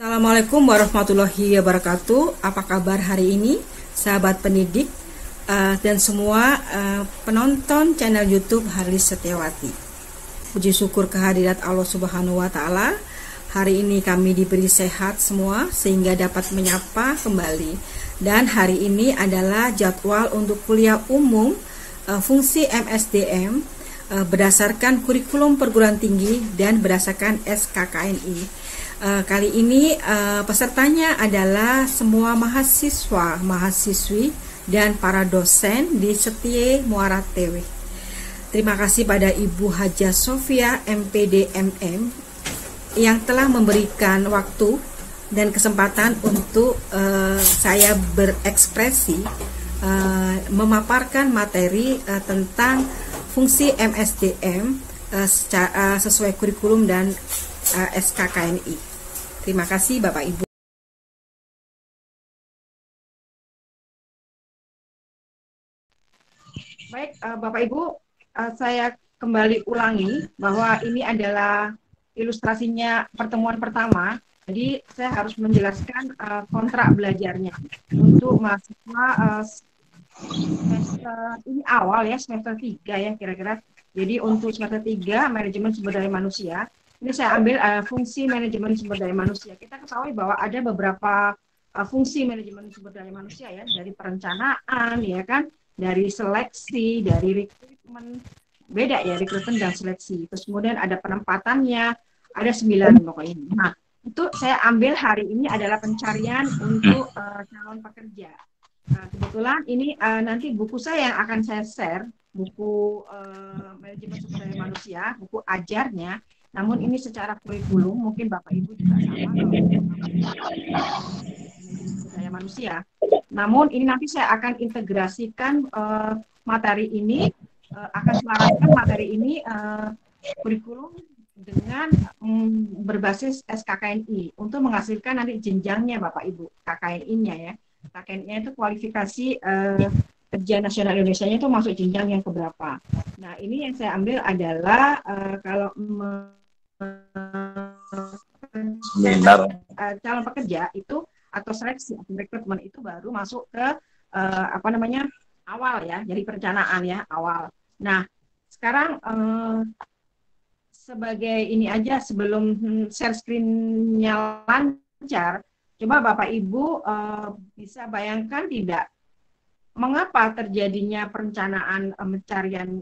Assalamualaikum warahmatullahi wabarakatuh. Apa kabar hari ini, sahabat pendidik dan semua penonton channel YouTube Harlis Setiawati? Puji syukur kehadirat Allah Subhanahu wa Ta'ala. Hari ini kami diberi sehat semua sehingga dapat menyapa kembali. Dan hari ini adalah jadwal untuk kuliah umum fungsi MSDM berdasarkan kurikulum perguruan tinggi dan berdasarkan SKKNI. Kali ini pesertanya adalah semua mahasiswa, mahasiswi, dan para dosen di Setie Muara TW. Terima kasih pada Ibu Hajah Sofia MPD MM yang telah memberikan waktu dan kesempatan untuk saya berekspresi memaparkan materi tentang fungsi MSDM sesuai kurikulum dan SKKNI. Terima kasih Bapak Ibu. Baik Bapak Ibu, saya kembali ulangi bahwa ini adalah ilustrasinya pertemuan pertama. Jadi saya harus menjelaskan kontrak belajarnya untuk mahasiswa semester ini awal ya, semester 3 ya kira-kira. Jadi untuk semester 3 manajemen sumber daya manusia, ini saya ambil fungsi manajemen sumber daya manusia. Kita ketahui bahwa ada beberapa fungsi manajemen sumber daya manusia ya, dari perencanaan ya kan, dari seleksi, dari rekrutmen, beda ya rekrutmen dan seleksi. Terus kemudian ada penempatannya, ada 9 pokoknya. Nah, itu saya ambil hari ini adalah pencarian untuk calon pekerja. Nah, kebetulan ini nanti buku saya yang akan saya share, buku manajemen sumber daya manusia, buku ajarnya. Namun ini secara kurikulum, mungkin Bapak Ibu juga sama sumber daya manusia. Namun ini nanti saya akan integrasikan materi ini, akan selaraskan materi ini kurikulum dengan berbasis SKKNI untuk menghasilkan nanti jenjangnya Bapak Ibu, KKNI-nya ya. KKNI itu kualifikasi kerja nasional Indonesia-nya itu masuk jenjang yang keberapa. Nah ini yang saya ambil adalah kalau calon pekerja itu atau seleksi atau rekrutmen itu baru masuk ke awal ya, jadi perencanaan ya awal. Nah sekarang sebagai ini aja sebelum share screen-nya lancar, coba Bapak Ibu bisa bayangkan tidak mengapa terjadinya perencanaan pencarian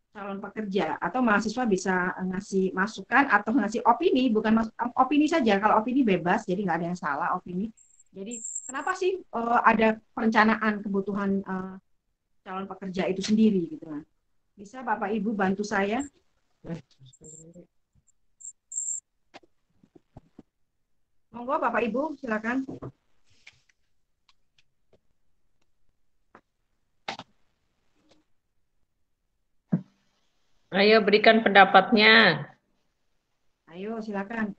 calon pekerja atau mahasiswa bisa ngasih masukan atau ngasih opini, bukan opini saja, kalau opini bebas, jadi nggak ada yang salah opini. Jadi kenapa sih ada perencanaan kebutuhan calon pekerja itu sendiri gitu kan? Bisa Bapak Ibu bantu saya? Monggo Bapak Ibu silakan. Ayo berikan pendapatnya. Ayo silakan.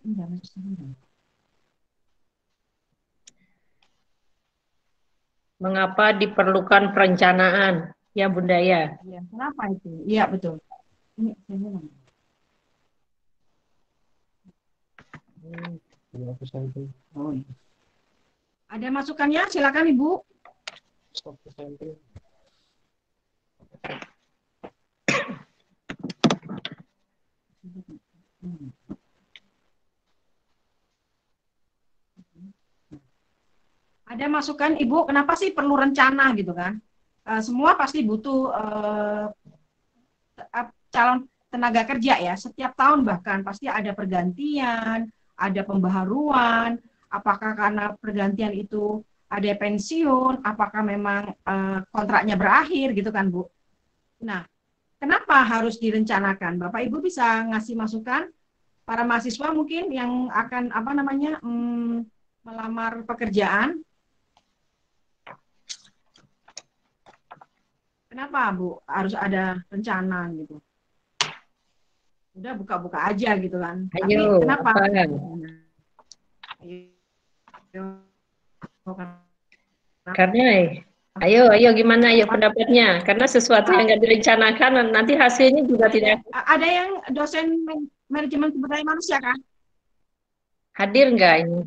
Mengapa diperlukan perencanaan, ya Bunda ya? Ya, kenapa itu? Iya betul. Ini ada masukannya? Silakan Ibu. Ada masukan Ibu, kenapa sih perlu rencana gitu kan? Semua pasti butuh calon tenaga kerja ya, setiap tahun bahkan pasti ada pergantian, ada pembaharuan, apakah karena pergantian itu ada pensiun, apakah memang kontraknya berakhir gitu kan Bu. Nah, kenapa harus direncanakan? Bapak Ibu bisa ngasih masukan para mahasiswa mungkin yang akan melamar pekerjaan. Kenapa Bu harus ada rencana gitu? Udah buka-buka aja gitu kan. Tapi Ayo, kenapa? Karena ayo gimana ayo pendapatnya? Karena sesuatu yang nggak direncanakan nanti hasilnya juga tidak. Ada yang dosen manajemen sumber daya manusia kan? Hadir nggak ini?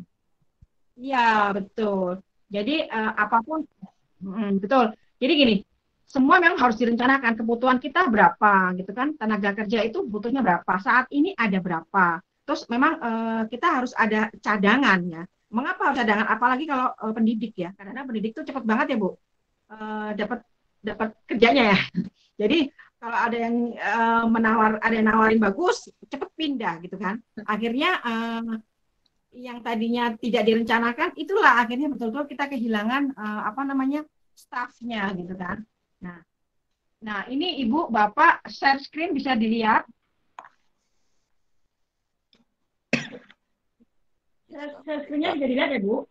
Iya, betul. Jadi apapun, betul. Jadi gini, semua memang harus direncanakan kebutuhan kita berapa gitu kan. Tenaga kerja itu butuhnya berapa. Saat ini ada berapa. Terus memang kita harus ada cadangan ya. Mengapa harus cadangan? Apalagi kalau pendidik ya. Karena pendidik itu cepat banget ya Bu. Dapat dapat kerjanya ya. Jadi kalau ada yang ada yang nawarin bagus, cepet pindah gitu kan. Akhirnya yang tadinya tidak direncanakan itulah akhirnya betul-betul kita kehilangan apa namanya staffnya gitu kan. Nah, nah ini Ibu Bapak share screen bisa dilihat. Share screen-nya bisa dilihat ya Bu.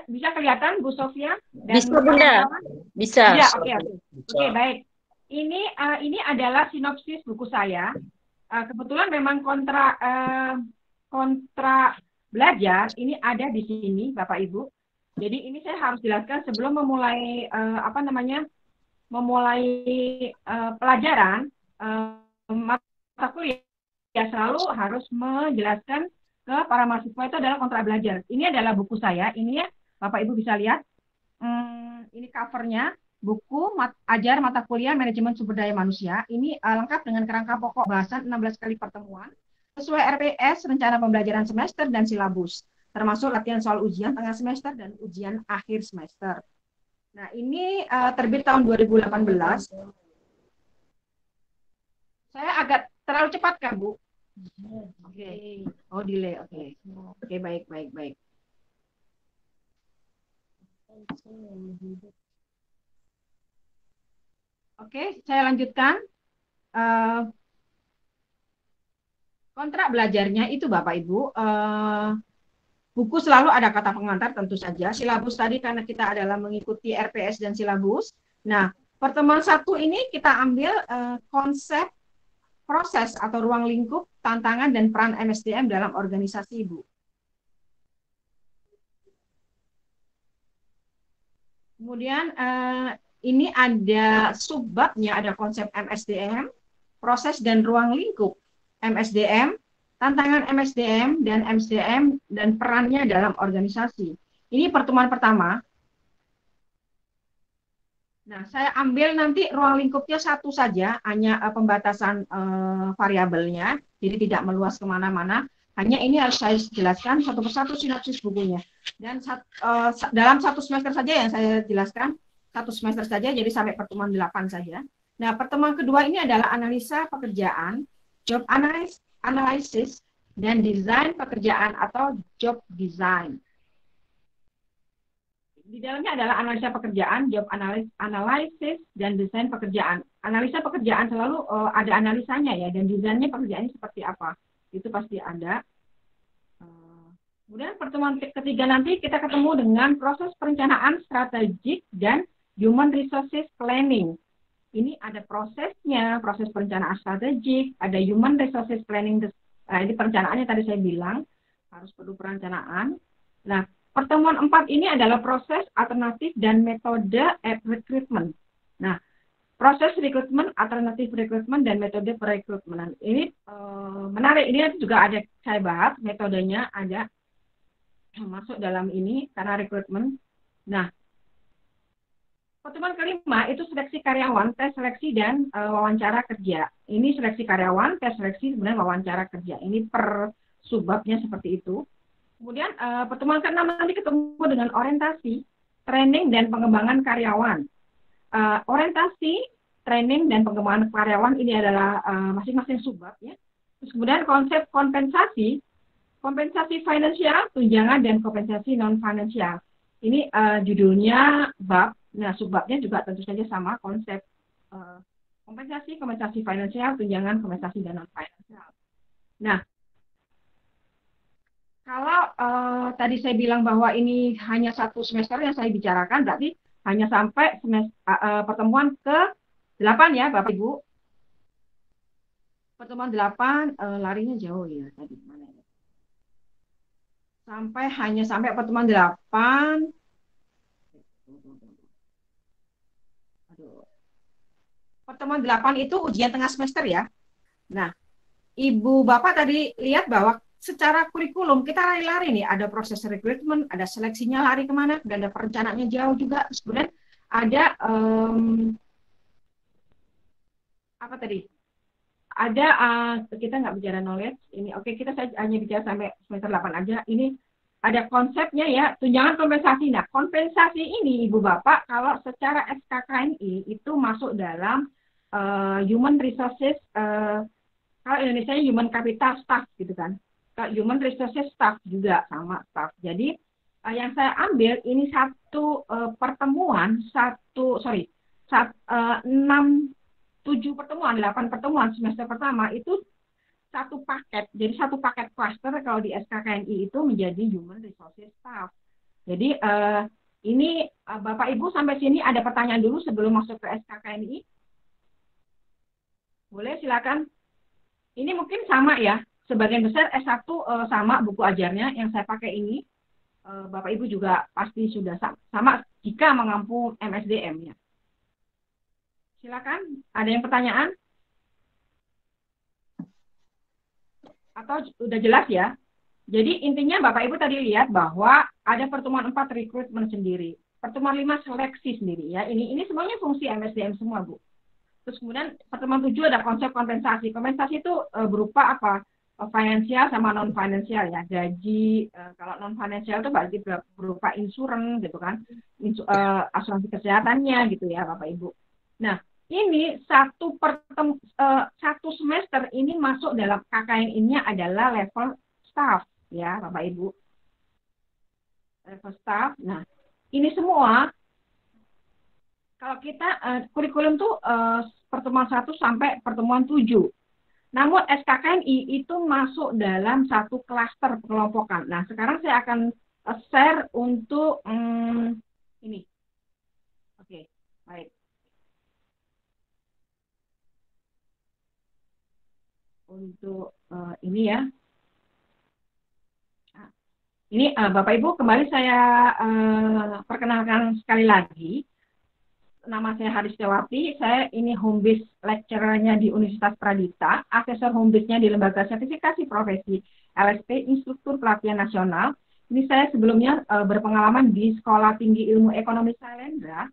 Bisa kelihatan Bu Sofia dan Bisa Bunda, bisa. Ya, oke, baik. Ini adalah sinopsis buku saya. Kebetulan memang kontra belajar ini ada di sini Bapak Ibu. Jadi ini saya harus jelaskan sebelum memulai pelajaran mata kuliah selalu harus menjelaskan ke para mahasiswa itu adalah kontrak belajar. Ini adalah buku saya. Ini ya Bapak Ibu bisa lihat. Ini covernya. Buku Ajar Mata Kuliah Manajemen Sumber Daya Manusia. Ini lengkap dengan kerangka pokok bahasan 16 kali pertemuan sesuai RPS, rencana pembelajaran semester dan silabus, termasuk latihan soal ujian tengah semester dan ujian akhir semester. Nah, ini terbit tahun 2018. Saya agak terlalu cepat kan, Bu? Oke. Oh, delay. Oke. Oke, baik. Oke, saya lanjutkan. Kontrak belajarnya itu Bapak Ibu, buku selalu ada kata pengantar tentu saja. Silabus tadi karena kita adalah mengikuti RPS dan silabus. Nah, pertemuan 1 ini kita ambil konsep proses atau ruang lingkup, tantangan dan peran MSDM dalam organisasi Ibu. Kemudian ini ada subbabnya, ada konsep MSDM, proses dan ruang lingkup MSDM, tantangan MSDM dan MSDM dan perannya dalam organisasi. Ini pertemuan pertama. Nah, saya ambil nanti ruang lingkupnya 1 saja, hanya pembatasan variabelnya, jadi tidak meluas kemana-mana. Hanya ini harus saya jelaskan satu persatu sinopsis bukunya. Dan dalam 1 semester saja yang saya jelaskan, 1 semester saja, jadi sampai pertemuan 8 saja. Nah, pertemuan kedua ini adalah analisa pekerjaan, job analysis, dan desain pekerjaan atau job design. Di dalamnya adalah analisa pekerjaan, job analysis, dan desain pekerjaan. Analisa pekerjaan selalu ada analisanya ya, dan desainnya pekerjaannya seperti apa. Itu pasti ada. Kemudian pertemuan ketiga nanti kita ketemu dengan proses perencanaan strategik dan human resources planning. Ini ada prosesnya, proses perencanaan strategik, ada human resources planning. Ini perencanaannya tadi saya bilang, harus perlu perencanaan. Nah, pertemuan 4 ini adalah proses alternatif dan metode rekrutmen. Nah, proses rekrutmen, alternatif rekrutmen, dan metode perekrutmenan. Ini menarik, ini juga ada saya bahas, metodenya ada masuk dalam ini, karena rekrutmen. Nah, pertemuan kelima itu seleksi karyawan, tes seleksi, dan wawancara kerja. Ini seleksi karyawan, tes seleksi, kemudian wawancara kerja. Ini per subbabnya seperti itu. Kemudian pertemuan ke-6 nanti ketemu dengan orientasi, training, dan pengembangan karyawan. Orientasi, training, dan pengembangan karyawan ini adalah masing-masing subbab ya. Terus kemudian konsep kompensasi finansial, tunjangan, dan kompensasi non-finansial. Ini judulnya bab. Nah, subbabnya juga tentu saja sama konsep kompensasi finansial, tunjangan, kompensasi, dan non-finansial. Nah, kalau tadi saya bilang bahwa ini hanya 1 semester yang saya bicarakan, berarti hanya sampai pertemuan ke-8 ya, Bapak Ibu. Pertemuan 8 larinya jauh ya tadi. Mana ya? Hanya sampai pertemuan 8. Aduh. Pertemuan 8 itu ujian tengah semester ya. Nah, Ibu Bapak tadi lihat bahwa secara kurikulum kita lari-lari nih, ada proses rekrutmen, ada seleksinya lari kemana, dan ada perencanaannya jauh juga. Kemudian ada apa tadi? Ada kita nggak bicara knowledge ini, oke kita hanya bicara sampai semester 8 aja. Ini ada konsepnya ya, tunjangan kompensasi. Nah, kompensasi ini Ibu Bapak kalau secara SKKNI itu masuk dalam human resources, kalau Indonesia human capital staff gitu kan. Kalau human resources staff juga sama staff. Jadi yang saya ambil ini satu pertemuan, enam 7 pertemuan, 8 pertemuan semester pertama itu satu paket. Jadi satu paket cluster kalau di SKKNI itu menjadi human resources staff. Jadi ini Bapak Ibu sampai sini ada pertanyaan dulu sebelum masuk ke SKKNI? Boleh silakan. Ini mungkin sama ya. Sebagian besar S1 sama buku ajarnya yang saya pakai ini. Bapak Ibu juga pasti sudah sama jika mengampu MSDM-nya. Silakan, ada yang pertanyaan? Atau udah jelas ya? Jadi intinya Bapak Ibu tadi lihat bahwa ada pertemuan 4 rekrutmen sendiri, pertemuan 5 seleksi sendiri ya. Ini semuanya fungsi MSDM semua, Bu. Terus kemudian pertemuan 7 ada konsep kompensasi. Kompensasi itu berupa apa? Finansial sama non finansial ya. Gaji, kalau non finansial itu berarti berupa insurans gitu kan. Asuransi kesehatannya gitu ya, Bapak Ibu. Nah, ini satu semester ini masuk dalam KKN-nya adalah level staff ya Bapak Ibu, level staff. Nah ini semua kalau kita kurikulum tuh pertemuan 1 sampai pertemuan 7. Namun SKKNI itu masuk dalam satu klaster pengelompokan. Nah sekarang saya akan share untuk ini. Oke, baik. Untuk ini ya. Ini Bapak Ibu kembali saya perkenalkan sekali lagi. Nama saya Haris Setiawati, saya ini home base lecturer-nya di Universitas Pradita, asesor home base-nya di Lembaga Sertifikasi Profesi LSP Instruktur Pelatihan Nasional. Ini saya sebelumnya berpengalaman di Sekolah Tinggi Ilmu Ekonomi Sailendra,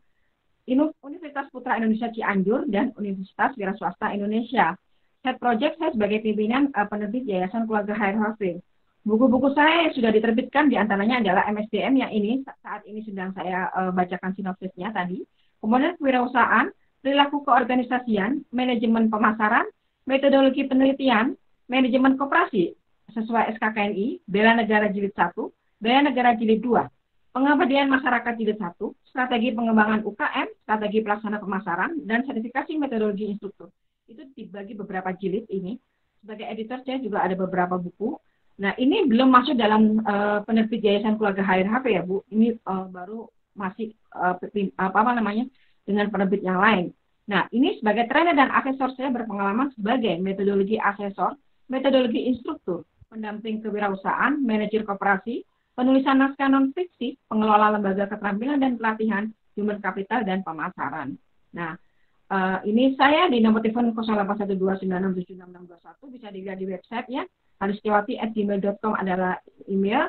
Universitas Putra Indonesia Cianjur, dan Universitas Wira Swasta Indonesia. Head Project saya sebagai pimpinan penerbit Yayasan Keluarga HRHV. Buku-buku saya yang sudah diterbitkan diantaranya adalah MSDM yang ini saat ini sedang saya bacakan sinopsisnya tadi. Kemudian kewirausahaan, perilaku keorganisasian, manajemen pemasaran, metodologi penelitian, manajemen koperasi sesuai SKKNI, bela negara jilid 1, bela negara jilid 2, pengabdian masyarakat jilid 1, strategi pengembangan UKM, strategi pelaksana pemasaran, dan sertifikasi metodologi instruktur. Itu dibagi beberapa jilid ini. Sebagai editor saya juga ada beberapa buku. Nah ini belum masuk dalam penerbit Yayasan Keluarga HRHV ya Bu. Ini baru masih dengan penerbit yang lain. Nah ini sebagai trainer dan asesor saya berpengalaman sebagai metodologi asesor, metodologi instruktur, pendamping kewirausahaan, manajer koperasi, penulisan naskah non fiksi, pengelola lembaga keterampilan dan pelatihan, human capital dan pemasaran. Nah ini saya di nomor telepon 081296766621 bisa dilihat di website ya. harissetiawati@gmail.com adalah email.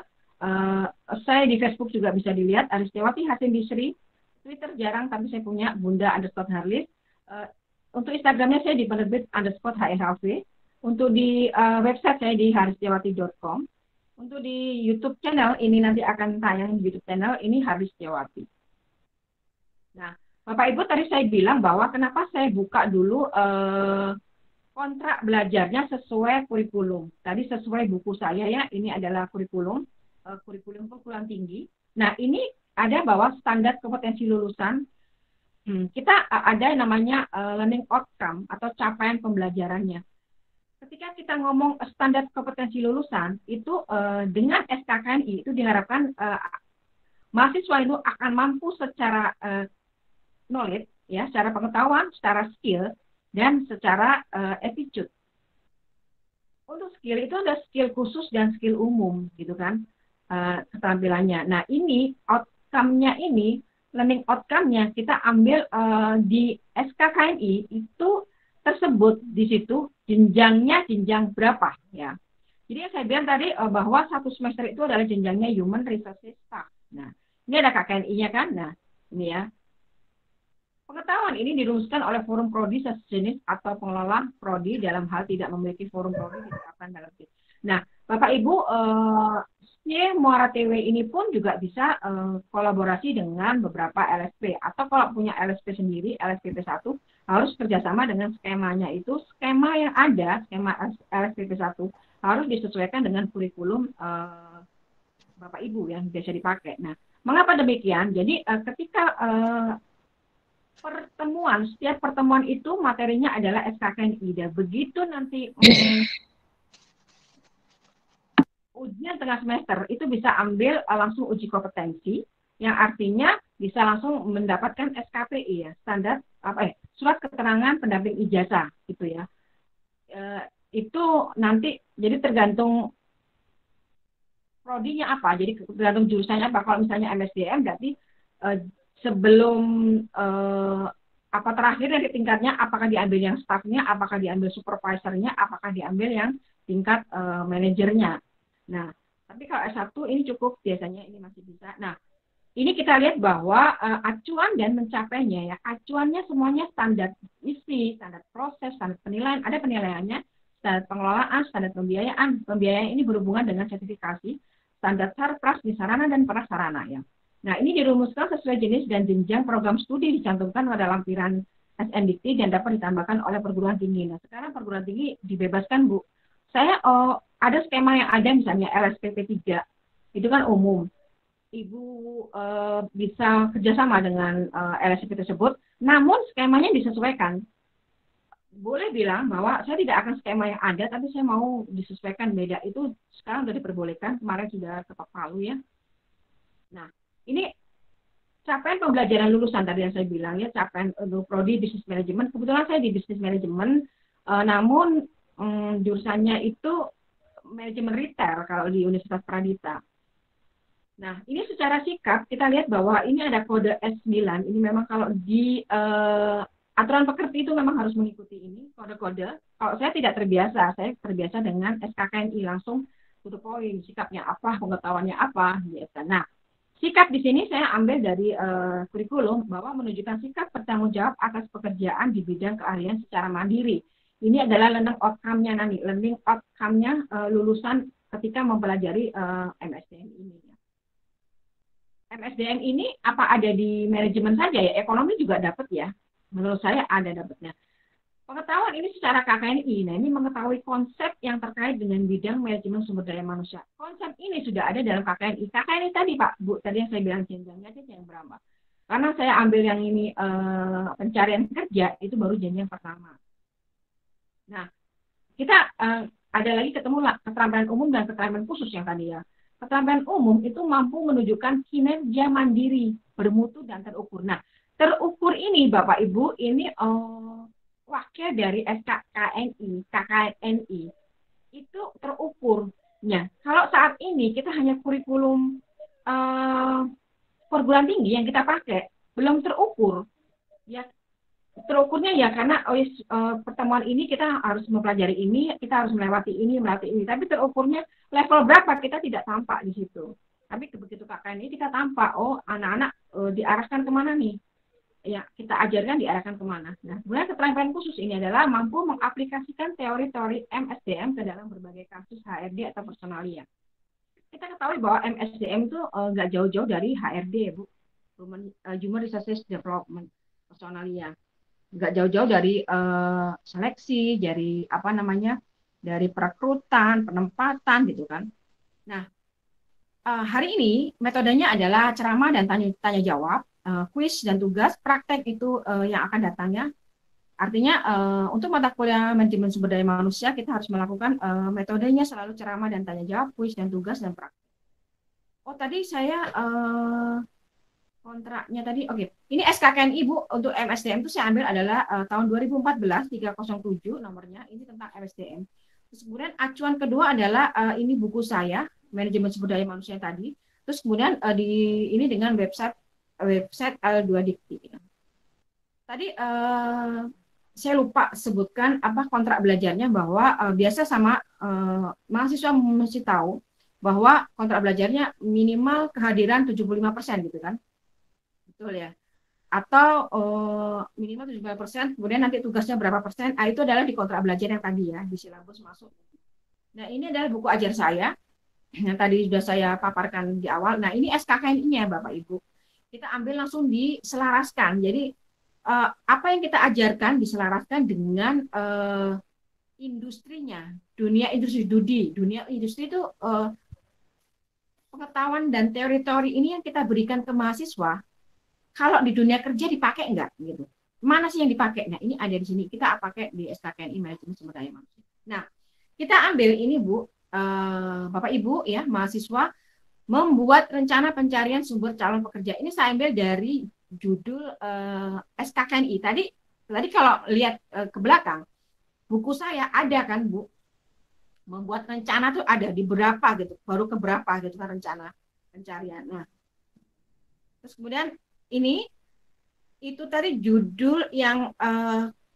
Saya di Facebook juga bisa dilihat Haris Setiawati Hasim Bisri. Twitter jarang tapi saya punya Bunda_Harlis. Untuk Instagramnya saya di penerbit_HRHV. Untuk di website saya di harissetiawati.com. Untuk di YouTube channel ini nanti akan tayang di YouTube channel ini Haris Setiawati. Nah Bapak Ibu tadi saya bilang bahwa kenapa saya buka dulu kontrak belajarnya sesuai kurikulum. Tadi sesuai buku saya ya, ini adalah kurikulum perguruan tinggi. Nah ini ada bahwa standar kompetensi lulusan, kita ada namanya learning outcome atau capaian pembelajarannya. Ketika kita ngomong standar kompetensi lulusan, itu dengan SKKNI itu diharapkan mahasiswa itu akan mampu secara knowledge, ya, secara pengetahuan, secara skill, dan secara attitude. Untuk skill itu ada skill khusus dan skill umum, gitu kan, keterampilannya. Nah ini outcome-nya ini, learning outcome-nya kita ambil di SKKNI itu tersebut di situ jenjangnya jenjang berapa ya. Jadi yang saya bilang tadi bahwa satu semester itu adalah jenjangnya Human Resources Staff. Nah, ini ada KKNI-nya kan. Nah, ini ya. Pengetahuan ini dirumuskan oleh forum prodi sejenis atau pengelola prodi dalam hal tidak memiliki forum prodi ditetapkan dalam PIT. Nah, Bapak Ibu, Muara TW ini pun juga bisa kolaborasi dengan beberapa LSP, atau kalau punya LSP sendiri, LSPP 1 harus kerjasama dengan skemanya itu. Skema yang ada, skema LSPP 1 harus disesuaikan dengan kurikulum Bapak Ibu yang biasa dipakai. Nah, mengapa demikian? Jadi ketika setiap pertemuan itu materinya adalah SKKNI. Dan begitu nanti ujian tengah semester itu bisa ambil langsung uji kompetensi, yang artinya bisa langsung mendapatkan SKPI ya, surat keterangan pendamping ijazah gitu ya. Itu nanti jadi tergantung prodinya apa, jadi tergantung jurusannya apa. Kalau misalnya MSDM berarti sebelum terakhir dari tingkatnya, apakah diambil yang staffnya, apakah diambil supervisornya, apakah diambil yang tingkat manajernya. Nah, tapi kalau S1 ini cukup, biasanya ini masih bisa. Nah, ini kita lihat bahwa acuan dan mencapainya ya, acuannya semuanya standar isi, standar proses, standar penilaian, ada penilaiannya, standar pengelolaan, standar pembiayaan. Pembiayaan ini berhubungan dengan sertifikasi, standar sarpras, sarana dan prasarana ya. Nah, ini dirumuskan sesuai jenis dan jenjang program studi dicantumkan pada lampiran SNDT dan dapat ditambahkan oleh perguruan tinggi. Nah, sekarang perguruan tinggi dibebaskan, Bu. Saya ada skema yang ada misalnya LSPP 3, itu kan umum. Ibu bisa kerjasama dengan LSPP tersebut, namun skemanya disesuaikan. Boleh bilang bahwa saya tidak akan skema yang ada, tapi saya mau disesuaikan beda. Itu sekarang sudah diperbolehkan, kemarin sudah ketok palu ya. Nah, ini capaian pembelajaran lulusan tadi yang saya bilang ya, capaian prodi bisnis manajemen. Kebetulan saya di bisnis manajemen, namun jurusannya itu manajemen retail kalau di Universitas Pradita. Nah, ini secara sikap kita lihat bahwa ini ada kode S9. Ini memang kalau di aturan pekerti itu memang harus mengikuti ini kode-kode. Kalau saya tidak terbiasa, saya terbiasa dengan SKKNI langsung to the point, sikapnya apa, pengetahuannya apa, gitu. Nah, sikap di sini saya ambil dari kurikulum bahwa menunjukkan sikap bertanggung jawab atas pekerjaan di bidang keahlian secara mandiri. Ini adalah learning outcome-nya nanti, learning outcome-nya lulusan ketika mempelajari MSDM ini. MSDM ini apa ada di manajemen saja ya? Ekonomi juga dapat ya. Menurut saya ada dapatnya. Pengetahuan ini secara KKNI. Nah, ini mengetahui konsep yang terkait dengan bidang manajemen sumber daya manusia. Konsep ini sudah ada dalam KKNI. KKNI tadi Pak, Bu, tadi yang saya bilang jenjangnya aja yang berapa? Karena saya ambil yang ini pencarian kerja, itu baru jenjang pertama. Nah, kita ada lagi ketemu keterampilan umum dan keterampilan khusus yang tadi ya. Keterampilan umum itu mampu menunjukkan kinerja mandiri, bermutu dan terukur. Nah, terukur ini Bapak Ibu, ini wakil dari SKKNI, KKNI. Itu terukurnya. Kalau saat ini kita hanya kurikulum perguruan tinggi yang kita pakai, belum terukur. Ya, terukurnya ya karena pertemuan ini kita harus mempelajari ini, kita harus melewati ini. Tapi terukurnya level berapa kita tidak tampak di situ. Tapi begitu KKN ini kita tampak, anak-anak diarahkan kemana nih? Ya, kita ajarkan diarahkan kemana. Nah, kemudian keterampilan khusus ini adalah mampu mengaplikasikan teori-teori MSDM ke dalam berbagai kasus HRD atau personalia. Kita ketahui bahwa MSDM itu nggak jauh-jauh dari HRD, Bu. Human Resources Development, personalia. Nggak jauh-jauh dari seleksi, dari dari perekrutan, penempatan gitu kan. Nah, hari ini metodenya adalah ceramah dan tanya jawab, kuis dan tugas, praktek itu yang akan datangnya. Artinya untuk mata kuliah manajemen sumber daya manusia kita harus melakukan metodenya selalu ceramah dan tanya jawab, kuis dan tugas dan praktek. Tadi saya kontraknya tadi, oke. Ini SKKNI Bu untuk MSDM itu saya ambil adalah tahun 2014 307 nomornya, ini tentang MSDM. Terus kemudian acuan kedua adalah ini buku saya, manajemen sumber daya manusia tadi. Terus kemudian ini dengan website L2 Dikti. Tadi saya lupa sebutkan apa kontrak belajarnya, bahwa biasa sama mahasiswa mesti tahu bahwa kontrak belajarnya minimal kehadiran 75% gitu kan. Betul ya. Atau minimal 75%, kemudian nanti tugasnya berapa persen. Itu adalah di kontrak belajar yang tadi ya, di silabus masuk. Nah, ini adalah buku ajar saya yang tadi sudah saya paparkan di awal. Nah, ini SKKNI-nya Bapak Ibu. Kita ambil langsung diselaraskan. Jadi apa yang kita ajarkan diselaraskan dengan industrinya, dunia industri studi. Dunia industri itu pengetahuan dan teori-teori ini yang kita berikan ke mahasiswa. Kalau di dunia kerja dipakai enggak gitu? Mana sih yang dipakai? Nah, ini ada di sini. Kita pakai di SKKNI Manajemen Sumber Daya Manusia. Nah, kita ambil ini Bu, Bapak Ibu ya, mahasiswa membuat rencana pencarian sumber calon pekerja. Ini saya ambil dari judul SKKNI. Tadi kalau lihat ke belakang, buku saya ada kan Bu, membuat rencana tuh ada di berapa gitu, baru ke berapa gitu kan rencana pencarian. Nah, terus kemudian ini itu tadi judul yang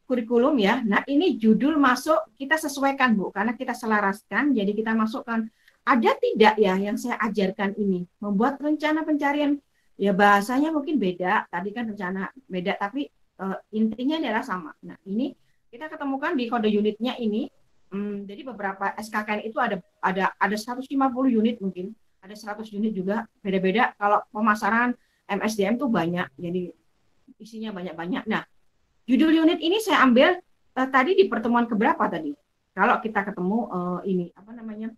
kurikulum ya. Nah, ini judul masuk kita sesuaikan Bu, karena kita selaraskan. Jadi kita masukkan ada tidak ya yang saya ajarkan ini, membuat rencana pencarian. Ya bahasanya mungkin beda. Tadi kan rencana beda, tapi intinya adalah sama. Nah, ini kita ketemukan di kode unitnya ini. Jadi beberapa SKKN itu ada 150 unit mungkin, ada 100 unit juga, beda-beda. Kalau pemasaran MSDM tuh banyak, jadi isinya banyak-banyak. Nah, judul unit ini saya ambil tadi di pertemuan keberapa tadi? Kalau kita ketemu ini apa namanya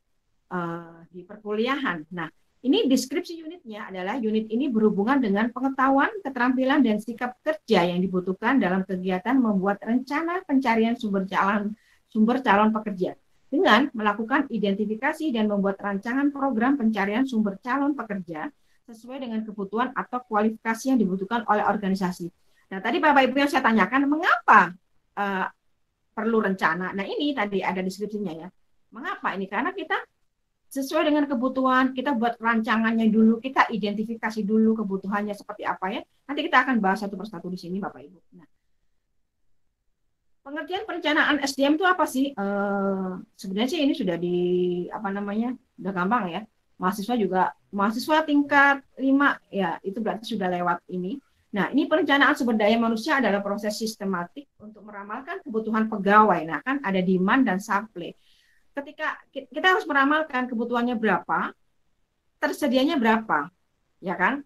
di perkuliahan. Nah, ini deskripsi unitnya adalah unit ini berhubungan dengan pengetahuan, keterampilan, dan sikap kerja yang dibutuhkan dalam kegiatan membuat rencana pencarian sumber calon pekerja dengan melakukan identifikasi dan membuat rancangan program pencarian sumber calon pekerja sesuai dengan kebutuhan atau kualifikasi yang dibutuhkan oleh organisasi. Nah, tadi Bapak Ibu yang saya tanyakan, mengapa perlu rencana? Nah, ini tadi ada deskripsinya ya. Mengapa ini? Karena kita sesuai dengan kebutuhan, kita buat rancangannya dulu, kita identifikasi dulu kebutuhannya seperti apa ya. Nanti kita akan bahas satu persatu di sini, Bapak Ibu. Nah, pengertian perencanaan SDM itu apa sih? Sebenarnya sih ini sudah udah gampang ya. Mahasiswa tingkat 5 ya, itu berarti sudah lewat ini. Nah, ini perencanaan sumber daya manusia adalah proses sistematik untuk meramalkan kebutuhan pegawai. Nah, kan ada demand dan supply. Ketika kita harus meramalkan kebutuhannya berapa, tersedianya berapa, ya kan?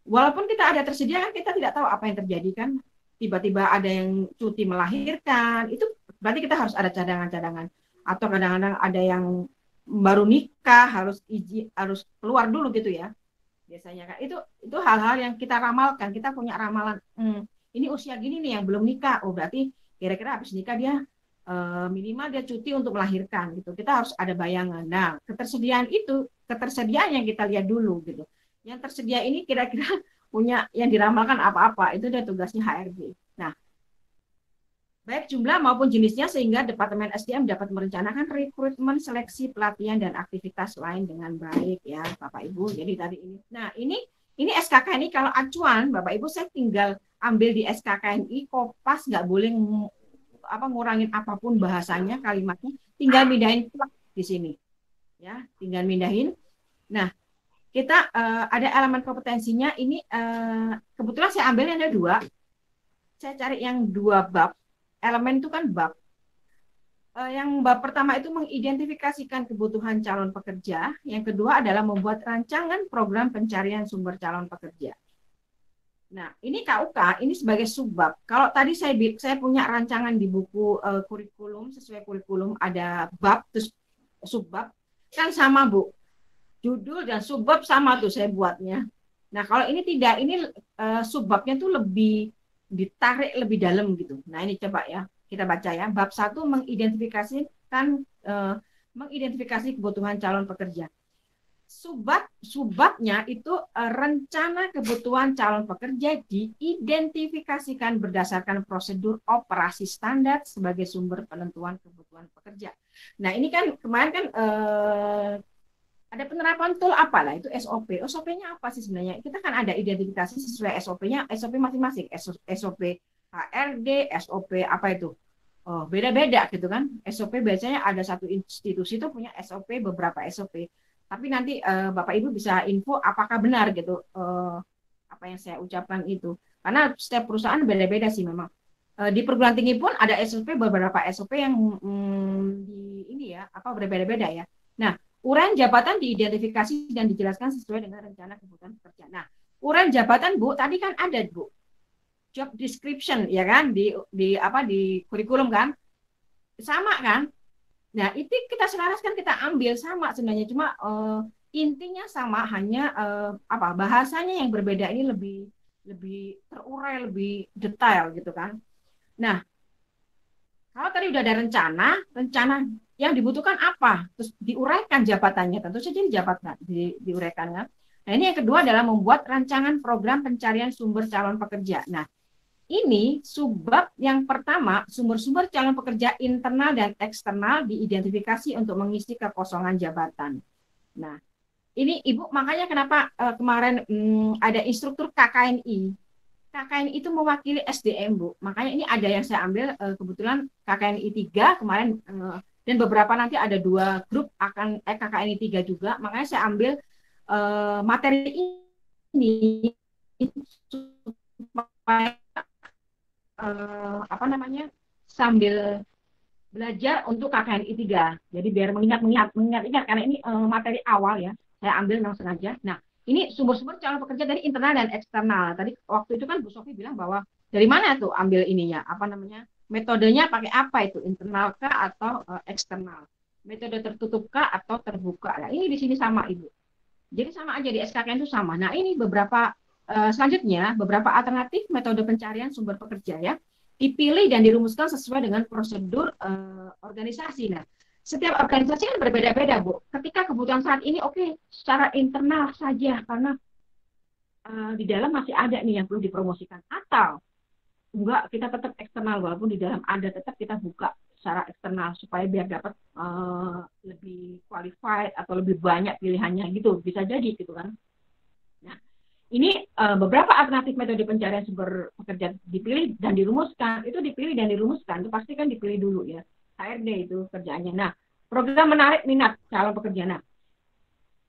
Walaupun kita ada tersedia, kan kita tidak tahu apa yang terjadi kan. Tiba-tiba ada yang cuti melahirkan, itu berarti kita harus ada cadangan-cadangan. Atau kadang-kadang ada yang baru nikah harus keluar dulu gitu ya, biasanya kan. Itu hal-hal yang kita ramalkan. Kita punya ramalan, ini usia gini nih yang belum nikah, oh berarti kira-kira habis nikah dia minimal dia cuti untuk melahirkan gitu. Kita harus ada bayangan. Nah, ketersediaan yang kita lihat dulu gitu. Yang tersedia ini kira-kira punya yang diramalkan apa-apa, itu dia tugasnya HRD. Nah, baik jumlah maupun jenisnya, sehingga Departemen SDM dapat merencanakan rekrutmen, seleksi, pelatihan, dan aktivitas lain dengan baik ya Bapak Ibu. Jadi tadi ini. Nah, ini SKKNI kalau acuan Bapak Ibu, saya tinggal ambil di SKKNI, kopas, nggak boleh ngurangin apapun bahasanya, kalimatnya, tinggal mindahin di sini. Ya, tinggal mindahin. Nah, kita ada elemen kompetensinya ini, kebetulan saya ambilnya ada 2. Saya cari yang 2 bab. Elemen itu kan bab. Yang bab pertama itu mengidentifikasikan kebutuhan calon pekerja. Yang kedua adalah membuat rancangan program pencarian sumber calon pekerja. Nah, ini KUK, ini sebagai subbab. Kalau tadi saya punya rancangan di buku kurikulum, sesuai kurikulum ada bab, terus subbab, kan sama Bu. Judul dan subbab sama tuh saya buatnya. Nah, kalau ini tidak, ini subbabnya tuh lebih ditarik lebih dalam gitu. Nah, ini coba ya, kita baca ya. Bab 1 mengidentifikasi kebutuhan calon pekerja. Subbabnya itu rencana kebutuhan calon pekerja diidentifikasikan berdasarkan prosedur operasi standar sebagai sumber penentuan kebutuhan pekerja. Nah, ini kan kemarin kan ada penerapan tool apalah itu SOP. SOP-nya apa sih sebenarnya? Kita kan ada identifikasi sesuai SOP-nya, SOP masing-masing. SOP HRD, SOP apa itu? Oh, beda-beda gitu kan. SOP biasanya ada satu institusi itu punya SOP, beberapa SOP. Tapi nanti Bapak Ibu bisa info apakah benar gitu apa yang saya ucapkan itu. Karena setiap perusahaan beda-beda sih memang. Di perguruan tinggi pun ada SOP, beberapa SOP yang di ini ya apa berbeda-beda ya. Nah, uraian jabatan diidentifikasi dan dijelaskan sesuai dengan rencana kebutuhan pekerjaan. Nah, uraian jabatan Bu tadi kan ada Bu job description ya kan di apa di kurikulum kan sama kan. Nah, itu kita selaraskan kita ambil sama sebenarnya cuma intinya sama hanya apa bahasanya yang berbeda ini lebih lebih terurai, lebih detail gitu kan. Nah, kalau tadi udah ada rencana yang dibutuhkan apa? Terus diuraikan jabatannya, tentu saja diuraikan kan. Nah, ini yang kedua adalah membuat rancangan program pencarian sumber calon pekerja. Nah, ini subbab yang pertama, sumber-sumber calon pekerja internal dan eksternal diidentifikasi untuk mengisi kekosongan jabatan. Nah, ini Ibu makanya kenapa kemarin ada instruktur KKNI. KKNI itu mewakili SDM, Bu. Makanya ini ada yang saya ambil kebetulan KKNI 3 kemarin dan beberapa nanti ada 2 grup akan KKNI 3 juga. Makanya saya ambil materi ini supaya apa namanya sambil belajar untuk KKNI 3. Jadi biar mengingat karena ini materi awal ya. Saya ambil memang sengaja. Nah, ini sumber-sumber calon pekerja dari internal dan eksternal. Tadi waktu itu kan Bu Sofi bilang bahwa dari mana tuh ambil ininya? Apa namanya? Metodenya pakai apa itu? Internal kah atau eksternal? Metode tertutup kah atau terbuka? Nah, ini di sini sama Ibu. Jadi sama aja di SKKN itu sama. Nah, ini beberapa selanjutnya beberapa alternatif metode pencarian sumber pekerja ya dipilih dan dirumuskan sesuai dengan prosedur organisasi. Nah, setiap organisasi kan berbeda-beda, Bu. Ketika kebutuhan saat ini, oke, secara internal saja, karena di dalam masih ada nih yang perlu dipromosikan. Atau, enggak, kita tetap eksternal, walaupun di dalam ada, tetap kita buka secara eksternal, supaya biar dapat lebih qualified, atau lebih banyak pilihannya, gitu. Bisa jadi, gitu kan. Nah, ini beberapa alternatif metode pencarian sumber pekerja dipilih dan dirumuskan. Itu dipilih dan dirumuskan, itu pasti kan dipilih dulu ya. HRD itu kerjaannya. Nah, program menarik minat calon pekerja. Nah,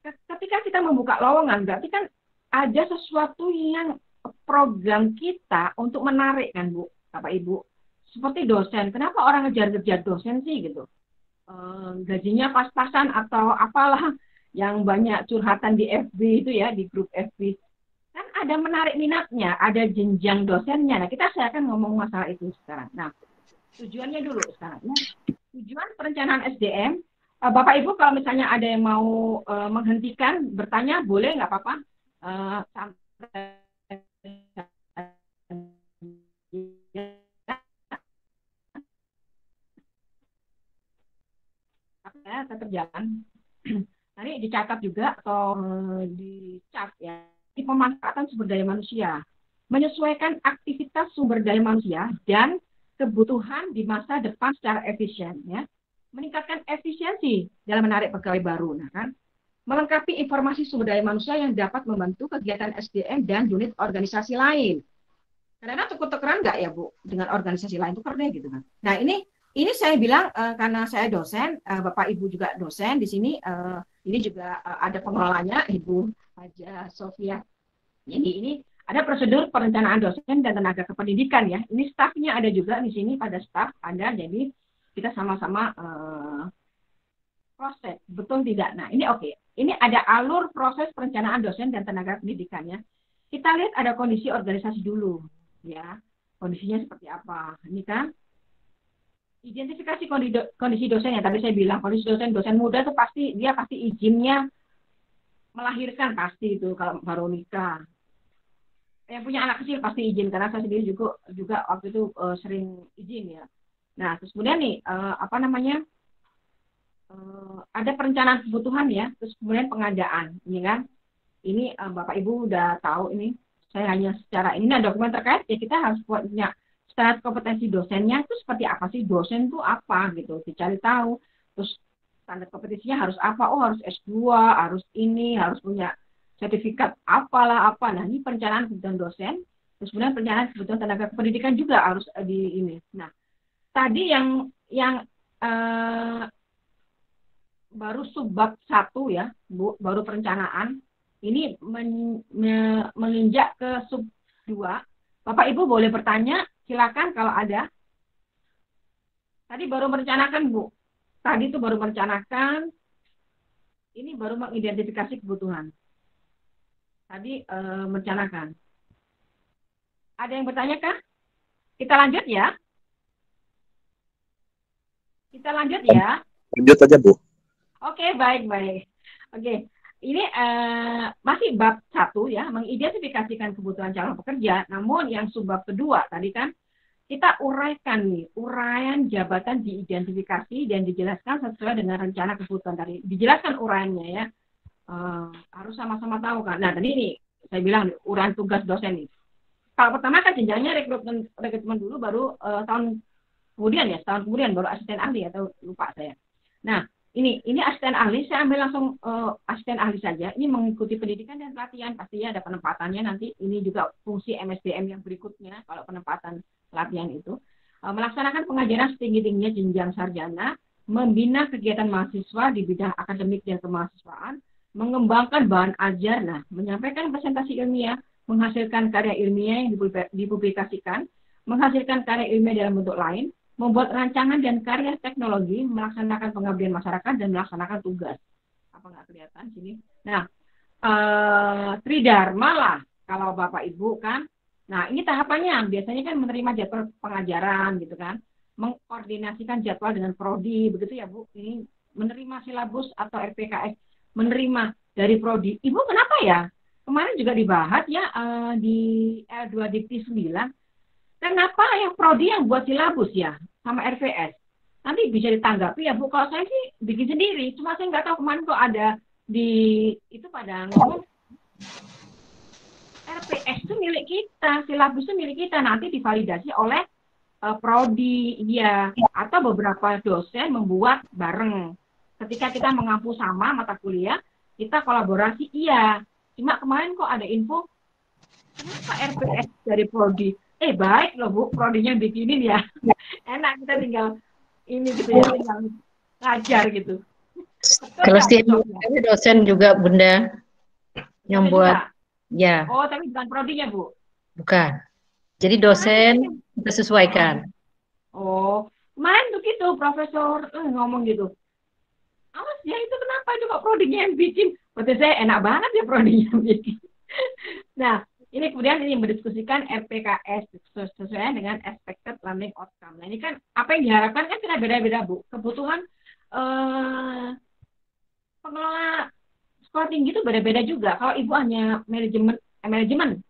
ketika kita membuka lowongan, berarti kan ada sesuatu yang program kita untuk menarik kan, Bu, Bapak Ibu. Seperti dosen. Kenapa orang ngejar-ngejar dosen sih gitu? Gajinya pas-pasan atau apalah yang banyak curhatan di FB itu ya, di grup FB. Kan ada menarik minatnya, ada jenjang dosennya. Nah, saya akan ngomong masalah itu sekarang. Nah, tujuannya dulu sekarang. Ya. Tujuan perencanaan SDM, Bapak Ibu kalau misalnya ada yang mau menghentikan, bertanya boleh nggak apa-apa. Tetap jalan. Nanti dicatat juga atau dicat ya. Di pemanfaatan sumber daya manusia, menyesuaikan aktivitas sumber daya manusia dan kebutuhan di masa depan secara efisien ya. Meningkatkan efisiensi dalam menarik pegawai baru, nah kan. Melengkapi informasi sumber daya manusia yang dapat membantu kegiatan SDM dan unit organisasi lain. Karena tuker-tukeran nggak ya Bu dengan organisasi lain tuker deh gitu kan. Nah, ini saya bilang karena saya dosen, Bapak Ibu juga dosen di sini, ini juga ada pengelolanya Ibu Haja Sofia. Jadi ini ada prosedur perencanaan dosen dan tenaga kependidikan ya. Ini stafnya ada juga di sini pada staf ada. Jadi kita sama-sama proses betul tidak. Nah ini oke. Ini ada alur proses perencanaan dosen dan tenaga pendidikannya. Kita lihat ada kondisi organisasi dulu ya. Kondisinya seperti apa? Ini kan identifikasi kondisi dosen yang tadi saya bilang. Kondisi dosen muda itu pasti dia pasti izinnya melahirkan pasti itu kalau baru nikah. Yang punya anak kecil pasti izin karena saya sendiri juga waktu itu sering izin ya. Nah terus kemudian nih apa namanya ada perencanaan kebutuhan ya, terus kemudian pengadaan, ini kan, ini Bapak Ibu udah tahu ini. Saya hanya secara ini dokumen terkait ya kita harus punya standar kompetensi dosennya itu seperti apa sih dosen itu apa gitu, dicari tahu. Terus standar kompetensinya harus apa? Oh harus S2, harus ini, harus punya sertifikat apalah apa. Nah ini perencanaan kebutuhan dosen Terus kemudian perencanaan kebutuhan tenaga pendidikan juga harus di ini. Nah, tadi yang eh, baru subbab 1 ya, Bu, baru perencanaan. Ini menginjak ke sub 2. Bapak Ibu boleh bertanya, silakan kalau ada. Tadi baru merencanakan, Bu. Tadi itu baru merencanakan, ini baru mengidentifikasi kebutuhan. Tadi merencanakan. Ada yang bertanya kah? Kita lanjut ya. Kita lanjut ya. Lanjut aja, Bu. Oke, baik. Oke, ini masih bab 1 ya, mengidentifikasikan kebutuhan calon pekerja. Namun yang subbab kedua tadi kan kita uraikan nih, uraian jabatan diidentifikasi dan dijelaskan sesuai dengan rencana kebutuhan tadi. Dijelaskan uraiannya ya, harus sama-sama tahu kan. Nah tadi nih saya bilang uraian tugas dosen nih. Kalau pertama kan jenjangnya rekrutmen dulu, baru tahun kemudian ya, setahun kemudian baru asisten ahli atau lupa saya. Nah ini asisten ahli, saya ambil langsung asisten ahli saja. Ini mengikuti pendidikan dan pelatihan, pastinya ada penempatannya nanti. Ini juga fungsi MSDM yang berikutnya kalau penempatan pelatihan itu. Melaksanakan pengajaran setinggi-tingginya jenjang sarjana, membina kegiatan mahasiswa di bidang akademik dan kemahasiswaan, mengembangkan bahan ajar, nah, menyampaikan presentasi ilmiah, menghasilkan karya ilmiah yang dipublikasikan, menghasilkan karya ilmiah dalam bentuk lain, membuat rancangan dan karya teknologi, melaksanakan pengabdian masyarakat, dan melaksanakan tugas. Apa nggak kelihatan sini? Nah, Tridharma lah kalau Bapak Ibu kan. Nah, ini tahapannya. Biasanya kan menerima jadwal pengajaran gitu kan. Mengkoordinasikan jadwal dengan prodi, begitu ya Bu. Ini menerima silabus atau RPKS, menerima dari prodi. Ibu kenapa ya? Kemarin juga dibahas ya di L2 Dikti 9. Kenapa yang prodi yang buat silabus ya sama RVS? Nanti bisa ditanggapi ya Bu. Kalau saya sih bikin sendiri, cuma saya nggak tahu kemarin kok ada di itu pada ngomong RPS itu milik kita, silabus itu milik kita, nanti divalidasi oleh prodi, iya, atau beberapa dosen membuat bareng. Ketika kita mengampu sama mata kuliah, kita kolaborasi, iya. Cuma kemarin kok ada info, kenapa RPS dari prodi? Baik loh Bu, prodinya bikinin ya. Enak, kita tinggal ini gitu ya, tinggal ngajar gitu. Kalau setiap dosen juga Bunda yang buat, ya. Oh, tapi bukan prodinya Bu? Bukan. Jadi dosen kita sesuaikan. Oh, kemarin tuh gitu, profesor ngomong gitu. Awas ya, itu kenapa itu kok prodinya yang bikin? Berarti saya enak banget ya prodinya yang bikin. Nah, ini kemudian ini mendiskusikan RPKS sesuai dengan expected learning outcome. Nah, ini kan apa yang diharapkan kan tidak beda-beda Bu. Kebutuhan pengelola sekolah tinggi itu beda-beda juga. Kalau Ibu hanya manajemen,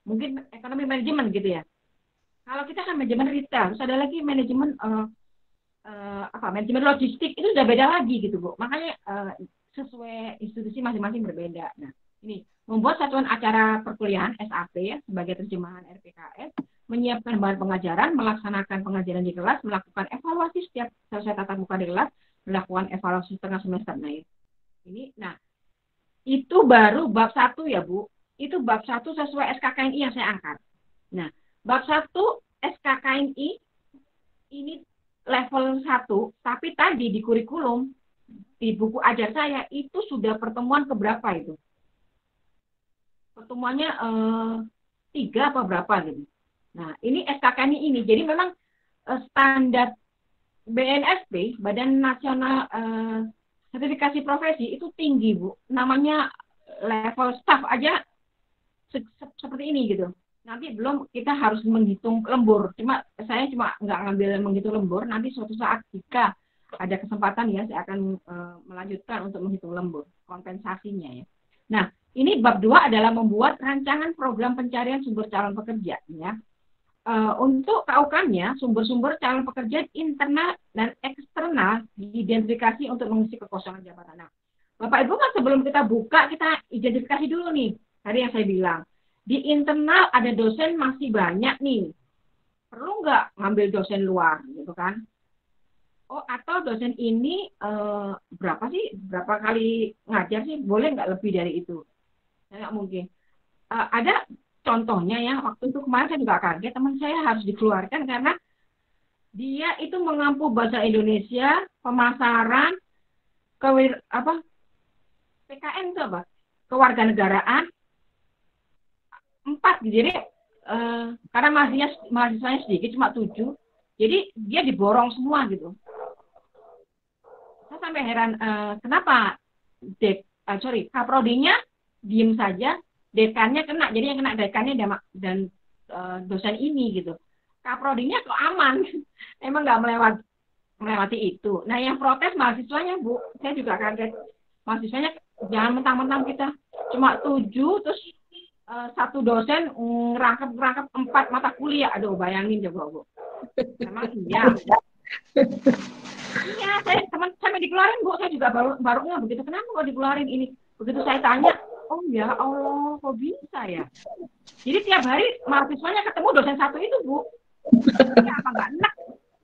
mungkin ekonomi manajemen gitu ya. Kalau kita kan manajemen retail, terus ada lagi manajemen manajemen logistik, itu sudah beda lagi gitu Bu. Makanya sesuai institusi masing-masing berbeda. Nah, ini membuat satuan acara perkuliahan SAP ya, sebagai terjemahan RPKS, menyiapkan bahan pengajaran, melaksanakan pengajaran di kelas, melakukan evaluasi setiap selesai tatap muka di kelas, melakukan evaluasi setengah semester. Nah, ini, nah itu baru bab 1 ya Bu. Itu bab 1 sesuai SKKNI yang saya angkat. Nah, bab 1 SKKNI ini level 1, tapi tadi di kurikulum, di buku ajar saya, itu sudah pertemuan keberapa itu? Pertemuannya 3 apa berapa gitu. Nah, ini SKKNI ini. Jadi memang standar BNSP, Badan Nasional Sertifikasi Profesi, itu tinggi Bu. Namanya level staff aja seperti ini gitu. Nanti belum kita harus menghitung lembur. Saya cuma nggak ngambil menghitung lembur. Nanti suatu saat jika ada kesempatan ya saya akan melanjutkan untuk menghitung lembur kompensasinya ya. Nah, ini bab 2 adalah membuat rancangan program pencarian sumber calon pekerja ya. Untuk KUK-nya sumber-sumber calon pekerja internal dan eksternal diidentifikasi untuk mengisi kekosongan jabatan. Nah, Bapak Ibu kan sebelum kita buka kita identifikasi dulu nih. Tadi yang saya bilang. Di internal ada dosen masih banyak nih. Perlu nggak ngambil dosen luar gitu kan? Oh, atau dosen ini berapa kali ngajar sih? Boleh nggak lebih dari itu? Nggak mungkin. Ada contohnya ya, waktu itu kemarin saya juga kaget, teman saya harus dikeluarkan karena dia itu mengampu bahasa Indonesia, pemasaran, PKN itu apa? Kewarganegaraan 4 gitu. Jadi karena mahasiswanya sedikit cuma 7, jadi dia diborong semua gitu. Saya sampai heran, kenapa kaprodinya diem saja, dekannya kena, jadi yang kena dekannya dan dosen ini gitu. Kaprodinya kok aman, emang nggak melewati itu. Nah yang protes mahasiswanya Bu, saya juga kaget. Mahasiswanya jangan mentang-mentang kita cuma 7, terus satu dosen ngerangkep 4 mata kuliah. Aduh, bayangin coba Bu. Memang iya. Iya, saya dikeluarin Bu, saya juga barunya begitu. Kenapa kok dikeluarin ini? Begitu saya tanya, oh ya Allah, kok bisa ya? Jadi tiap hari mahasiswanya ketemu dosen satu itu Bu. Ya apa nggak enak?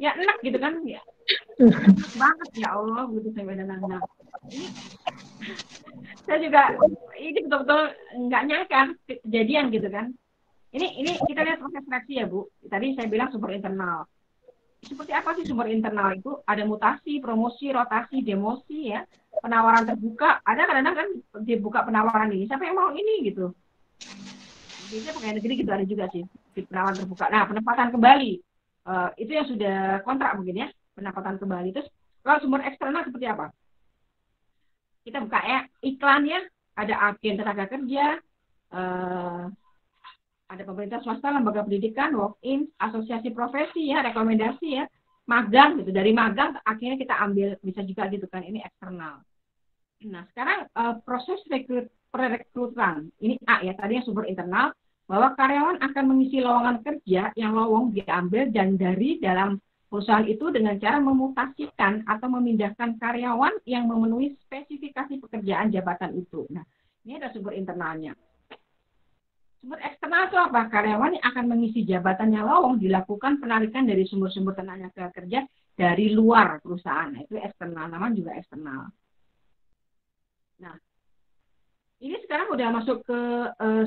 Ya enak gitu kan? Ya enak banget ya Allah, gitu saya benar-benar. Ini saya juga ini betul-betul nggak nyangka kejadian gitu kan. Ini kita lihat proses seleksi ya Bu. Tadi saya bilang sumber internal. Seperti apa sih sumber internal itu? Ada mutasi, promosi, rotasi, demosi ya. Penawaran terbuka. Ada kadang-kadang kan dibuka penawaran ini. Siapa yang mau ini gitu. Biasanya pegawai negeri gitu ada juga sih. Penawaran terbuka. Nah, penempatan kembali. Itu yang sudah kontrak mungkin ya. Penempatan kembali. Terus kalau sumber eksternal seperti apa? Kita buka ya iklan ya. Ada agen tenaga kerja. Ada pemerintah swasta, lembaga pendidikan, walk-in, asosiasi profesi ya, rekomendasi ya, magang gitu. Dari magang akhirnya kita ambil, bisa juga gitu kan, ini eksternal. Nah sekarang proses perekrutan, ini A ya, tadi yang sumber internal, bahwa karyawan akan mengisi lowongan kerja yang lowong diambil dan dari dalam perusahaan itu dengan cara memutasikan atau memindahkan karyawan yang memenuhi spesifikasi pekerjaan jabatan itu. Nah ini ada sumber internalnya. Sumber eksternal itu apa? Karyawan yang akan mengisi jabatannya lowong dilakukan penarikan dari sumber-sumber tenaga kerja dari luar perusahaan. Nah, itu eksternal, namanya juga eksternal. Nah, ini sekarang udah masuk ke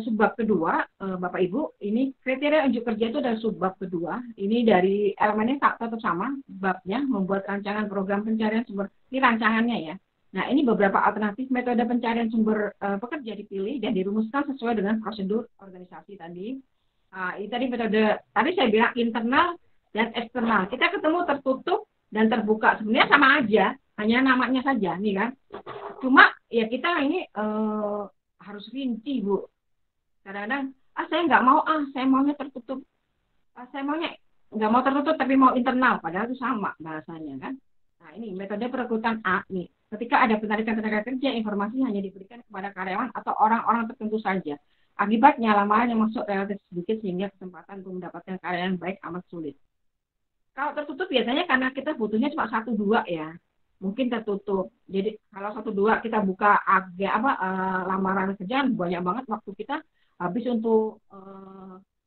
subbab kedua, Bapak Ibu. Ini kriteria unjuk kerja itu adalah subbab kedua. Ini dari elemennya tetap sama, babnya membuat rancangan program pencarian sumber. Ini rancangannya ya. Nah, ini beberapa alternatif metode pencarian sumber pekerja dipilih dan dirumuskan sesuai dengan prosedur organisasi tadi. Ini tadi metode, tadi saya bilang internal dan eksternal. Kita ketemu tertutup dan terbuka. Sebenarnya sama aja, hanya namanya saja, nih kan. Cuma ya kita ini harus rinci, Bu. Kadang-kadang, saya nggak mau, saya maunya tertutup. Saya maunya nggak mau tertutup tapi mau internal, padahal itu sama bahasanya kan. Nah, ini metode perekrutan A nih. Ketika ada penarikan tenaga kerja, informasi hanya diberikan kepada karyawan atau orang-orang tertentu saja. Akibatnya lamaran yang masuk relatif sedikit sehingga kesempatan untuk mendapatkan karyawan baik amat sulit. Kalau tertutup biasanya karena kita butuhnya cuma 1-2 ya. Mungkin tertutup. Jadi kalau 1-2 kita buka lamaran kerjaan, banyak banget waktu kita habis untuk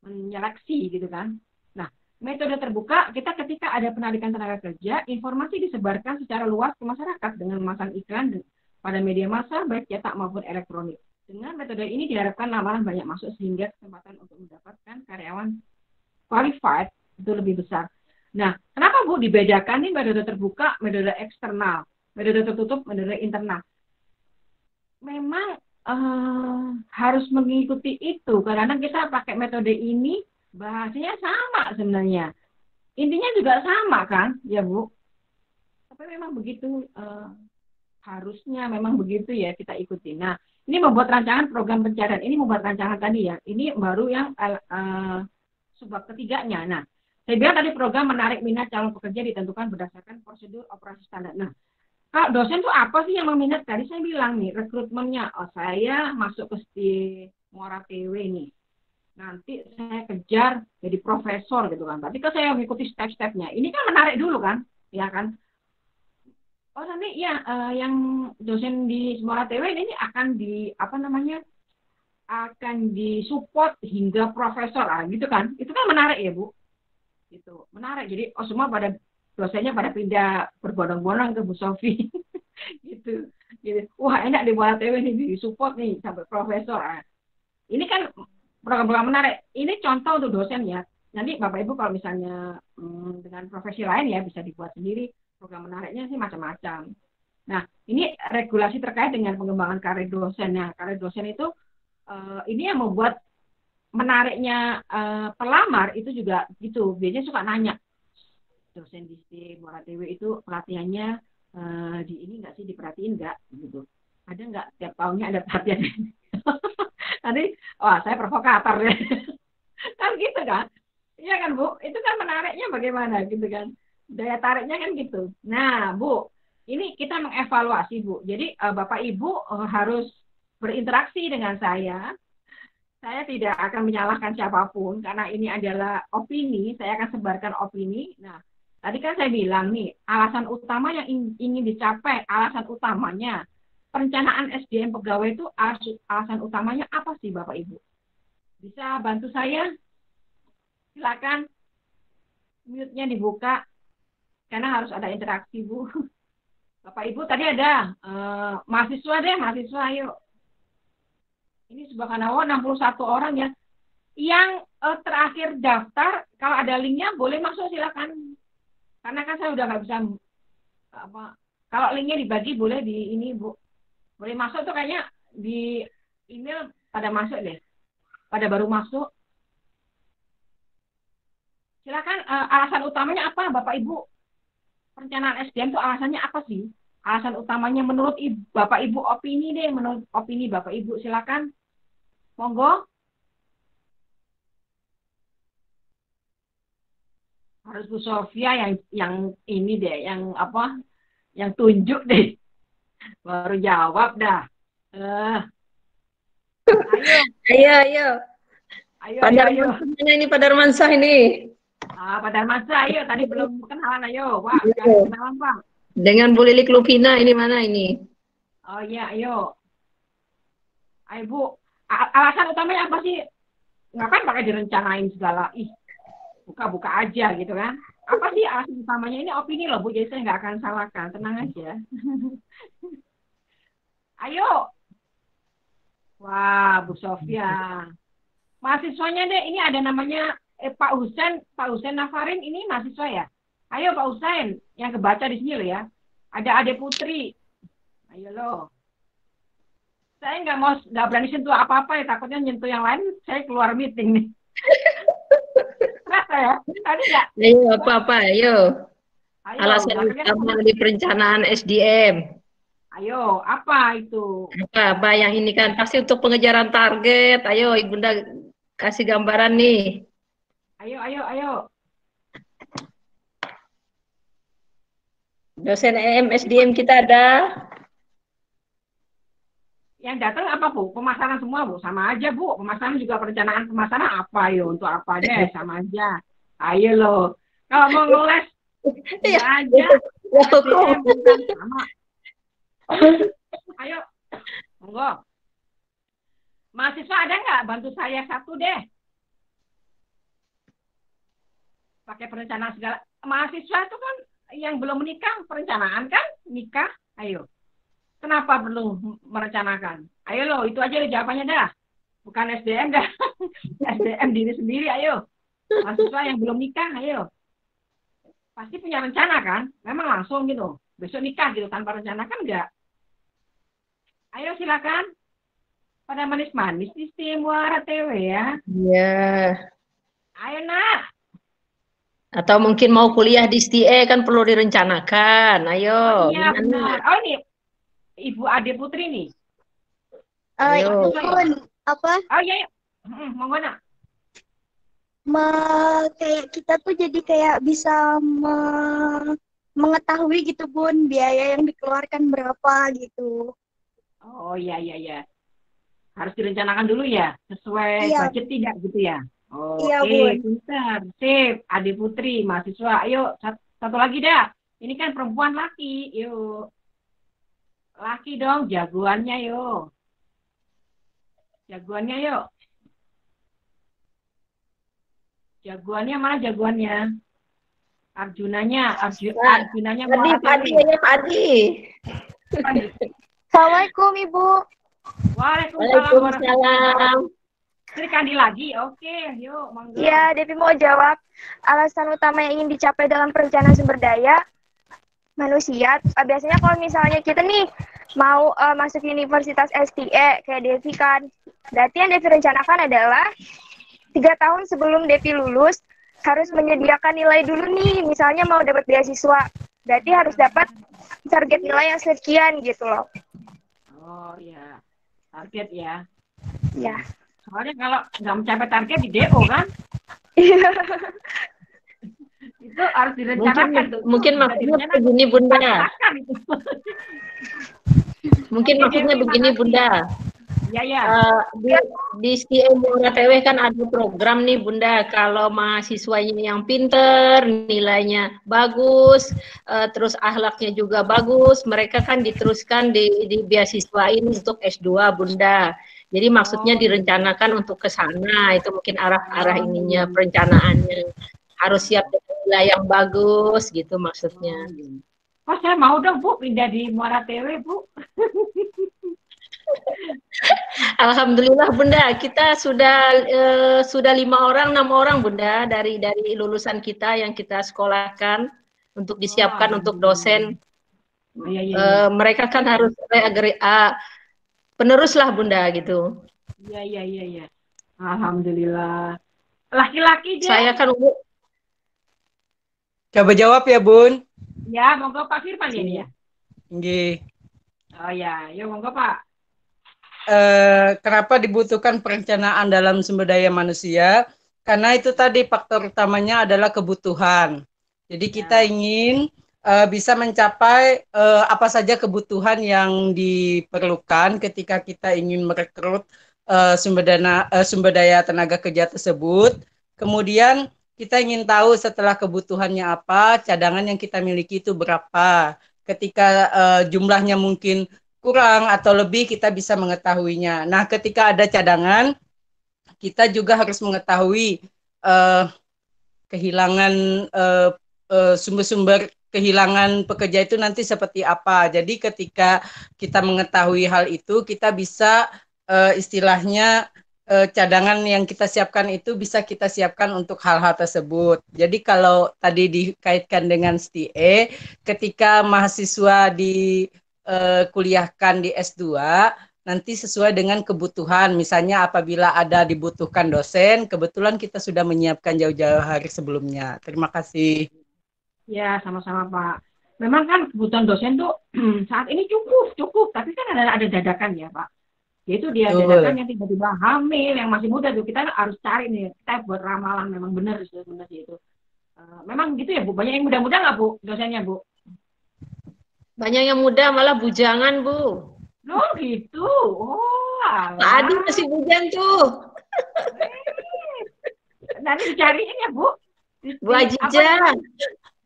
menyeleksi gitu kan. Nah, metode terbuka, kita ketika ada penarikan tenaga kerja, informasi disebarkan secara luas ke masyarakat dengan memasang iklan pada media massa, baik cetak maupun elektronik. Dengan metode ini diharapkan lamaran banyak masuk sehingga kesempatan untuk mendapatkan karyawan qualified itu lebih besar. Nah, kenapa Bu dibedakan nih metode terbuka, metode eksternal, metode tertutup, metode internal? Memang harus mengikuti itu, karena kita pakai metode ini, bahasanya sama sebenarnya. Intinya juga sama kan, ya Bu? Tapi memang begitu, harusnya memang begitu ya kita ikuti. Nah, ini membuat rancangan program pencarian. Ini membuat rancangan tadi ya. Ini baru yang subbab ketiganya. Nah, saya bilang tadi program menarik minat calon pekerja ditentukan berdasarkan prosedur operasi standar. Nah, kalau dosen itu apa sih yang meminat? Tadi saya bilang nih, rekrutmennya. Oh, saya masuk ke Muara TW nih. Nanti saya kejar jadi profesor gitu kan. Tapi kan saya mengikuti step-stepnya. Ini kan menarik dulu kan, ya kan? Oh nanti ya yang dosen di Muara TW ini akan akan disupport hingga profesor, gitu kan? Itu kan menarik ya Bu. Gitu, menarik. Jadi semua dosennya pada pindah berbondong-bondong ke Bu Sofi, gitu. Wah enak di Muara TW ini disupport nih sampai profesor. Ini kan program-program menarik. Ini contoh untuk dosen ya. Nanti Bapak Ibu kalau misalnya dengan profesi lain ya bisa dibuat sendiri. Program menariknya sih macam-macam. Nah, ini regulasi terkait dengan pengembangan karir dosen. Nah, karir dosen itu ini yang membuat menariknya pelamar itu juga gitu. Biasanya suka nanya, dosen di STIM, Muara TW itu pelatihannya di ini nggak sih, diperhatiin nggak gitu. Ada nggak tiap tahunnya ada pelatihan? Nanti, wah saya provokator ya. Kan gitu kan? Iya kan Bu? Itu kan menariknya bagaimana gitu kan? Daya tariknya kan gitu. Nah Bu, ini kita mengevaluasi Bu. Jadi Bapak Ibu harus berinteraksi dengan saya. Saya tidak akan menyalahkan siapapun karena ini adalah opini. Saya akan sebarkan opini. Nah, tadi kan saya bilang nih, alasan utama yang ingin dicapai, alasan utamanya perencanaan SDM pegawai itu alasan utamanya apa sih Bapak Ibu? Bisa bantu saya? Silakan. Mute-nya dibuka karena harus ada interaksi Bu. Bapak Ibu tadi ada mahasiswa deh, mahasiswa ayo. Ini subhanallah 61 orang ya. Yang terakhir daftar, kalau ada linknya boleh masuk silakan. Karena kan saya udah nggak bisa apa. Kalau linknya dibagi boleh di ini Bu. Boleh masuk tuh kayaknya di email pada masuk deh. Pada baru masuk. Silakan alasan utamanya apa Bapak Ibu? Perencanaan SDM itu alasannya apa sih? Alasan utamanya menurut Bapak Ibu opini deh, menurut opini Bapak Ibu silakan. Monggo. Harus Bu Sofia yang ini deh, yang apa? Yang tunjuk deh. Baru jawab dah. Ayo. Ayo. Ayo, Ayo. Ini Pak Darmansyah ini. Pak Darmansyah, ayo. Tadi belum kenalan, ayo. Pak, kenalan Pak. Dengan Bu Lilik Lupina, ini mana ini? Oh iya, ayo. Ayo Bu. Alasan utamanya apa sih? Ngapain pakai direncanain segala? Ih, buka-buka aja gitu kan. Apa sih alasan utamanya? Ini opini loh Bu, jadi saya nggak akan salahkan. Tenang aja. Ayo. Wah, Bu Sofia. Mahasiswanya deh, ini ada namanya Pak Husen Nafarin, ini mahasiswa ya? Ayo Pak Husen, yang kebaca di sini loh ya. Ada Ade Putri. Ayo loh. Saya nggak berani sentuh apa-apa ya, takutnya nyentuh yang lain, saya keluar meeting nih. Terasa ya? Tadi nggak? Ayo apa-apa, ayo. Alasan utama di perencanaan SDM. Ayo, apa itu? Apa yang ini kan pasti untuk pengejaran target. Ayo Ibunda kasih gambaran nih. Ayo. Dosen SDM kita ada. Yang datang apa Bu? Pemasaran semua Bu? Sama aja Bu. Pemasaran juga perencanaan pemasaran apa yo? Untuk apa deh? Sama aja. Ayo loh. Kalau mau ngeles, ya aja. SDM bukan sama. Ayo, monggo. Mahasiswa ada nggak? Bantu saya satu deh. Pakai perencanaan segala. Mahasiswa itu kan yang belum menikah, perencanaan kan? Nikah, ayo. Kenapa perlu merencanakan? Ayo loh, itu aja jawabannya dah. Bukan SDM dah. SDM diri sendiri, ayo. Mahasiswa yang belum nikah, ayo. Pasti punya rencana kan? Memang langsung gitu. Besok nikah gitu, tanpa rencana kan enggak. Ayo silakan. Pada manis-manis di STIM Muara TW ya. Iya. Ayo nak. Atau mungkin mau kuliah di STIE kan perlu direncanakan. Ayo. Oh, iya benar. Oh ini Ibu Ade Putri nih. Ayo. Ibu, apa? Oh iya. Monggo nak. Kayak kita tuh jadi kayak bisa mengetahui gitu Bun, biaya yang dikeluarkan berapa gitu. Oh iya. Harus direncanakan dulu ya, sesuai budget tidak gitu ya. Oke, pintar. Sip, Ade Putri, mahasiswa. Ayo, satu lagi dah. Ini kan perempuan laki, yuk. Laki dong, jagoannya yuk. Jagoannya yuk. Jagoannya mana jagoannya? Arjunanya Padi. Assalamualaikum Ibu. Waalaikumsalam. Sri Kandi lagi, oke, yuk, monggo. Ya, Devi mau jawab. Alasan utama yang ingin dicapai dalam perencanaan sumber daya manusia. Biasanya kalau misalnya kita nih mau masuk universitas STE kayak Devi kan, berarti yang Devi rencanakan adalah 3 tahun sebelum Devi lulus harus menyediakan nilai dulu nih. Misalnya mau dapat beasiswa, berarti harus dapat target nilai yang sekian gitu loh. Oh ya, target ya. Ya. Soalnya kalau nggak mencapai target di DO kan, itu harus direncanakan tuh. Mungkin maksudnya begini Bunda. Itu. Mungkin maksudnya begini Bunda. Ya. Di STM Muara TW kan ada program nih Bunda, kalau mahasiswanya yang pinter, nilainya bagus, terus akhlaknya juga bagus, mereka kan diteruskan di beasiswain untuk S2 Bunda. Jadi maksudnya direncanakan untuk ke sana, itu mungkin arah ininya perencanaannya. Harus siap dengan nilai yang bagus gitu maksudnya. Oh, saya mau dong Bu pindah di Muara TW Bu. Alhamdulillah Bunda, kita sudah 6 orang Bunda dari lulusan kita yang kita sekolahkan untuk disiapkan untuk dosen. Mereka kan harus penerus lah Bunda gitu. Iya. Alhamdulillah. Laki-laki dia. Saya kan Coba jawab ya Bun. Ya, monggo Pak Firman ini ya. Nggih. Oh ya, yuk monggo Pak. Kenapa dibutuhkan perencanaan dalam sumber daya manusia? Karena itu tadi faktor utamanya adalah kebutuhan. Jadi kita ingin bisa mencapai apa saja kebutuhan yang diperlukan ketika kita ingin merekrut sumber daya tenaga kerja tersebut. Kemudian kita ingin tahu setelah kebutuhannya apa, cadangan yang kita miliki itu berapa. Ketika jumlahnya mungkin kurang atau lebih, kita bisa mengetahuinya. Nah, ketika ada cadangan, kita juga harus mengetahui kehilangan sumber-sumber kehilangan pekerja itu nanti seperti apa. Jadi ketika kita mengetahui hal itu, kita bisa istilahnya cadangan yang kita siapkan itu bisa kita siapkan untuk hal-hal tersebut. Jadi kalau tadi dikaitkan dengan STE, ketika mahasiswa kuliahkan di S2, nanti sesuai dengan kebutuhan. Misalnya apabila ada dibutuhkan dosen, kebetulan kita sudah menyiapkan jauh-jauh hari sebelumnya. Terima kasih. Ya, sama-sama Pak. Memang kan kebutuhan dosen tuh saat ini cukup. Tapi kan ada dadakan ya Pak. Yaitu dia dadakan yang tiba-tiba hamil, yang masih muda tuh. Kita harus cari nih, kita buat ramalan memang benar sih itu. Memang gitu ya Bu, banyak yang muda-muda nggak Bu dosennya Bu? Banyak yang muda malah bujangan Bu. Loh gitu. Oh, Pak Adi masih bujang tuh. Nanti dicariin ya Bu. Bu Ajija.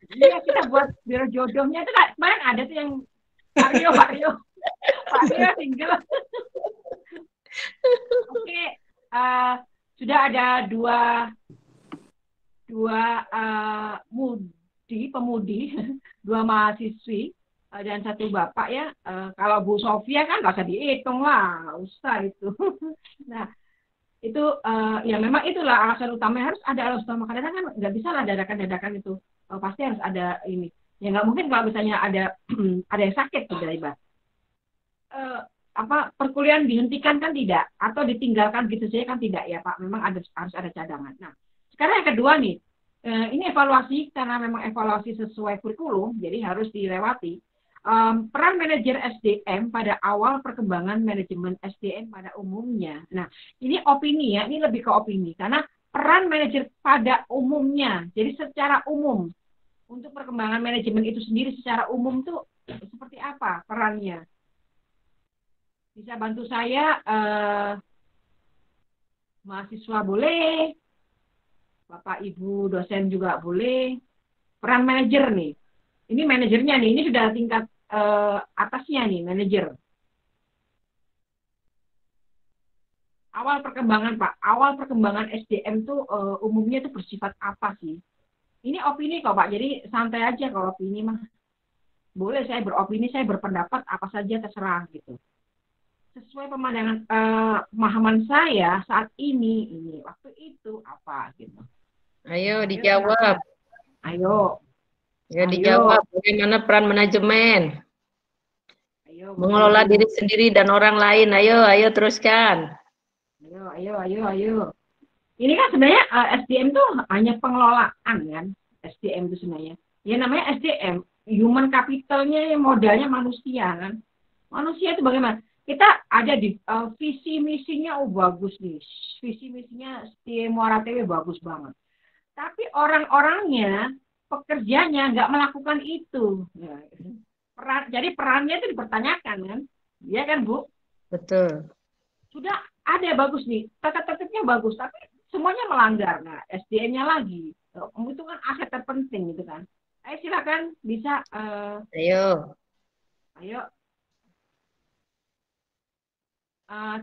Iya, kita buat biro jodohnya itu kemarin ada tuh yang Mario single. Oke, sudah ada dua pemudi, dua mahasiswi dan satu bapak ya. Kalau Bu Sofia kan nggak usah dihitung lah, nggak usah itu. Nah, itu ya memang itulah alasan utama, harus ada alasan utama. Kadang kan nggak bisa lah dadakan itu, pasti harus ada ini. Ya nggak mungkin kalau misalnya ada yang sakit tiba-tiba. Perkuliahan dihentikan kan tidak, atau ditinggalkan gitu saja kan tidak ya Pak. Memang harus ada cadangan. Nah, sekarang yang kedua nih, ini evaluasi karena memang evaluasi sesuai kurikulum, jadi harus dilewati. Peran manajer SDM pada awal perkembangan manajemen SDM pada umumnya. Nah, ini opini ya, ini lebih ke opini karena peran manajer pada umumnya. Jadi secara umum untuk perkembangan manajemen itu sendiri secara umum tuh seperti apa perannya? Bisa bantu saya, mahasiswa boleh, Bapak Ibu dosen juga boleh. Peran manajer nih, ini manajernya nih, ini sudah tingkat atasnya nih, manajer. Awal perkembangan Pak, awal perkembangan SDM tuh umumnya tuh bersifat apa sih? Ini opini kok Pak, jadi santai aja kalau opini mah. Boleh saya beropini, saya berpendapat apa saja terserah gitu. sesuai pemahaman saya saat ini waktu itu apa gitu. Ayo dijawab. Ayo. Ya dijawab. Bagaimana peran manajemen? Mengelola diri sendiri dan orang lain. Ayo teruskan. Ayo. Ini kan sebenarnya SDM itu hanya pengelolaan kan. SDM itu sebenarnya. Ya namanya SDM, human capitalnya, modalnya manusia kan. Manusia itu bagaimana? Kita ada di visi misinya bagus nih. Visi misinya SDM Muara TW bagus banget. Tapi orang-orangnya, pekerjanya nggak melakukan itu. Ya. Jadi perannya itu dipertanyakan kan. Iya kan Bu? Betul. Sudah ada bagus nih, tata-tatanya bagus, tapi semuanya melanggar. Nah, SDM-nya lagi. Itu kan aset terpenting gitu kan. Ayo silakan bisa. Ayo.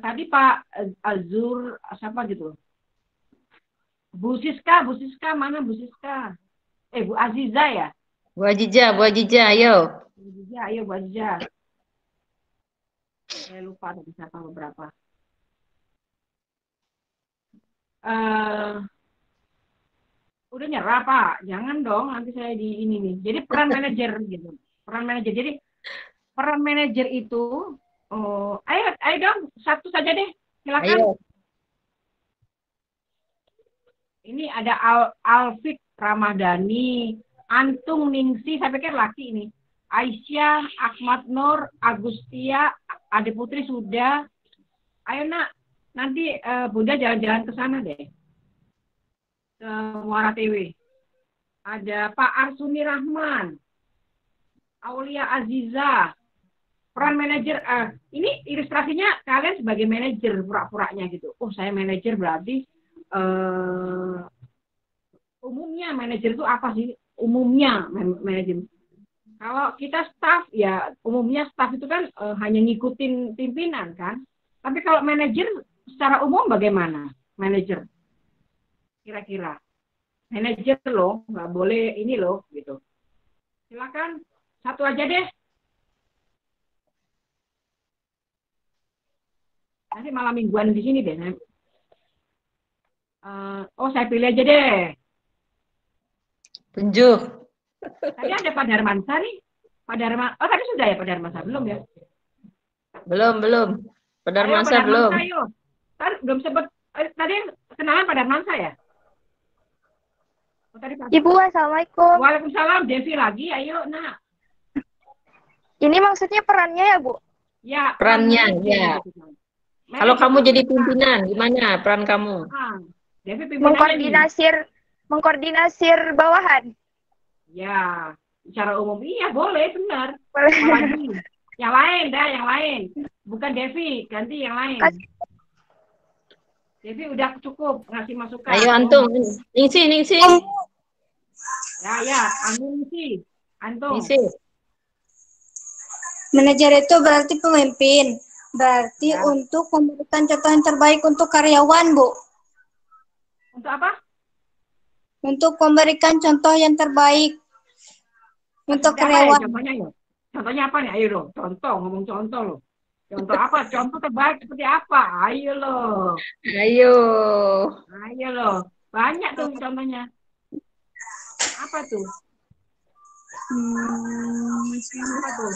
Tadi Pak Azur siapa gitu? Bu Siska mana Bu Siska? Bu Aziza ya? Bu Aziza, ayo. Ayo Bu Aziza. Saya lupa tadi siapa beberapa. Udah nyerah Pak, jangan dong nanti saya di ini nih. Jadi peran manajer gitu, Jadi peran manajer itu, ayo dong satu saja deh, silakan. Ayo. Ini ada Alfik Ramadhani, Antung Ningsi, saya pikir laki ini. Aisyah, Ahmad Nur, Agustia, Ade Putri sudah. Ayo nak, nanti Bunda jalan-jalan ke sana deh. Ke Muara TW. Ada Pak Arsuni Rahman, Aulia Aziza, peran manajer. Ini ilustrasinya kalian sebagai manajer pura-puranya gitu. Oh saya manajer berarti umumnya manajer itu apa sih? Umumnya manajer. Kalau kita staff ya umumnya staff itu kan hanya ngikutin pimpinan kan. Tapi kalau manajer secara umum bagaimana? Manajer kira-kira manajer loh nggak boleh ini loh gitu. Silakan satu aja deh. Nanti malam mingguan di sini deh. Saya pilih aja deh. Tunjuk. Tadi ada Pak Darmansa nih. Pak Darman. Oh tadi sudah ya Pak Darmansa belum ya? Belum. Pak Darmansa belum. Ayo. Tadi belum sempat. Tadi kenalan Pak Darmansa ya? Tadi Pak. Ibu, assalamualaikum. Waalaikumsalam. Devi lagi. Ayo nak. Ini maksudnya perannya ya Bu? Ya. Perannya ya. Kalau kamu jadi pimpinan, gimana peran kamu? Devi pimpinan. Mengkoordinasir bawahan. Ya, secara umum iya boleh benar. Boleh. Apalagi yang lain. Bukan Devi, ganti yang lain. Devi udah cukup ngasih masukan. Ayo Antung, Ningsi. Ya, Ningsi. Antung. Ningsi. Manajer itu berarti pemimpin. Berarti untuk memberikan contoh yang terbaik untuk karyawan, Bu. Untuk apa? Untuk memberikan contoh yang terbaik untuk karyawan. Contohnya apa nih? Ayo dong. Ngomong contoh loh. Contoh apa? Contoh terbaik seperti apa? Ayo loh. Banyak tuh contohnya. Apa tuh? Apa tuh?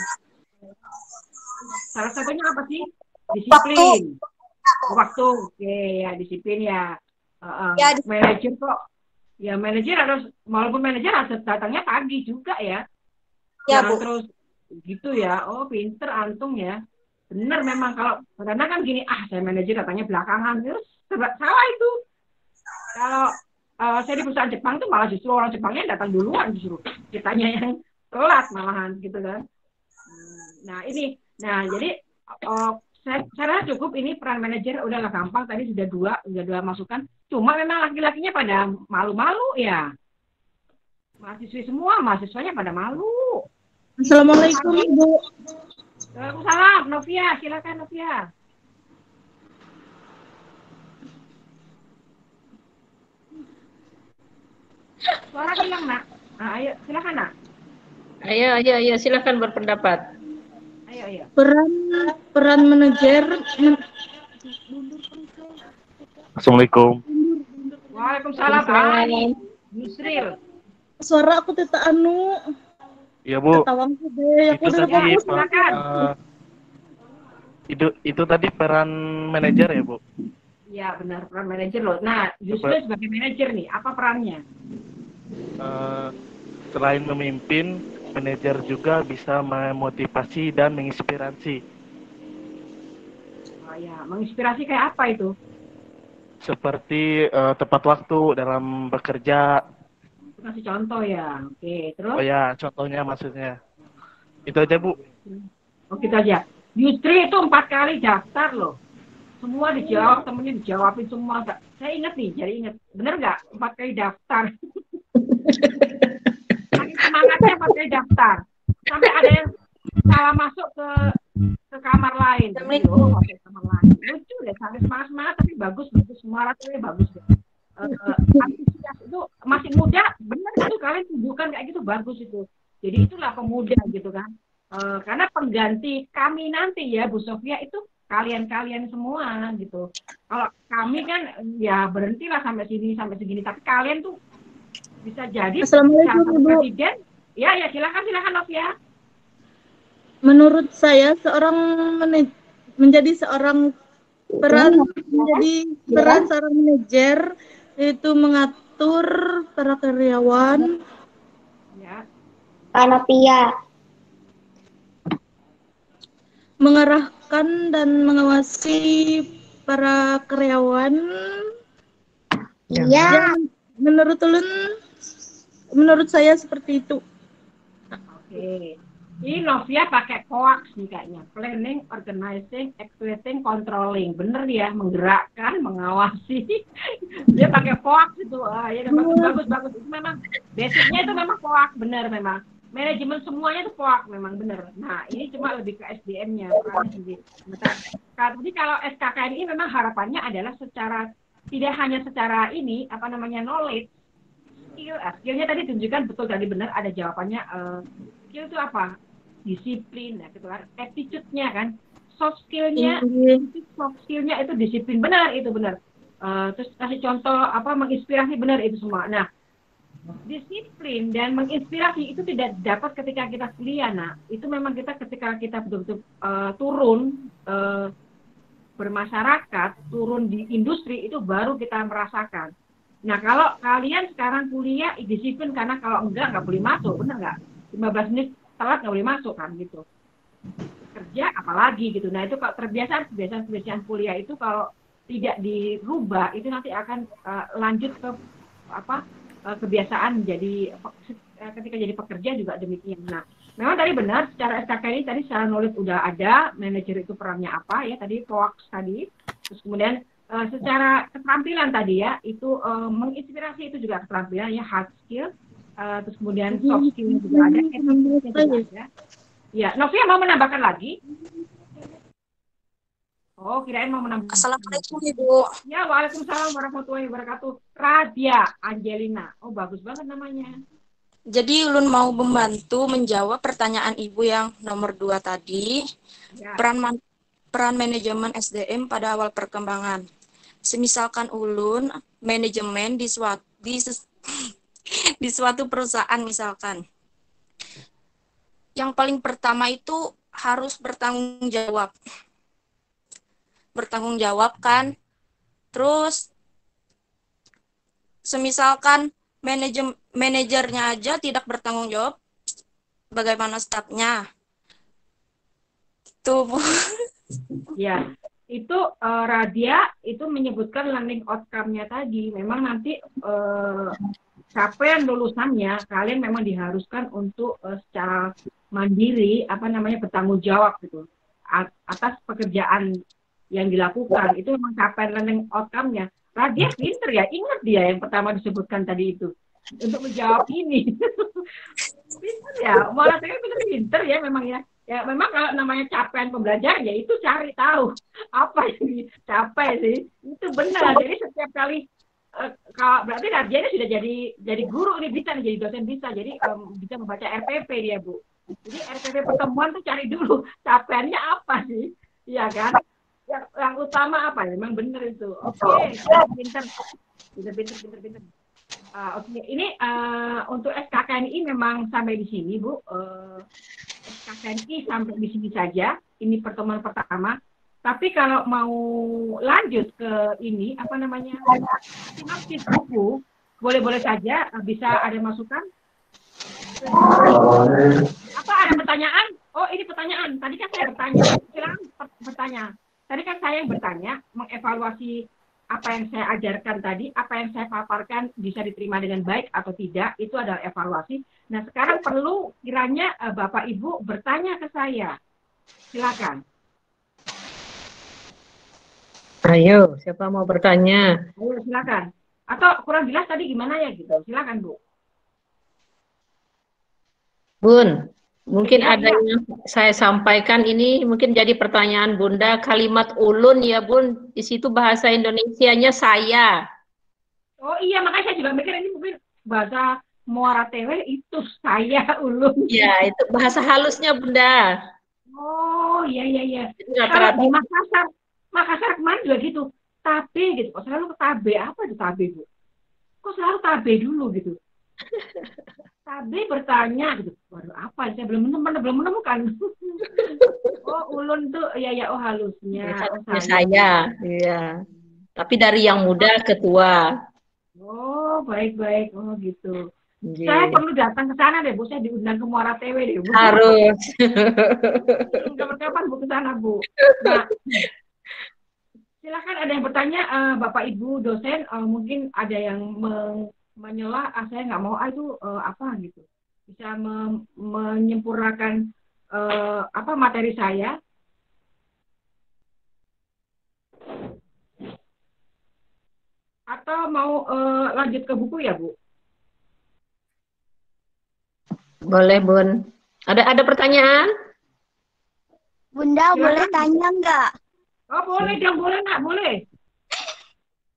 Salah satunya apa sih? Disiplin. Waktu. Oke, ya disiplin ya. Manajer kok. Ya manajer harus, walaupun manajer harus datangnya pagi juga ya. Ya Bu. Terus gitu ya. Oh pinter Antung ya. Bener memang karena kan gini, saya manajer datangnya belakangan. Terus salah itu. Kalau saya di perusahaan Jepang tuh malah justru orang Jepangnya datang duluan justru. Kitanya yang telat malahan gitu kan. Nah ini, jadi saya cukup ini peran manajer udahlah gampang tadi sudah dua masukan. Cuma memang laki-lakinya pada malu-malu ya. Mahasiswanya pada malu. Assalamualaikum Ibu. Waalaikumsalam, Novia, silakan Novia. Suara hilang nak. Ayo silakan nak. Ayo silakan berpendapat. Ayo, ayo. Peran manajer. Assalamualaikum. Waalaikumsalam, Pak Yusril. Suara aku tidak anu. Iya Bu, Ketawang deh. Aku itu udah tadi Ya, fokus. silakan. itu tadi peran manajer ya Bu. Iya, benar, peran manajer loh. Nah, Yusril sebagai manajer nih, apa perannya? Selain memimpin, manajer juga bisa memotivasi dan menginspirasi. Oh ya, menginspirasi kayak apa itu? Seperti tepat waktu dalam bekerja. Kasih contoh ya. Oke, terus? Oh ya, contohnya maksudnya. Itu aja Bu. Oh, gitu aja. Yusri itu 4 kali daftar loh. Semua dijawab, temennya dijawabin semua. Saya ingat nih, jadi ingat. Bener nggak? 4 kali daftar. Saking semangatnya 4 kali daftar. Sampai ada yang salah masuk ke kamar lain. Oh, ke kamar lain. Lucu deh, sampai semangat tapi bagus semua rasanya bagus deh. Antusias itu masih muda, bener itu kalian tunjukkan kayak gitu bagus itu. Jadi itulah pemuda gitu kan. Karena pengganti kami nanti ya Bu Sofia itu kalian semua gitu. Kalau kami kan ya berhentilah sampai segini tapi kalian tuh bisa jadi Assalamualaikum, Ibu. presiden. Ya silakan Novia. Menurut saya menjadi seorang peran seorang manajer itu mengatur para karyawan, Ya. Novia. mengarahkan dan mengawasi para karyawan. Iya. Menurut saya seperti itu. Oke. Ini Novia pakai coax nih kayaknya. Planning, organizing, executing, controlling. Bener ya, menggerakkan, mengawasi. Dia pakai coax itu. Ya bagus. Itu memang basicnya itu memang coax, bener memang. Manajemen semuanya itu coax memang bener. Nah, ini cuma lebih ke SDM-nya. Jadi kalau SKKN ini memang harapannya adalah tidak hanya secara knowledge, skillnya tadi tunjukkan betul tadi benar ada jawabannya. Skill itu apa? Disiplin ya gitu kan. Attitude-nya kan. Soft skillnya itu disiplin, benar itu benar. Terus kasih contoh menginspirasi, benar itu semua. Nah, disiplin dan menginspirasi itu tidak dapat ketika kita kuliah. Nah, itu memang ketika kita betul-betul turun bermasyarakat, turun di industri, itu baru kita merasakan. Nah, kalau kalian sekarang kuliah disiplin karena kalau enggak boleh masuk, benar nggak? 15 menit telat nggak boleh masuk kan gitu. Kerja apalagi gitu. Nah, itu kalau kebiasaan kuliah itu kalau tidak dirubah itu nanti akan lanjut ke kebiasaan ketika jadi pekerja juga demikian. Nah, memang tadi benar secara SKK ini tadi secara knowledge udah ada, manajer itu perannya apa ya tadi coax tadi. Terus kemudian secara keterampilan tadi ya itu menginspirasi itu juga keterampilan ya, hard skill. Terus kemudian soft skill juga ada, attitude juga ada. Ya, Novia mau menambahkan lagi? Oh, kirain mau menambahkan. Assalamualaikum Ibu. Ya, waalaikumsalam warahmatullahi wabarakatuh. Radia Angelina. Oh, bagus banget namanya. Jadi Ulun mau membantu menjawab pertanyaan Ibu yang nomor 2 tadi. Ya. Peran manajemen SDM pada awal perkembangan. Semisalkan Ulun manajemen di suatu perusahaan misalkan. Yang paling pertama itu harus bertanggung jawab. Bertanggung jawab kan. Terus semisalkan manajernya aja tidak bertanggung jawab, bagaimana stafnya? Tuh, Bu. Ya, itu Radia itu menyebutkan learning outcome-nya tadi. Memang nanti capaian lulusannya kalian memang diharuskan untuk secara mandiri bertanggung jawab gitu atas pekerjaan yang dilakukan. Itu memang capaian learning outcome-nya. Radia pinter ya, ingat dia yang pertama disebutkan tadi itu untuk menjawab ini. Pinter ya, malah saya pinter ya memang ya. Ya memang kalau namanya capaian pembelajaran ya itu cari tahu apa yang dicapai sih. Itu benar. Jadi setiap kali kalau berarti Radia ini sudah jadi guru, ini bisa jadi dosen bisa. Jadi bisa membaca RPP dia, Bu. Jadi RPP pertemuan tuh cari dulu capaiannya apa sih, iya kan? Yang utama apa? Memang benar itu. Oke, pinter, pinter, pinter, pinter, pinter. Oke, ini untuk SKKNI memang sampai di sini, Bu. SKKNI sampai di sini saja. Ini pertemuan pertama. Tapi kalau mau lanjut ke ini, apa namanya, sinopsis buku, boleh-boleh saja bisa ada masukan. Apa ada pertanyaan? Oh, ini pertanyaan. Tadi kan saya bertanya. Silakan bertanya. Tadi kan saya yang bertanya, mengevaluasi apa yang saya ajarkan tadi, apa yang saya paparkan bisa diterima dengan baik atau tidak, itu adalah evaluasi. Nah, sekarang perlu kiranya Bapak Ibu bertanya ke saya. Silakan. Ayo, siapa mau bertanya? Ayo, silakan. Atau kurang jelas tadi gimana ya gitu. Silakan, Bu. Bun, mungkin Ya, ada ya. yang saya sampaikan ini mungkin jadi pertanyaan Bunda, kalimat ulun ya Bun, di situ bahasa Indonesianya saya. Oh iya, makanya saya juga mikir ini mungkin bahasa Muara Tewe itu saya ulun. Ya, itu bahasa halusnya Bunda. Oh iya iya iya. Jadi Kalau rata-rata di Makassar kemarin juga gitu. Tabe gitu. Kok selalu tabe apa itu tabe, Bu? Kok selalu tabe dulu gitu? Tabe bertanya gitu. Waduh apa? Saya belum menemukan. Oh ulun tuh ya ya, oh halusnya. Oh halusnya saya. saya, iya. Tapi dari yang muda ke tua. Oh baik-baik. Oh gitu. Iya. Saya perlu datang ke sana deh, Bu. Saya diundang ke Muara Tewe deh, Bu. Harus. Kapan-kapan Bu ke sana, Bu. Nah, silakan ada yang bertanya, Bapak Ibu dosen, mungkin ada yang menyela, saya nggak mau, itu apa gitu. Bisa menyempurnakan apa materi saya. Atau mau lanjut ke buku ya, Bu? Boleh, Bun. Ada pertanyaan? Bunda, Silakan. boleh tanya nggak? Oh, boleh dong, boleh nggak? Boleh.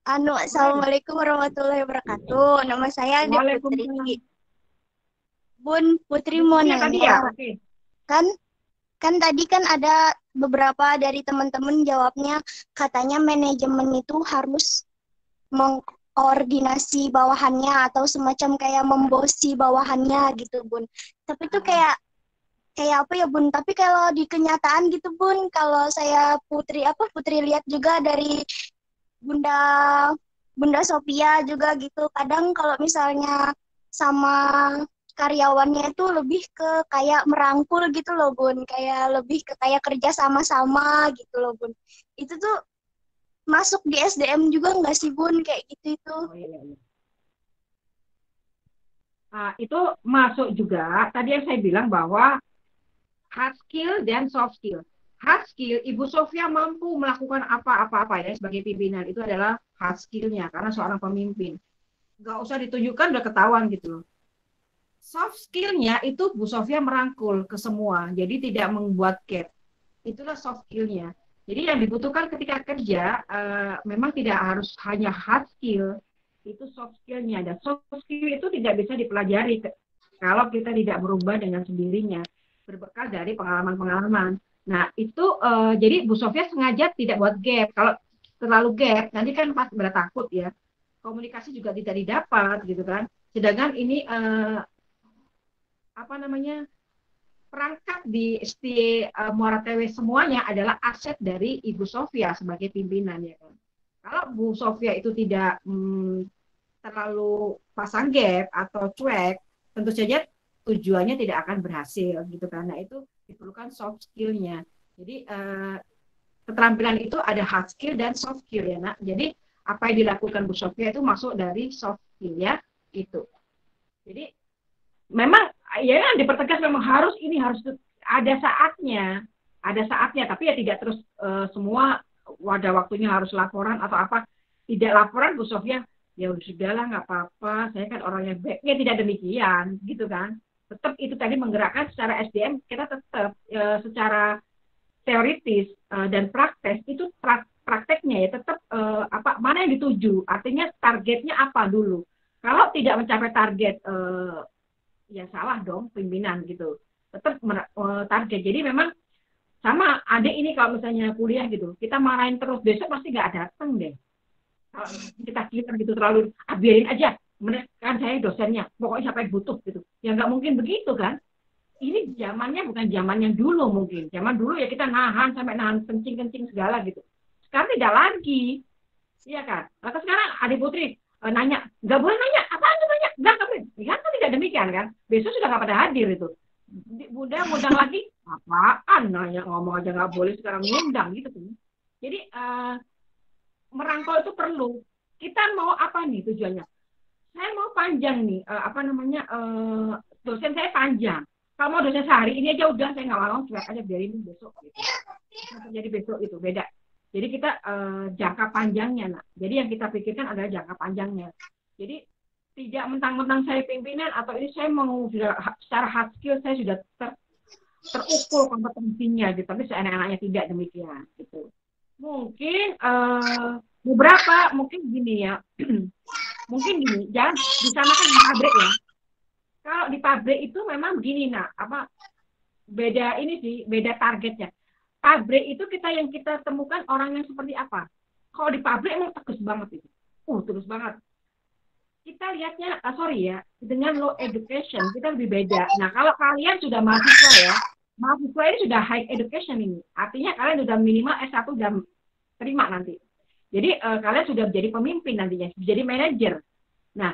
Assalamualaikum warahmatullahi wabarakatuh. Nama saya Ade Putri. Bun, Putri mau Iya, nanya. tadi ya? Oke. Kan tadi kan ada beberapa dari teman-teman jawabnya katanya manajemen itu harus mengkoordinasi bawahannya atau semacam kayak membosi bawahannya gitu, Bun. Tapi itu kayak apa ya, Bun? Tapi kalau di kenyataan gitu, Bun, kalau saya Putri lihat juga dari Bunda Sophia juga gitu. Kadang kalau misalnya sama karyawannya itu lebih ke kayak merangkul gitu loh, Bun. Kayak lebih ke kayak kerja sama-sama gitu loh, Bun. Itu tuh masuk di SDM juga nggak sih, Bun? Kayak gitu itu. Oh, iya, iya. Nah, itu masuk juga. Tadi yang saya bilang bahwa hard skill dan soft skill. Hard skill, Ibu Sofia mampu melakukan apa-apa ya sebagai pimpinan. Itu adalah hard skill-nya, karena seorang pemimpin. Nggak usah ditunjukkan, udah ketahuan gitu. Soft skill-nya itu Bu Sofia merangkul ke semua, jadi tidak membuat gap. Itulah soft skill-nya. Jadi yang dibutuhkan ketika kerja, memang tidak harus hanya hard skill, itu soft skill-nya. Dan soft skill itu tidak bisa dipelajari kalau kita tidak berubah dengan sendirinya, berbekal dari pengalaman-pengalaman. Nah, itu jadi Bu Sofia sengaja tidak buat gap. Kalau terlalu gap, nanti kan pas takut ya. Komunikasi juga tidak didapat gitu kan. Sedangkan ini apa namanya? Perangkat di Muara Tewe semuanya adalah aset dari Ibu Sofia sebagai pimpinan ya kan. Kalau Bu Sofia itu tidak terlalu pasang gap atau cuek, tentu saja tujuannya tidak akan berhasil gitu, karena itu diperlukan soft skill-nya. Jadi keterampilan itu ada hard skill dan soft skill ya nak. Jadi apa yang dilakukan Bu Sofia itu masuk dari soft skill ya itu. Jadi memang ya dipertegas memang harus ada saatnya, tapi ya tidak terus semua wadah waktunya harus laporan atau apa. Tidak laporan Bu Sofia, ya sudahlah nggak apa-apa, saya kan orangnya baik. Ya tidak demikian gitu kan. Tetap itu tadi menggerakkan secara SDM, kita tetap secara teoritis dan praktek itu prakteknya ya tetap mana yang dituju, artinya targetnya apa dulu. Kalau tidak mencapai target ya salah dong pimpinan gitu. tetap target. Jadi memang sama adik ini kalau misalnya kuliah gitu, kita marahin terus besok pasti nggak datang deh. Kalau kita gitu terlalu biarin aja, kan saya dosennya, pokoknya siapa yang butuh gitu. Ya nggak mungkin begitu kan. Ini zamannya bukan zaman yang dulu mungkin. Zaman dulu ya kita nahan sampai nahan kencing-kencing segala gitu. Sekarang tidak lagi. Iya kan? Maka sekarang adik Putri nanya, nggak boleh nanya, apaan tuh nanya? Nggak boleh. Kan tidak demikian kan? Besok sudah nggak pada hadir itu. Bunda ngundang lagi, apaan nanya, ngomong aja nggak boleh, sekarang ngundang gitu kan. Jadi merangkul itu perlu. Kita mau apa nih tujuannya? Saya mau panjang nih, dosen saya panjang. Kalau mau dosen sehari ini aja udah, saya nggak mau, cuek aja biarin besok. Gitu. Jadi besok itu beda. Jadi kita jangka panjangnya, nak. Jadi yang kita pikirkan adalah jangka panjangnya. Jadi tidak mentang-mentang saya pimpinan atau ini saya mau sudah secara hard skill saya sudah terukur kompetensinya, gitu. Tapi seenak-enaknya tidak demikian, gitu. Mungkin beberapa mungkin gini ya, mungkin gini, jangan disamakan di pabrik ya. Kalau di pabrik itu memang begini, beda ini sih, beda targetnya. Pabrik itu yang kita temukan orang yang seperti apa. Kalau di pabrik emang tegas banget itu. Tegas banget. Kita lihatnya, dengan low education, kita lebih beda. Nah, kalau kalian sudah mahasiswa ini sudah high education ini. Artinya kalian sudah minimal S1 dan terima nanti. Jadi kalian sudah menjadi pemimpin nantinya, menjadi manajer. Nah,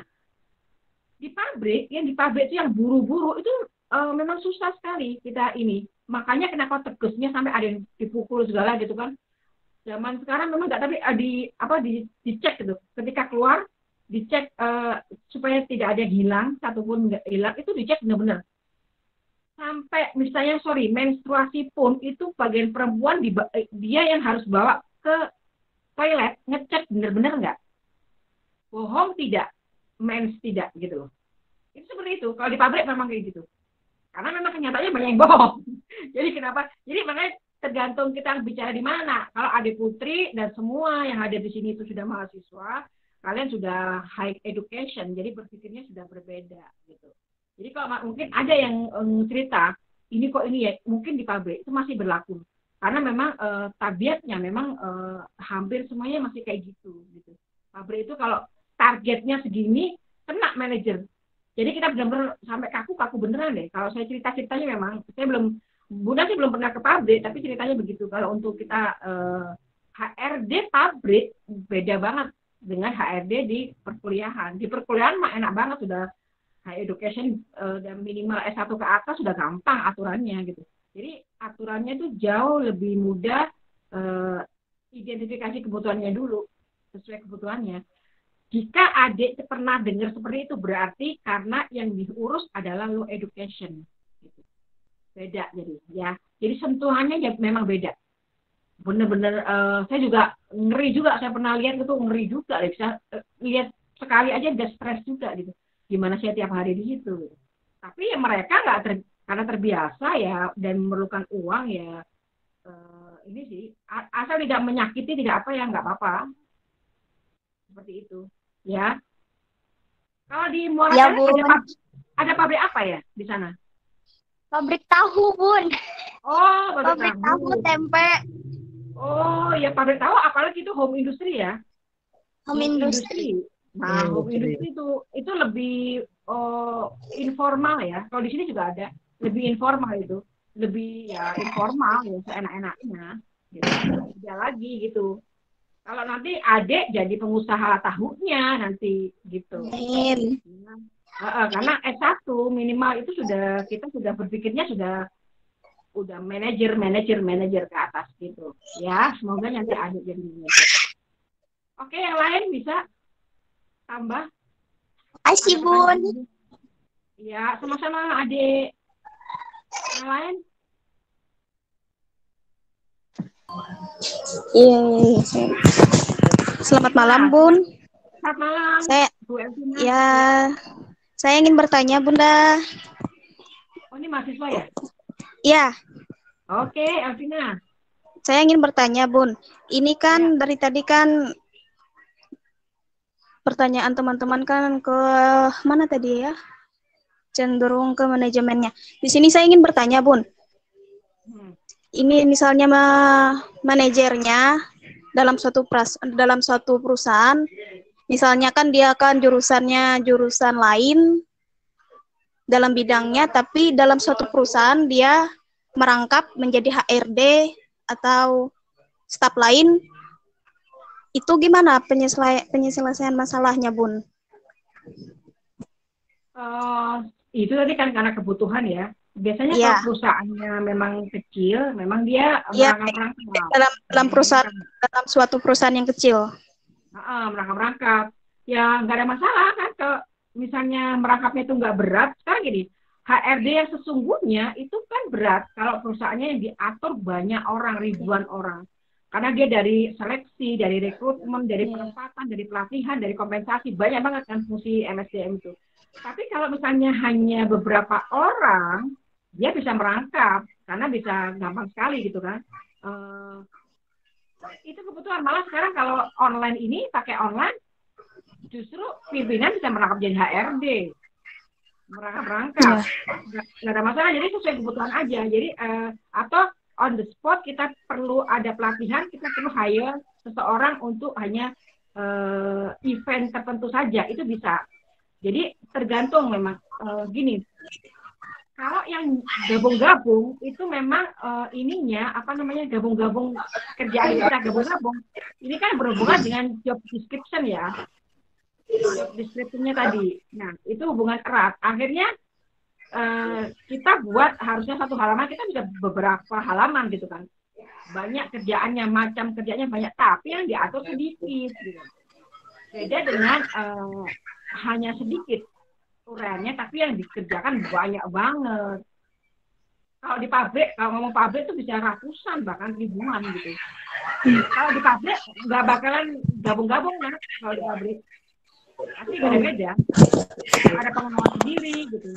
di pabrik itu yang buru-buru itu memang susah sekali kita ini. Makanya kenapa tegasnya sampai ada yang dipukul segala gitu kan. Zaman sekarang memang nggak, tapi dicek gitu. Ketika keluar dicek supaya tidak ada hilang, satupun nggak hilang, itu dicek benar-benar. Sampai misalnya menstruasi pun itu bagian perempuan dia yang harus bawa ke toilet, ngecek benar-benar nggak. Bohong tidak, mens tidak gitu loh. Itu seperti itu. Kalau di pabrik memang kayak gitu. Karena memang kenyataannya banyak yang bohong. Jadi kenapa? Jadi makanya tergantung kita bicara di mana. Kalau adik Putri dan semua yang ada di sini itu sudah mahasiswa, kalian sudah high education, jadi berpikirnya sudah berbeda gitu. Jadi kalau mungkin ada yang cerita, ini ya, mungkin di pabrik itu masih berlaku. Karena memang tabiatnya memang hampir semuanya masih kayak gitu. Pabrik itu kalau targetnya segini, kena manajer. Jadi kita benar-benar sampai kaku beneran deh. Kalau saya cerita-ceritanya memang, Bunda sih belum pernah ke pabrik, tapi ceritanya begitu. Kalau untuk kita HRD pabrik, beda banget dengan HRD di perkuliahan. Di perkuliahan mah enak banget, sudah high education dan minimal S1 ke atas sudah gampang aturannya gitu. Jadi aturannya itu jauh lebih mudah, identifikasi kebutuhannya dulu, sesuai kebutuhannya. Jika adik pernah dengar seperti itu, berarti karena yang diurus adalah low education. Gitu. Beda jadi, ya. Jadi sentuhannya ya memang beda. Bener-bener, saya juga ngeri juga, saya pernah lihat itu ngeri juga. Bisa lihat sekali aja udah stres juga gitu. Gimana saya tiap hari di situ. Gitu. Tapi ya mereka karena terbiasa ya dan memerlukan uang ya, ini sih, asal tidak menyakiti, tidak apa ya nggak apa-apa. Seperti itu. Ya. Kalau di Muara Ya, ada pabrik apa ya di sana? Pabrik tahu, Bun. Oh, Pabrik tahu, tempe. Oh, ya pabrik tahu, apalagi itu home industry ya? Home industry. Nah, home industry itu lebih informal ya. Kalau di sini juga ada, lebih informal itu. Lebih ya informal ya, seenak-enaknya. Gitu. Tidak lagi gitu. Kalau nanti adik jadi pengusaha tahunya nanti gitu. Karena S1 minimal itu kita sudah berpikirnya udah manajer ke atas gitu. Ya, semoga nanti adik jadi manajer. Oke, yang lain bisa tambah? Makasih, Bun. Ya, sama-sama adik. Yang lain? Iya. Selamat malam, Bun. Selamat malam. Saya ingin bertanya, Bunda. Oh, ini mahasiswa ya? Iya. Oke, Elvina. Saya ingin bertanya, Bun. Ini kan dari tadi kan pertanyaan teman-teman kan ke mana tadi ya? cenderung ke manajemennya. Di sini saya ingin bertanya, Bun. Ini misalnya manajernya dalam suatu perusahaan, misalnya kan dia kan jurusannya jurusan lain dalam bidangnya, tapi dalam suatu perusahaan dia merangkap menjadi HRD atau staf lain. Itu gimana penyelesaian masalahnya, Bun? Itu tadi kan karena kebutuhan ya. Biasanya kalau perusahaannya memang kecil, memang dia merangkap-rangkap. Dalam suatu perusahaan yang kecil. Merangkap-rangkap. Ya nggak ada masalah kan. Kalau misalnya merangkapnya itu nggak berat, sekarang gini, HRD yang sesungguhnya itu kan berat kalau perusahaannya yang diatur banyak orang, ribuan orang. Karena dia dari seleksi, dari rekrutmen, dari penempatan, dari pelatihan, dari kompensasi, banyak banget kan fungsi MSDM itu. Tapi kalau misalnya hanya beberapa orang, dia bisa merangkap, karena bisa gampang sekali gitu kan. Itu kebutuhan. Malah sekarang kalau online ini, pakai online, justru pimpinan bisa merangkap jadi HRD. Merangkap. Nggak ada masalah, jadi sesuai kebutuhan aja. Jadi, atau on the spot kita perlu ada pelatihan, kita perlu hire seseorang untuk hanya event tertentu saja, itu bisa. Jadi tergantung memang gini. Kalau yang gabung-gabung itu memang gabung-gabung kerjaan kita gabung-gabung. Ini kan berhubungan dengan job description ya. Job description-nya tadi. Nah, itu hubungan erat. Akhirnya kita buat harusnya satu halaman, kita bisa beberapa halaman gitu kan. Banyak kerjaannya, macam kerjanya banyak, tapi yang diatur sedikit gitu. Beda dengan hanya sedikit uraiannya, tapi yang dikerjakan banyak banget. Kalau di pabrik, kalau ngomong pabrik itu bisa ratusan, bahkan ribuan gitu. Kalau di pabrik nggak bakalan gabung-gabung kan, kalau di pabrik. Pasti beda-beda. Ada pengenalan sendiri gitu.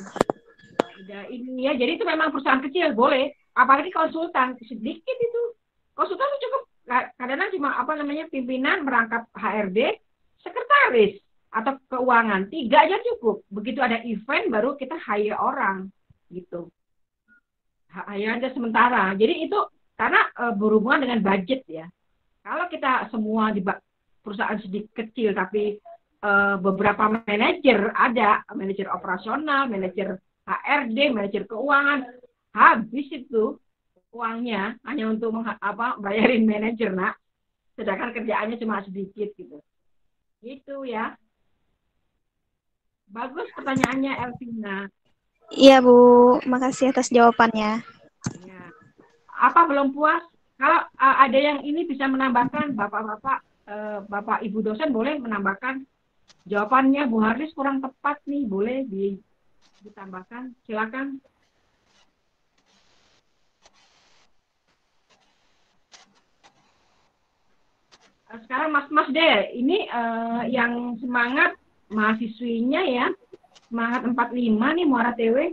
Ada ini ya, jadi itu memang perusahaan kecil boleh. Apalagi konsultan, sedikit itu. Konsultan itu cukup, kadang-kadang cuma pimpinan merangkap HRD, sekretaris, atau keuangan, 3 aja cukup. Begitu ada event baru kita hire orang gitu. Hire aja sementara. Jadi itu karena berhubungan dengan budget ya. Kalau kita semua di perusahaan sedikit kecil tapi beberapa manajer, ada manajer operasional, manajer HRD, manajer keuangan, habis itu uangnya hanya untuk bayarin manajer nak. Sedangkan kerjaannya cuma sedikit gitu. Gitu ya. Bagus pertanyaannya Elvina. Iya Bu, makasih atas jawabannya. Ya. Apa belum puas? Kalau ada yang ini bisa menambahkan, Bapak-bapak, Bapak Ibu dosen boleh menambahkan jawabannya Bu Harlis kurang tepat nih, boleh ditambahkan, silakan. Sekarang Mas deh, ini yang semangat mahasiswinya ya, semangat 45 nih Muara TW.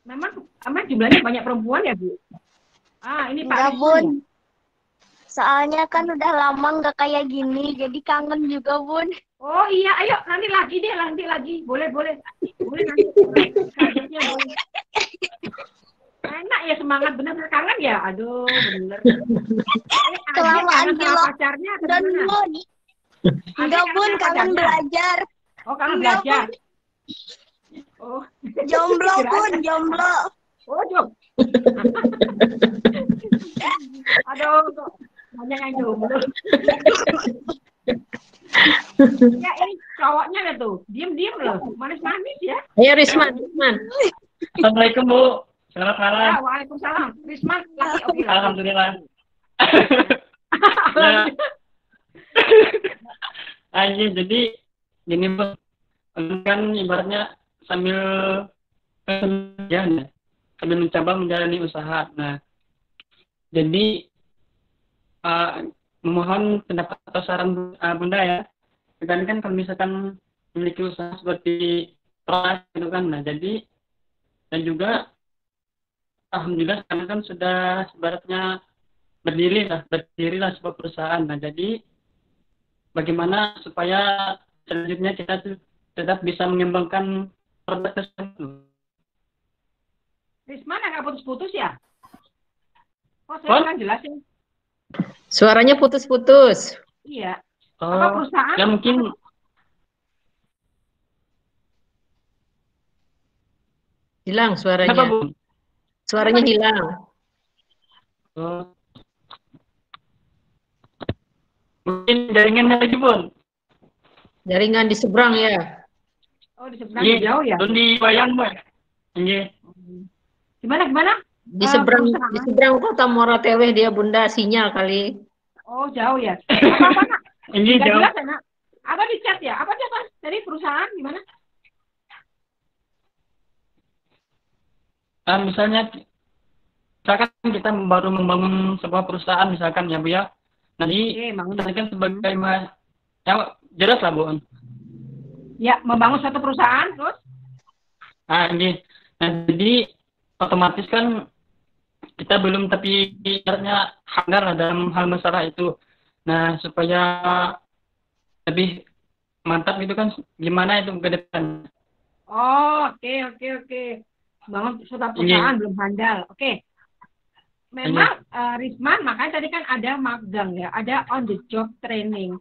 Memang jumlahnya banyak perempuan ya Bu? Ini Pak Bun. Soalnya kan udah lama nggak kayak gini, jadi kangen juga Bun. Oh iya, ayo nanti lagi. Boleh nanti. Kagetnya boleh. Enak ya, semangat bener kangen ya. Aduh, bener. Kelamaan gila. Pacarnya dan Bun. Enggak Bun, kangen belajar. Oh, kangen belajar. Oh. Jomblo Bun, jomblo. Oh, jomblo. Aduh, kok banyak yang jomblo. Ya, ini cowoknya ya tuh, diem loh, manis-manis ya. Ayo Risman. Assalamualaikum Bu. Selamat malam. Waalaikumsalam. Risman lagi oke. Alhamdulillah. Jadi gini Bu, kan ibaratnya sambil mencoba menjalani usaha. Nah, jadi memohon pendapat atau saran Bunda ya. Dan kan kalau misalkan memiliki usaha seperti kelas gitu kan. Nah, jadi dan juga alhamdulillah sekarang kan sudah ibaratnya berdirilah sebuah perusahaan. Nah, jadi bagaimana supaya selanjutnya kita tetap bisa mengembangkan produk tersebut. Risman agak putus-putus ya? Oh, saya kan jelasin. Suaranya putus-putus. Iya. Apa perusahaan? Ya mungkin hilang suaranya. Kenapa, Bu? Suaranya hilang. Mungkin jaringannya lagi, Bun. Jaringan di seberang ya. Oh, di seberang jauh ya? Di Bayang, Mbak. Iya. Gimana? Di seberang kota Muara Teweh dia Bunda, sinyal kali. Oh, jauh ya. Apa Nak? Ini jauh. Jelas, Nak. Apa di chat ya? Apa dari perusahaan gimana? Misalnya kita baru membangun sebuah perusahaan misalkan ya Bu ya. Nanti kita kan sebagai ya jelas lah Bu. Ya, membangun suatu perusahaan terus? Ini. Nah, jadi otomatis kan kita belum tapi ibaratnya hanggar lah dalam hal masalah itu. Nah, supaya lebih mantap itu kan gimana itu ke depan. Oh, oke. Bangun suatu perusahaan belum handal. Oke. Memang Risman, makanya tadi kan ada magang ya, ada on the job training.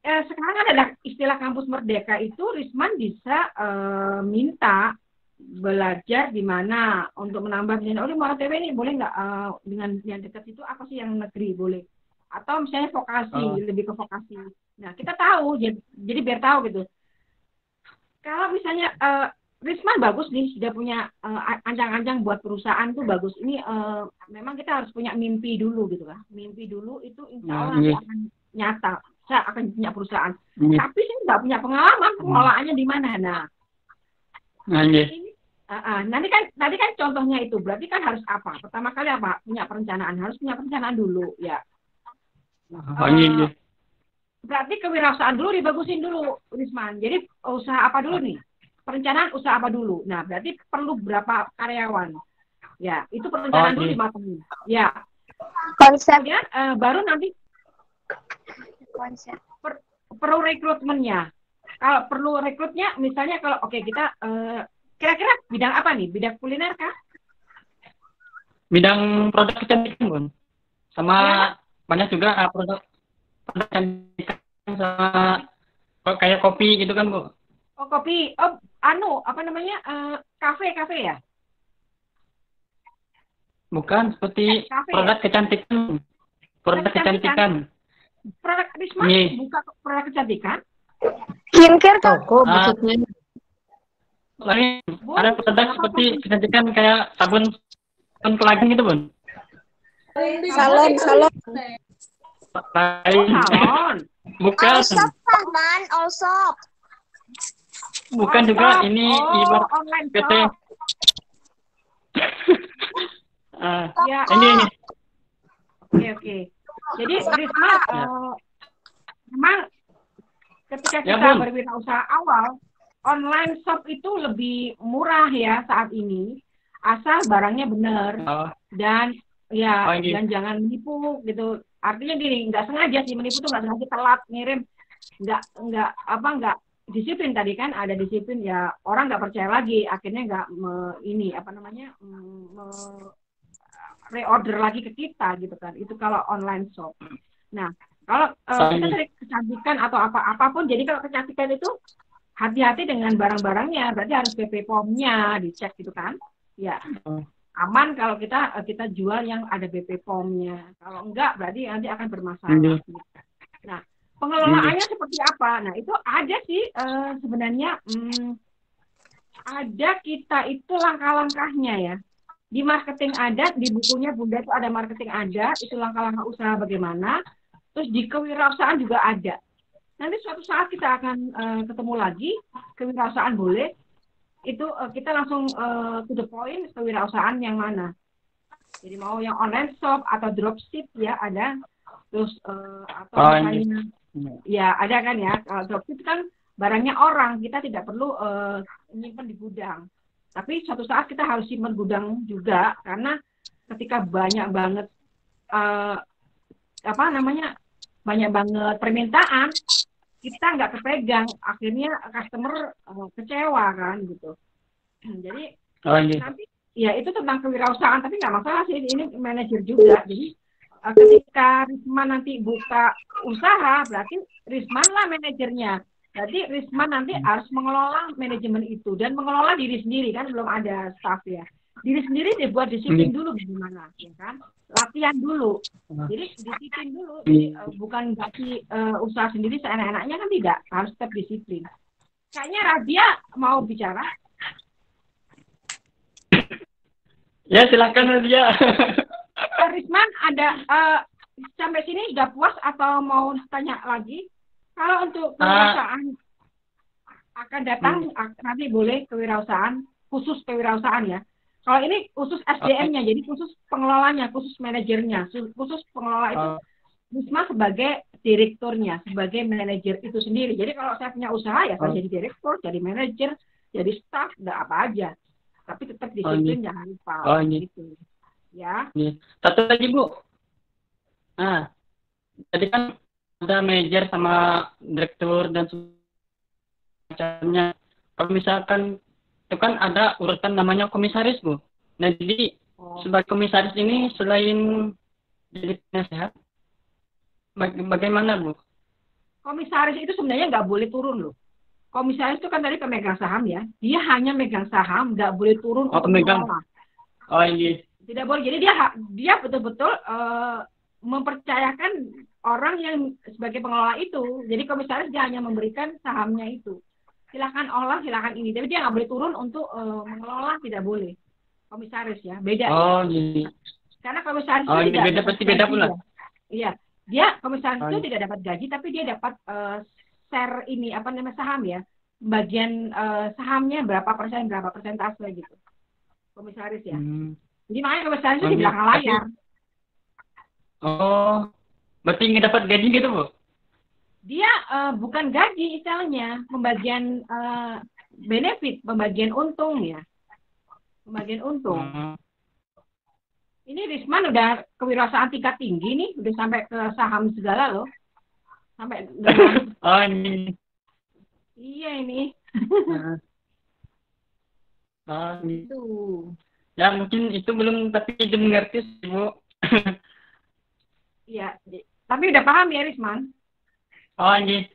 Sekarang ada istilah kampus merdeka itu Risman bisa minta belajar di mana untuk menambah misalnya di Muara Teweh ini boleh nggak dengan yang dekat itu apa sih yang negeri boleh atau misalnya vokasi lebih ke vokasi. Nah kita tahu jadi biar tahu gitu. Kalau misalnya Risman bagus nih sudah punya ancang-ancang buat perusahaan tuh bagus. Ini memang kita harus punya mimpi dulu gitu kan. Mimpi dulu itu insya Allah nanti akan nyata. Saya akan punya perusahaan. Tapi saya nggak punya pengalaman pengelolaannya di mana. Nanti kan contohnya itu berarti kan harus apa? Pertama kali apa? Punya perencanaan. Harus punya perencanaan dulu ya. Berarti kewirausahaan dulu dibagusin dulu Risman. Jadi usaha apa dulu nih? Perencanaan usaha apa dulu? Nah, berarti perlu berapa karyawan? Ya, itu perencanaan dulu dimatengin. Ya. Konsep. Kemudian baru nanti konsep. Perlu rekrutmennya. Kalau perlu rekrutnya, misalnya kalau kita kira-kira bidang apa nih? Bidang kuliner kah? Bidang produk kecantikan, Bun. Sama banyak juga produk kecantikan sama kayak kopi gitu kan, Bu. Oh, kopi. Oh, apa namanya? Kafe ya? Bukan, seperti produk kecantikan. Produk kecantikan. Produk Risman buka produk kecantikan? Skincare toko maksudnya. Lain ada produk seperti kecantikan kayak sabun pelaging gitu, Bun. Salon. Salon. Bukan. Allsop, Man, Allsop. Bukan juga ini ibarat PT. Ini. Oke. Jadi Risma memang ketika kita berwirausaha awal, online shop itu lebih murah ya saat ini, asal barangnya benar dan dan jangan menipu gitu. Artinya gini, nggak sengaja sih menipu tuh nggak sengaja telat ngirim, nggak disiplin tadi kan ada disiplin ya orang nggak percaya lagi akhirnya nggak reorder lagi ke kita gitu kan itu kalau online shop. Nah kalau kita cari kecantikan atau apapun jadi kalau kecantikan itu hati-hati dengan barang-barangnya berarti harus BP POM-nya dicek gitu kan ya aman kalau kita jual yang ada BP POM-nya kalau enggak berarti nanti akan bermasalah. Nah pengelolaannya seperti apa? Nah itu ada sih sebenarnya ada kita itu langkah-langkahnya ya. Di marketing ada, di bukunya Bunda itu ada marketing ada, itu langkah-langkah usaha bagaimana. Terus di kewirausahaan juga ada. Nanti suatu saat kita akan ketemu lagi, kewirausahaan boleh. Itu kita langsung to the point, kewirausahaan yang mana. Jadi mau yang online shop atau dropship ya ada. Terus atau misalnya ya ada kan ya, kalau dropship kan barangnya orang, kita tidak perlu nyimpen di gudang. Tapi suatu saat kita harus simpan gudang juga karena ketika banyak banget banyak banget permintaan kita nggak kepegang, akhirnya customer kecewa kan gitu. Jadi nanti ya itu tentang kewirausahaan, tapi nggak masalah sih, ini manajer juga. Jadi ketika Risman nanti buka usaha, berarti Risman lah manajernya. Jadi Risman nanti harus mengelola manajemen itu dan mengelola diri sendiri, kan belum ada staff ya. Diri sendiri dibuat disiplin dulu gimana, ya kan? Latihan dulu. Jadi disiplin dulu. Jadi bukan gaji usaha sendiri seenak-enaknya kan, tidak, harus tetap disiplin. Kayaknya Radia mau bicara. Ya silakan Radia. Risman ada sampai sini sudah puas atau mau tanya lagi? Kalau untuk kewirausahaan akan datang nanti boleh kewirausahaan, khusus kewirausahaan ya. Kalau ini khusus SDM-nya, jadi khusus pengelolanya, khusus manajernya, khusus pengelola itu. Risma sebagai direkturnya, sebagai manajer itu sendiri. Jadi kalau saya punya usaha ya saya jadi direktur, jadi manajer, jadi staff, enggak apa aja. Tapi tetap disiplin, jangan lupa. Gitu. Ya. Satu lagi Bu. Nah, tadi kan ada manajer sama direktur dan semacamnya. Kalau misalkan itu kan ada urutan namanya komisaris Bu. Nah jadi sebagai komisaris ini selain jadi penasehat, bagaimana Bu? Komisaris itu sebenarnya nggak boleh turun loh. Komisaris itu kan tadi pemegang saham ya. Dia hanya megang saham, nggak boleh turun untuk mengelola. Oh iya. Tidak boleh. Jadi dia betul-betul mempercayakan orang yang sebagai pengelola itu. Jadi komisaris dia hanya memberikan sahamnya itu. Silakan olah, silakan ini. Tapi dia nggak boleh turun untuk mengelola, tidak boleh. Komisaris ya, beda. Oh iya. Karena komisaris itu tidak beda, pasti beda pula. Iya, dia komisaris itu tidak dapat gaji, tapi dia dapat share ini apa namanya saham ya. Bagian sahamnya berapa persentase gitu. Komisaris ya. Jadi makanya komisaris itu di belakang layar. Oh, berarti nggak dapat gaji gitu Bu? Dia bukan gaji istilahnya, pembagian benefit, pembagian untung ya. Pembagian untung. Ini Risman udah kewirausahaan tingkat tinggi nih, udah sampai ke saham segala loh. Sampai oh ini. Iya ini. Itu. Ya mungkin itu belum, tapi belum mengerti sih Bu. Iya, tapi udah paham ya Risman? Oh ini.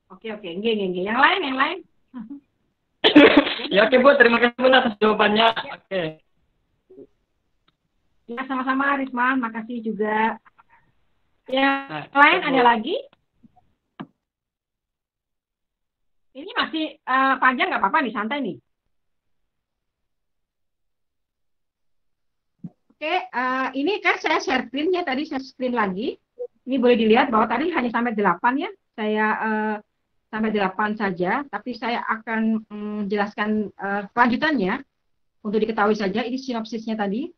Oke, ini. Yang lain. Ya oke Bu, terima kasih Bu atas jawabannya. Oke. Ya sama-sama Risman, makasih juga. Yang lain ada lagi? Ini masih panjang nggak apa-apa nih, santai nih. Oke, ini kan saya share screen-nya, tadi saya screen lagi. Ini boleh dilihat bahwa tadi hanya sampai 8 ya. Saya sampai 8 saja, tapi saya akan jelaskan kelanjutannya untuk diketahui saja. Ini sinopsisnya tadi.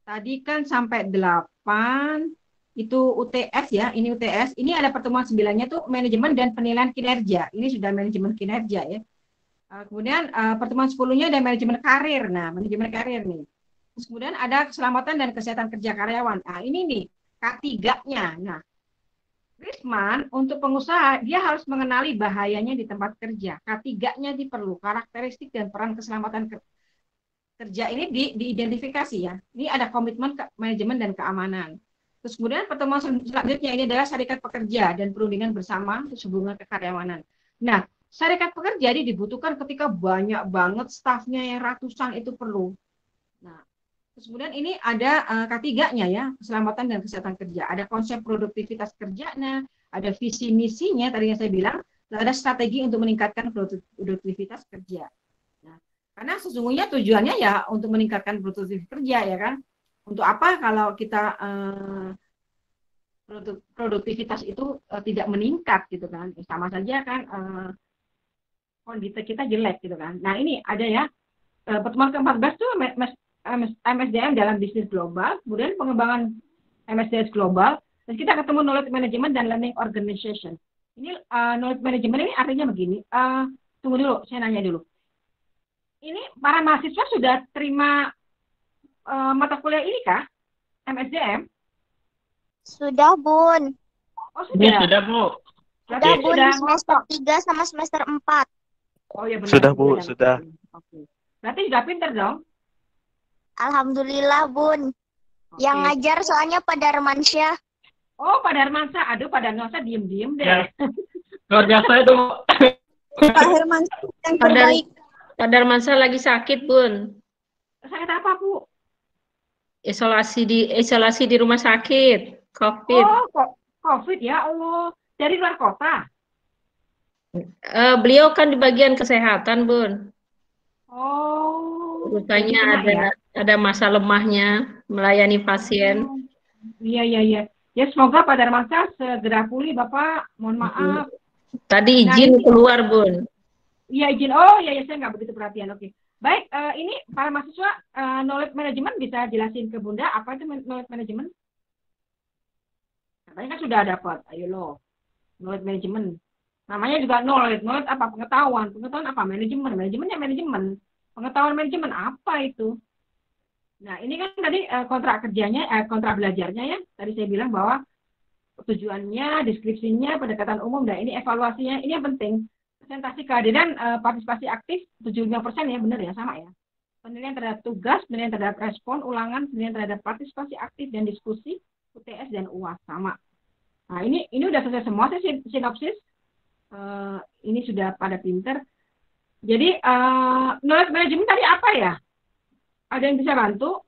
Tadi kan sampai 8 itu UTS ya, ini UTS. Ini ada pertemuan 9-nya tuh manajemen dan penilaian kinerja. Ini sudah manajemen kinerja ya. Kemudian pertemuan 10-nya ada manajemen karir. Nah, manajemen karir nih. Terus kemudian ada keselamatan dan kesehatan kerja karyawan. Nah, ini nih K3-nya. Nah, Risman untuk pengusaha dia harus mengenali bahayanya di tempat kerja. K3-nya diperlu, karakteristik dan peran keselamatan kerja ini diidentifikasi ya. Ini ada komitmen manajemen dan keamanan. Terus kemudian pertemuan selanjutnya ini adalah syarikat pekerja dan perundingan bersama hubungan kekaryawanan. Nah, syarikat pekerja ini dibutuhkan ketika banyak banget stafnya yang ratusan itu perlu. Nah, terus kemudian ini ada K3-nya ya, keselamatan dan kesehatan kerja. Ada konsep produktivitas kerjanya, ada visi misinya tadi yang saya bilang, ada strategi untuk meningkatkan produktivitas kerja. Nah, karena sesungguhnya tujuannya ya untuk meningkatkan produktivitas kerja ya kan. Untuk apa kalau kita produktivitas itu tidak meningkat gitu kan? Sama saja kan kondisi kita jelek gitu kan. Nah, ini ada ya pertemuan ke-14 itu MSDM dalam bisnis global, kemudian pengembangan MSDS global, dan kita ketemu knowledge management dan learning organization. Ini knowledge management ini artinya begini. Tunggu dulu, saya nanya dulu. Ini para mahasiswa sudah terima mata kuliah ini kah? MSDM? Sudah, Bun. Oh, Bu, sudah. sudah Bu. Berarti Udah, Bun, sudah di semester 3 sama semester 4. Oh ya benar. Sudah, Bu, Sudah. sudah. Oke. Berarti sudah pinter dong. Alhamdulillah, Bun. Oke. Yang ngajar soalnya Pak Darmansyah. Oh, Pak Darmansyah. Aduh, Pak Darmansyah diem-diem deh. Ya. Luar biasa itu Bu. Pak Herman yang terbaik. Pak Darmansyah lagi sakit, Bun. Sakit apa, Bu? Isolasi di rumah sakit, COVID. Oh, kok COVID ya Allah. Dari luar kota. Beliau kan di bagian kesehatan, Bun. Oh. Rupanya jadi ada masa lemahnya melayani pasien. Iya. Ya semoga Pak Darmansyah segera pulih, Bapak. Mohon maaf. Tadi Nah, izin ini- keluar, Bun. Iya izin. Oh iya saya nggak begitu perhatian. Oke. Baik, ini para mahasiswa knowledge management bisa jelasin ke Bunda apa itu knowledge management? Katanya kan sudah dapat. Ayo lo. Knowledge management. Namanya juga knowledge. Knowledge apa? Pengetahuan. Pengetahuan apa? Manajemen. Manajemennya manajemen. Pengetahuan manajemen apa itu? Nah, ini kan tadi kontrak kerjanya, kontrak belajarnya ya. Tadi saya bilang bahwa tujuannya, deskripsinya, pendekatan umum, dan ini evaluasinya, ini yang penting. Presentasi kehadiran partisipasi aktif 75% ya, benar ya, sama ya. Penilaian terhadap tugas, penilaian terhadap respon, ulangan, penilaian terhadap partisipasi aktif dan diskusi, UTS dan UAS, sama. Nah, ini udah selesai semua, saya sinopsis. Ini sudah pada pinter. Jadi, knowledge management tadi apa ya? Ada yang bisa bantu?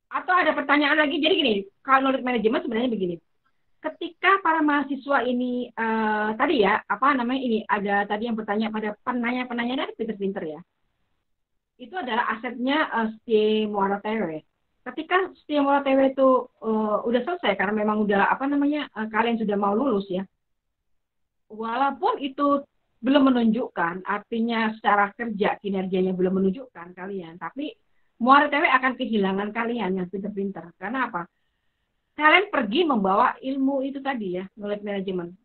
Atau ada pertanyaan lagi? Jadi gini, kalau knowledge management sebenarnya begini. Ketika para mahasiswa ini tadi ya, apa namanya ini, ada tadi yang bertanya pada penanya-penanya dari pinter-pinter ya. Itu adalah asetnya Setie Muara Tewe. Ketika Setie Muara Tewe itu udah selesai karena memang udah apa namanya kalian sudah mau lulus ya. Walaupun itu belum menunjukkan, artinya secara kerja kinerjanya belum menunjukkan kalian, tapi Muara Tewe akan kehilangan kalian yang pinter-pinter. Karena apa? Kalian pergi membawa ilmu itu tadi ya, knowledge management.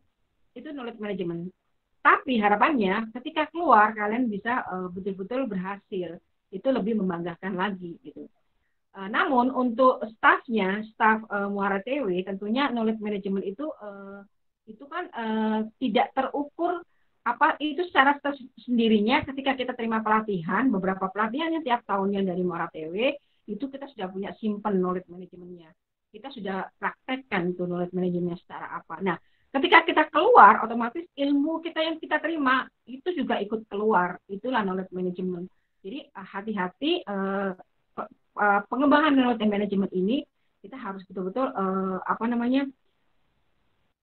Itu knowledge management. Tapi harapannya ketika keluar kalian bisa betul-betul berhasil. Itu lebih membanggakan lagi gitu. Namun untuk staf Muara Tewe tentunya knowledge management itu kan tidak terukur apa itu secara sendirinya. Ketika kita terima pelatihan, beberapa pelatihan yang tiap tahunnya dari Muara Tewe itu kita sudah punya simpen knowledge manajemennya. Kita sudah praktekkan itu knowledge manajemennya secara apa. Nah, ketika kita keluar, otomatis ilmu kita yang kita terima itu juga ikut keluar. Itulah knowledge management. Jadi hati-hati pengembangan knowledge management ini kita harus betul-betul apa namanya?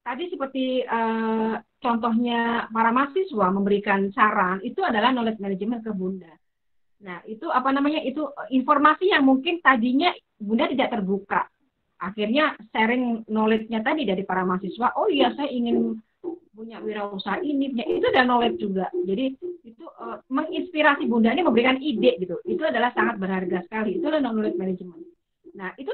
Tadi seperti contohnya para mahasiswa memberikan saran, itu adalah knowledge management ke Bunda. Nah, itu apa namanya? Itu informasi yang mungkin tadinya Bunda tidak terbuka. Akhirnya sharing knowledge-nya tadi dari para mahasiswa, oh iya saya ingin punya wirausaha ini, itu udah knowledge juga. Jadi itu menginspirasi Bunda ini memberikan ide gitu. Itu adalah sangat berharga sekali. Itu adalah knowledge management. Nah, itu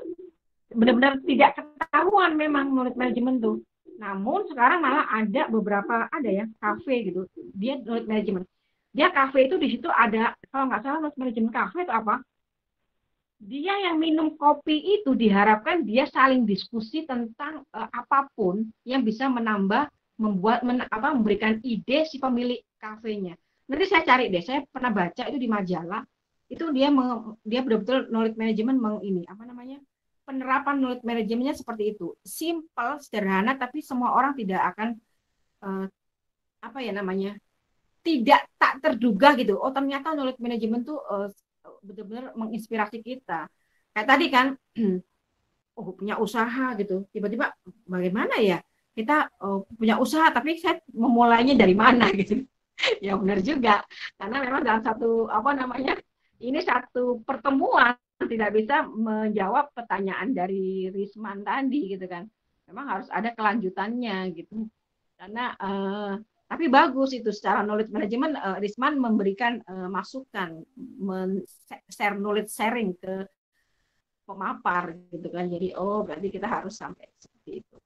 benar-benar tidak ketahuan memang knowledge management tuh. Namun sekarang malah ada beberapa ya kafe gitu. Dia knowledge management. Dia kafe itu di situ ada kalau nggak salah knowledge management kafe itu apa? Dia yang minum kopi itu diharapkan dia saling diskusi tentang apapun yang bisa memberikan ide si pemilik kafenya. Nanti saya cari deh, saya pernah baca itu di majalah. Itu dia betul-betul knowledge management penerapan knowledge manajemennya seperti itu. Simple, sederhana, tapi semua orang tidak akan tidak tak terduga gitu. Oh ternyata knowledge management tuh benar-benar menginspirasi kita. Kayak tadi kan, punya usaha gitu. Tiba-tiba bagaimana ya kita punya usaha, tapi saya memulainya dari mana gitu. Ya benar juga. Karena memang dalam satu ini satu pertemuan tidak bisa menjawab pertanyaan dari Risman tadi gitu kan. Memang harus ada kelanjutannya gitu. Karena tapi bagus itu secara knowledge management Risman memberikan masukan, share knowledge sharing ke pemapar gitu kan. Jadi berarti kita harus sampai seperti itu.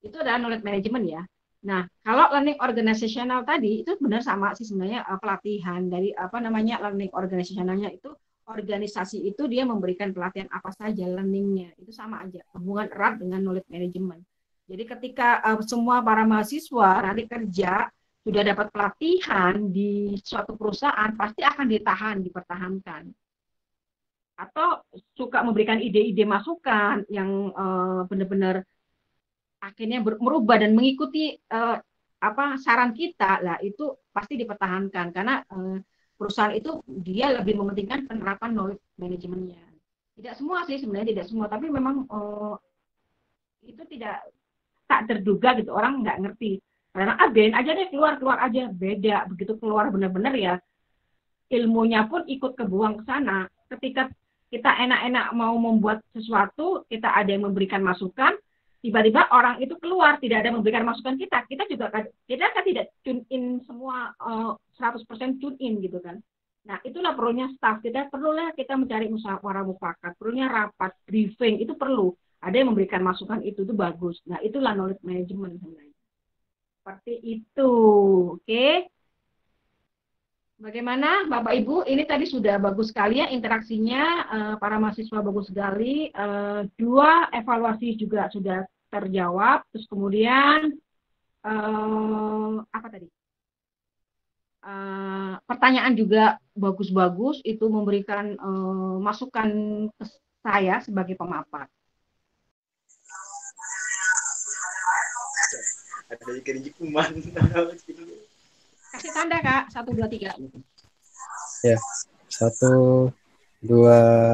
Itu adalah knowledge management ya. Nah, kalau learning organizational tadi itu benar sama sih sebenarnya pelatihan dari learning organizationalnya itu organisasi itu dia memberikan pelatihan apa saja, learningnya itu sama aja, hubungan erat dengan knowledge management. Jadi ketika semua para mahasiswa nanti kerja sudah dapat pelatihan di suatu perusahaan, pasti akan dipertahankan. Atau suka memberikan ide-ide masukan yang benar-benar akhirnya merubah dan mengikuti saran kita, lah itu pasti dipertahankan karena perusahaan itu dia lebih mementingkan penerapan knowledge manajemennya. Tidak semua sih sebenarnya, tidak semua, tapi memang itu tak terduga gitu, orang nggak ngerti. Karena biarin aja deh, keluar aja, beda. Begitu keluar benar-benar ya, ilmunya pun ikut kebuang ke sana. Ketika kita enak-enak mau membuat sesuatu, kita ada yang memberikan masukan, tiba-tiba orang itu keluar, tidak ada memberikan masukan kita juga kan tidak tune in semua 100% tune in gitu kan. Nah, itulah perlunya staff. Perlulah kita mencari musyawarah mufakat, perlunya rapat, briefing, itu perlu. Ada yang memberikan masukan itu bagus. Nah, itulah knowledge management sebenarnya. Seperti itu. Oke. Bagaimana Bapak Ibu? Ini tadi sudah bagus sekali ya interaksinya, para mahasiswa bagus sekali. 2 evaluasi juga sudah terjawab. Terus kemudian apa tadi? Pertanyaan juga bagus-bagus, itu memberikan masukan ke saya sebagai pemapat. Ada ikan kuman. Kasih tanda Kak, 1, 2, 3. Ya, 1, 2,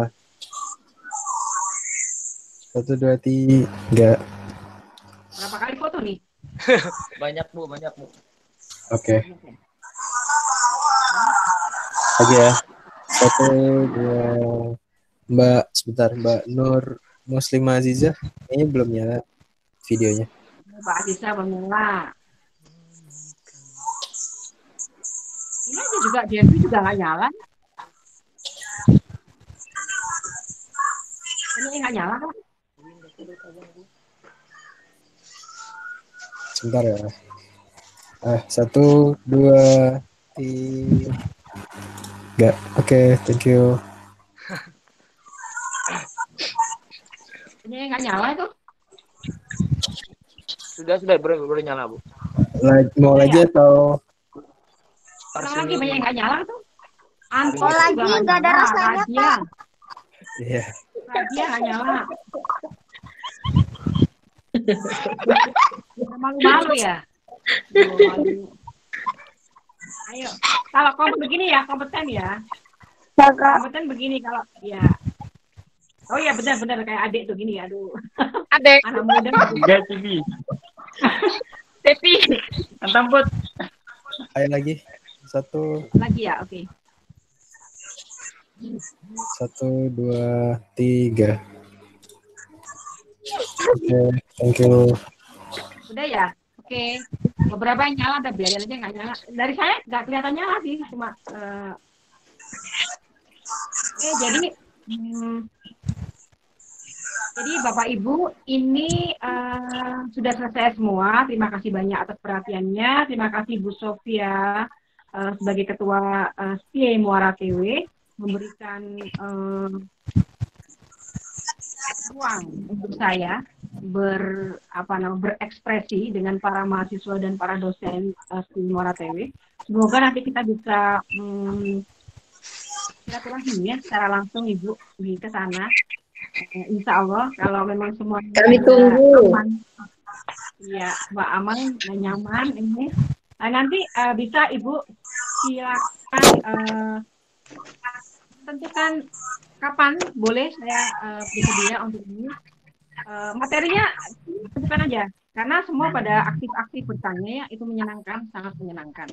3. Berapa kali foto nih? Banyak Bu. Oke. Lagi ya. 1, 2. Mbak Nur Muslimah Aziza, kayaknya belum nyala videonya. Pak Aziza mengulang. Ini aja juga Devi juga nggak nyala. Ini nggak nyala kan? Sebentar ya. 1, 2, 3. Enggak. Oke, thank you. Ini nggak nyala itu? Sudah boleh nyala Bu. Mau lagi atau? Lagi banyak yang nggak nyala tuh. Oh lagi nggak ada rasanya Kak. Iya. Radia nggak nyala. Malu-malu ya. Malu. Ayo, kalau begini ya kompeten ya. Kompeten begini kalau ya. Oh iya benar kayak adik tuh gini, aduh. Adik. Anak muda. Enggak TV. Tepi. Antambut. Ayo lagi. 1. Lagi ya, oke. 1, 2, 3. Oke, thank you. Udah ya, oke. Beberapa yang nyala, udah biarin aja nggak nyala. Dari saya nggak kelihatan nyala sih, cuma. Oke, jadi Bapak Ibu, ini sudah selesai semua. Terima kasih banyak atas perhatiannya. Terima kasih Bu Sofia sebagai Ketua STIE Muara TW memberikan ruang untuk saya berekspresi dengan para mahasiswa dan para dosen STIE Muara TW. Semoga nanti kita bisa silaturahmi ya secara langsung Ibu ke sana. Insya Allah kalau memang semua kami tunggu aman, ya Mbak aman dan nyaman ini, nanti bisa Ibu silakan tentukan kapan boleh saya bersedia untuk ini. Materinya tentukan aja karena semua pada aktif-aktif bertanya ya, itu menyenangkan, sangat menyenangkan.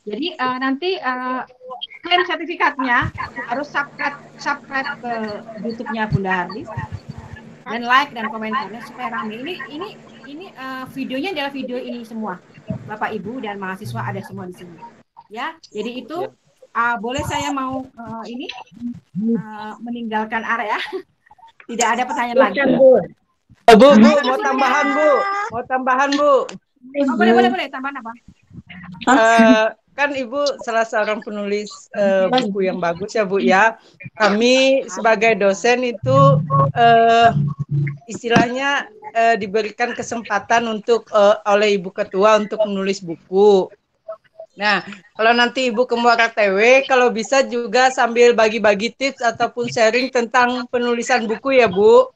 Jadi nanti klaim sertifikatnya harus subscribe ke YouTube-nya Bunda Harlis dan like dan komentarnya supaya ramai. Ini videonya adalah video ini semua. Bapak Ibu dan mahasiswa ada semua di sini. Ya, jadi itu boleh saya mau meninggalkan area. Tidak ada pertanyaan lagi. Bu, mau tambahan Bu. Oh, boleh tambahan apa? kan Ibu salah seorang penulis buku yang bagus ya Bu ya. Kami sebagai dosen itu istilahnya diberikan kesempatan untuk oleh Ibu Ketua untuk menulis buku. Nah, kalau nanti Ibu ke Muara TW, kalau bisa juga sambil bagi-bagi tips ataupun sharing tentang penulisan buku ya Bu.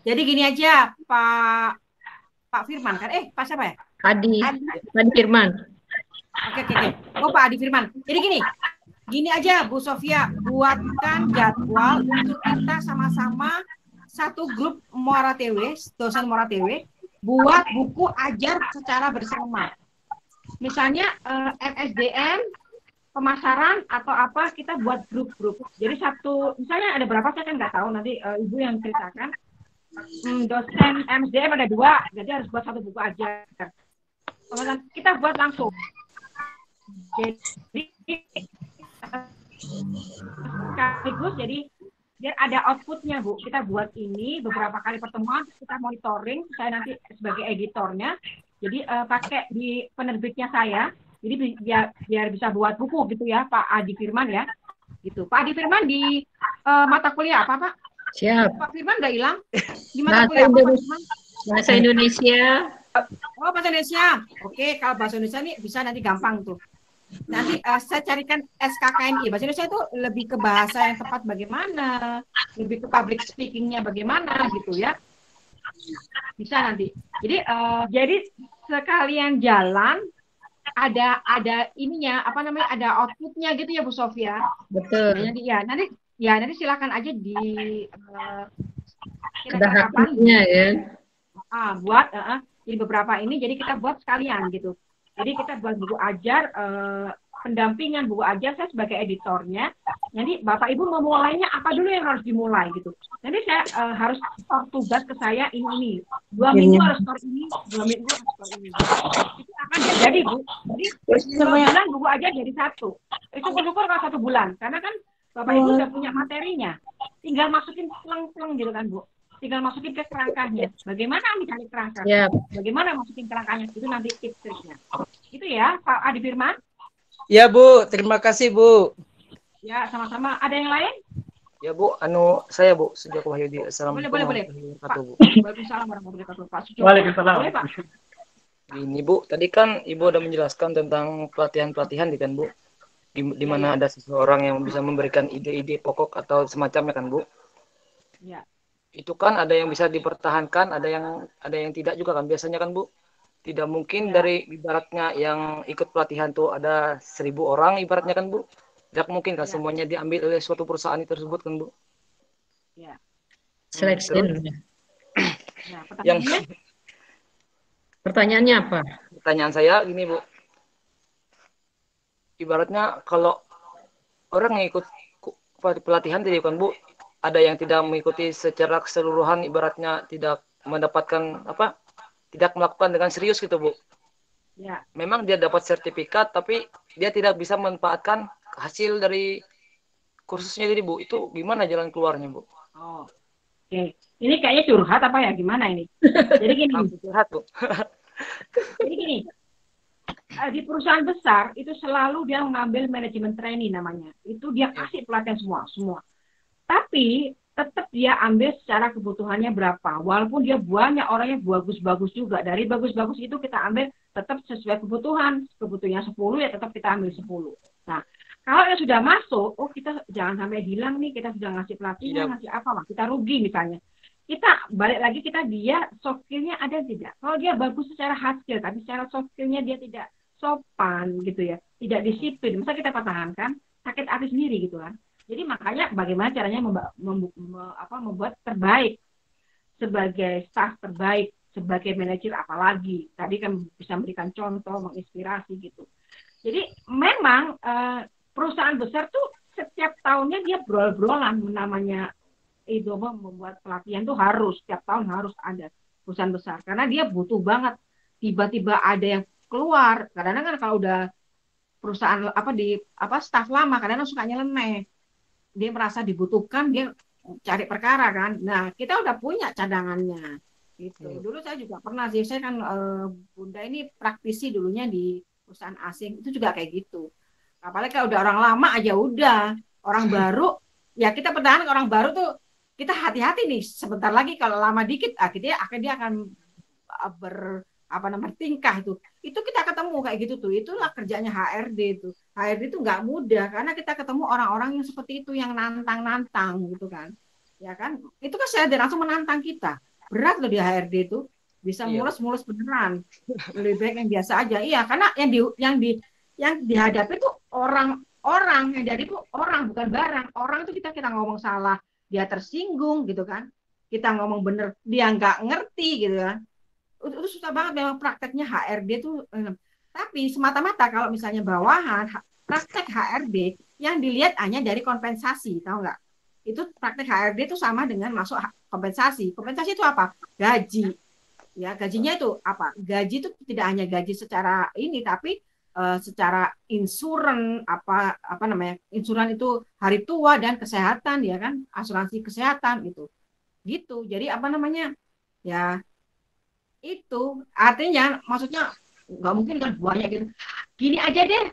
Jadi gini aja, Pak Firman kan? Pak siapa ya? Adi Firman. Oke. Oh, Pak Adi Firman. Jadi gini aja Bu Sofia, buatkan jadwal untuk kita sama-sama satu grup Muara TW, dosen Muara TW, buat buku ajar secara bersama. Misalnya MSDM, pemasaran atau apa, kita buat grup-grup. Jadi misalnya ada berapa saya kan nggak tahu, nanti Ibu yang ceritakan. Dosen MSDM ada 2, jadi harus buat satu buku aja. Kita buat langsung. Jadi sekaligus jadi biar ada outputnya Bu. Kita buat ini beberapa kali pertemuan, kita monitoring. Saya nanti sebagai editornya. Jadi pakai di penerbitnya saya. Jadi biar bisa buat buku gitu ya, Pak Adi Firman ya. Gitu. Pak Adi Firman di mata kuliah apa Pak? Siap. Pak Firman nggak hilang? Di mata kuliah apa Pak Firman? Bahasa Indonesia. Oh, bahasa Indonesia. Oke, kalau bahasa Indonesia nih bisa nanti gampang tuh. Nanti saya carikan SKKNI. Bahasa Indonesia itu lebih ke bahasa yang tepat bagaimana, lebih ke public speaking-nya bagaimana gitu ya. Bisa nanti. Jadi sekalian jalan ada ininya apa namanya, ada outputnya gitu ya Bu Sofia. Betul. Nanti silakan aja di ada haknya ya. Buat jadi beberapa ini jadi kita buat sekalian gitu. Jadi kita buat buku ajar, pendampingan buku ajar, saya sebagai editornya. Jadi Bapak Ibu memulainya apa dulu yang harus dimulai gitu. Nanti saya harus tugas ke saya ini. 2 minggu harus store ini, 2 minggu harus store ini. Itu akan jadi Bu. Jadi 2 bulan buku ajar jadi 1. Syukur-syukur kalau 1 bulan. Karena kan Bapak Ibu sudah punya materinya. Tinggal masukin pleng-pleng gitu kan Bu. Tinggal masukin ke kerangkanya. Bagaimana mencari kerangka? Yep. Bagaimana masukin kerangkanya? Itu nanti tips-triknya. Itu ya, Pak Adi Firman. Ya Bu, terima kasih Bu. Ya, sama-sama. Ada yang lain? Ya Bu, saya Bu, Sujoko Wahyudi. Assalamualaikum. Boleh. Pak. Waalaikumsalam warahmatullahi wabarakatuh. Pak Sujoko. Waalaikumsalam. Boleh, Pak. Ini Bu, tadi kan Ibu udah menjelaskan tentang pelatihan-pelatihan kan Bu. Di mana ada seseorang yang bisa memberikan ide-ide pokok atau semacamnya kan Bu. Ya. Itu kan ada yang bisa dipertahankan, ada yang tidak juga kan biasanya kan Bu. Tidak mungkin dari ibaratnya yang ikut pelatihan tuh ada 1.000 orang ibaratnya kan Bu. Tidak mungkin kan semuanya diambil oleh suatu perusahaan tersebut kan Bu. Ya. Seleksi. Yang pertanyaannya apa? Pertanyaan saya gini Bu. Ibaratnya kalau orang yang ikut pelatihan tadi kan Bu, ada yang tidak mengikuti secara keseluruhan, ibaratnya tidak mendapatkan tidak melakukan dengan serius gitu Bu. Ya. Memang dia dapat sertifikat tapi dia tidak bisa memanfaatkan hasil dari kursusnya jadi Bu. Itu gimana jalan keluarnya Bu? Oh. Oke. Ini kayaknya curhat apa ya, gimana ini? Jadi gini. Curhat Bu. Jadi gini. Di perusahaan besar itu selalu dia mengambil manajemen training namanya. Itu dia kasih pelatihan semua. Tapi tetap dia ambil secara kebutuhannya berapa. Walaupun dia banyak orangnya bagus-bagus juga. Dari bagus-bagus itu kita ambil tetap sesuai kebutuhan. Kebutuhannya 10 ya tetap kita ambil 10. Nah, kalau yang sudah masuk, kita jangan sampai hilang nih. Kita sudah ngasih pelatihan, ngasih apa lah. Kita rugi misalnya. Kita balik lagi dia soft skill-nya ada tidak. Kalau dia bagus secara hard skill, tapi secara soft skill-nya dia tidak sopan gitu ya. Tidak disiplin. Masa kita pertahankan, sakit hati sendiri gitu kan. Jadi makanya bagaimana caranya membuat terbaik sebagai staff terbaik, sebagai manajer apalagi. Tadi kan bisa memberikan contoh, menginspirasi gitu. Jadi memang perusahaan besar tuh setiap tahunnya dia brol-brolan namanya itu membuat pelatihan tuh setiap tahun harus ada perusahaan besar karena dia butuh banget. Tiba-tiba ada yang keluar. Kadang-kadang kan kalau udah perusahaan staff lama kadang-kadang suka nyeleneh. Dia merasa dibutuhkan, dia cari perkara kan. Nah, kita udah punya cadangannya. Gitu. Dulu saya juga pernah sih, saya kan Bunda ini praktisi dulunya di perusahaan asing itu juga kayak gitu. Apalagi kalau udah orang lama aja udah, orang baru ya kita pertahankan orang baru tuh kita hati-hati nih sebentar lagi kalau lama dikit dia akan apa namanya tingkah itu kita ketemu kayak gitu tuh, itulah kerjanya HRD itu. HRD itu nggak mudah karena kita ketemu orang-orang yang seperti itu yang nantang-nantang gitu kan, ya kan, itu kan saya langsung menantang kita, berat loh di HRD itu, bisa mulus-mulus beneran, lebih baik yang biasa aja. Iya, karena yang dihadapi tuh orang yang jadi tuh orang bukan barang. Orang itu kita ngomong salah dia tersinggung gitu kan, kita ngomong bener dia nggak ngerti gitu kan. Itu susah banget memang prakteknya HRD itu. Tapi semata-mata kalau misalnya bawahan praktek HRD yang dilihat hanya dari kompensasi, tahu nggak? Itu praktek HRD itu sama dengan masuk kompensasi. Kompensasi itu apa? Gaji. Ya, gajinya itu apa? Gaji itu tidak hanya gaji secara ini, tapi secara insuran apa namanya? Insuran itu hari tua dan kesehatan, ya kan? Asuransi kesehatan itu. Gitu. Jadi apa namanya? Ya itu artinya maksudnya nggak mungkin kan banyak gitu. Gini aja deh,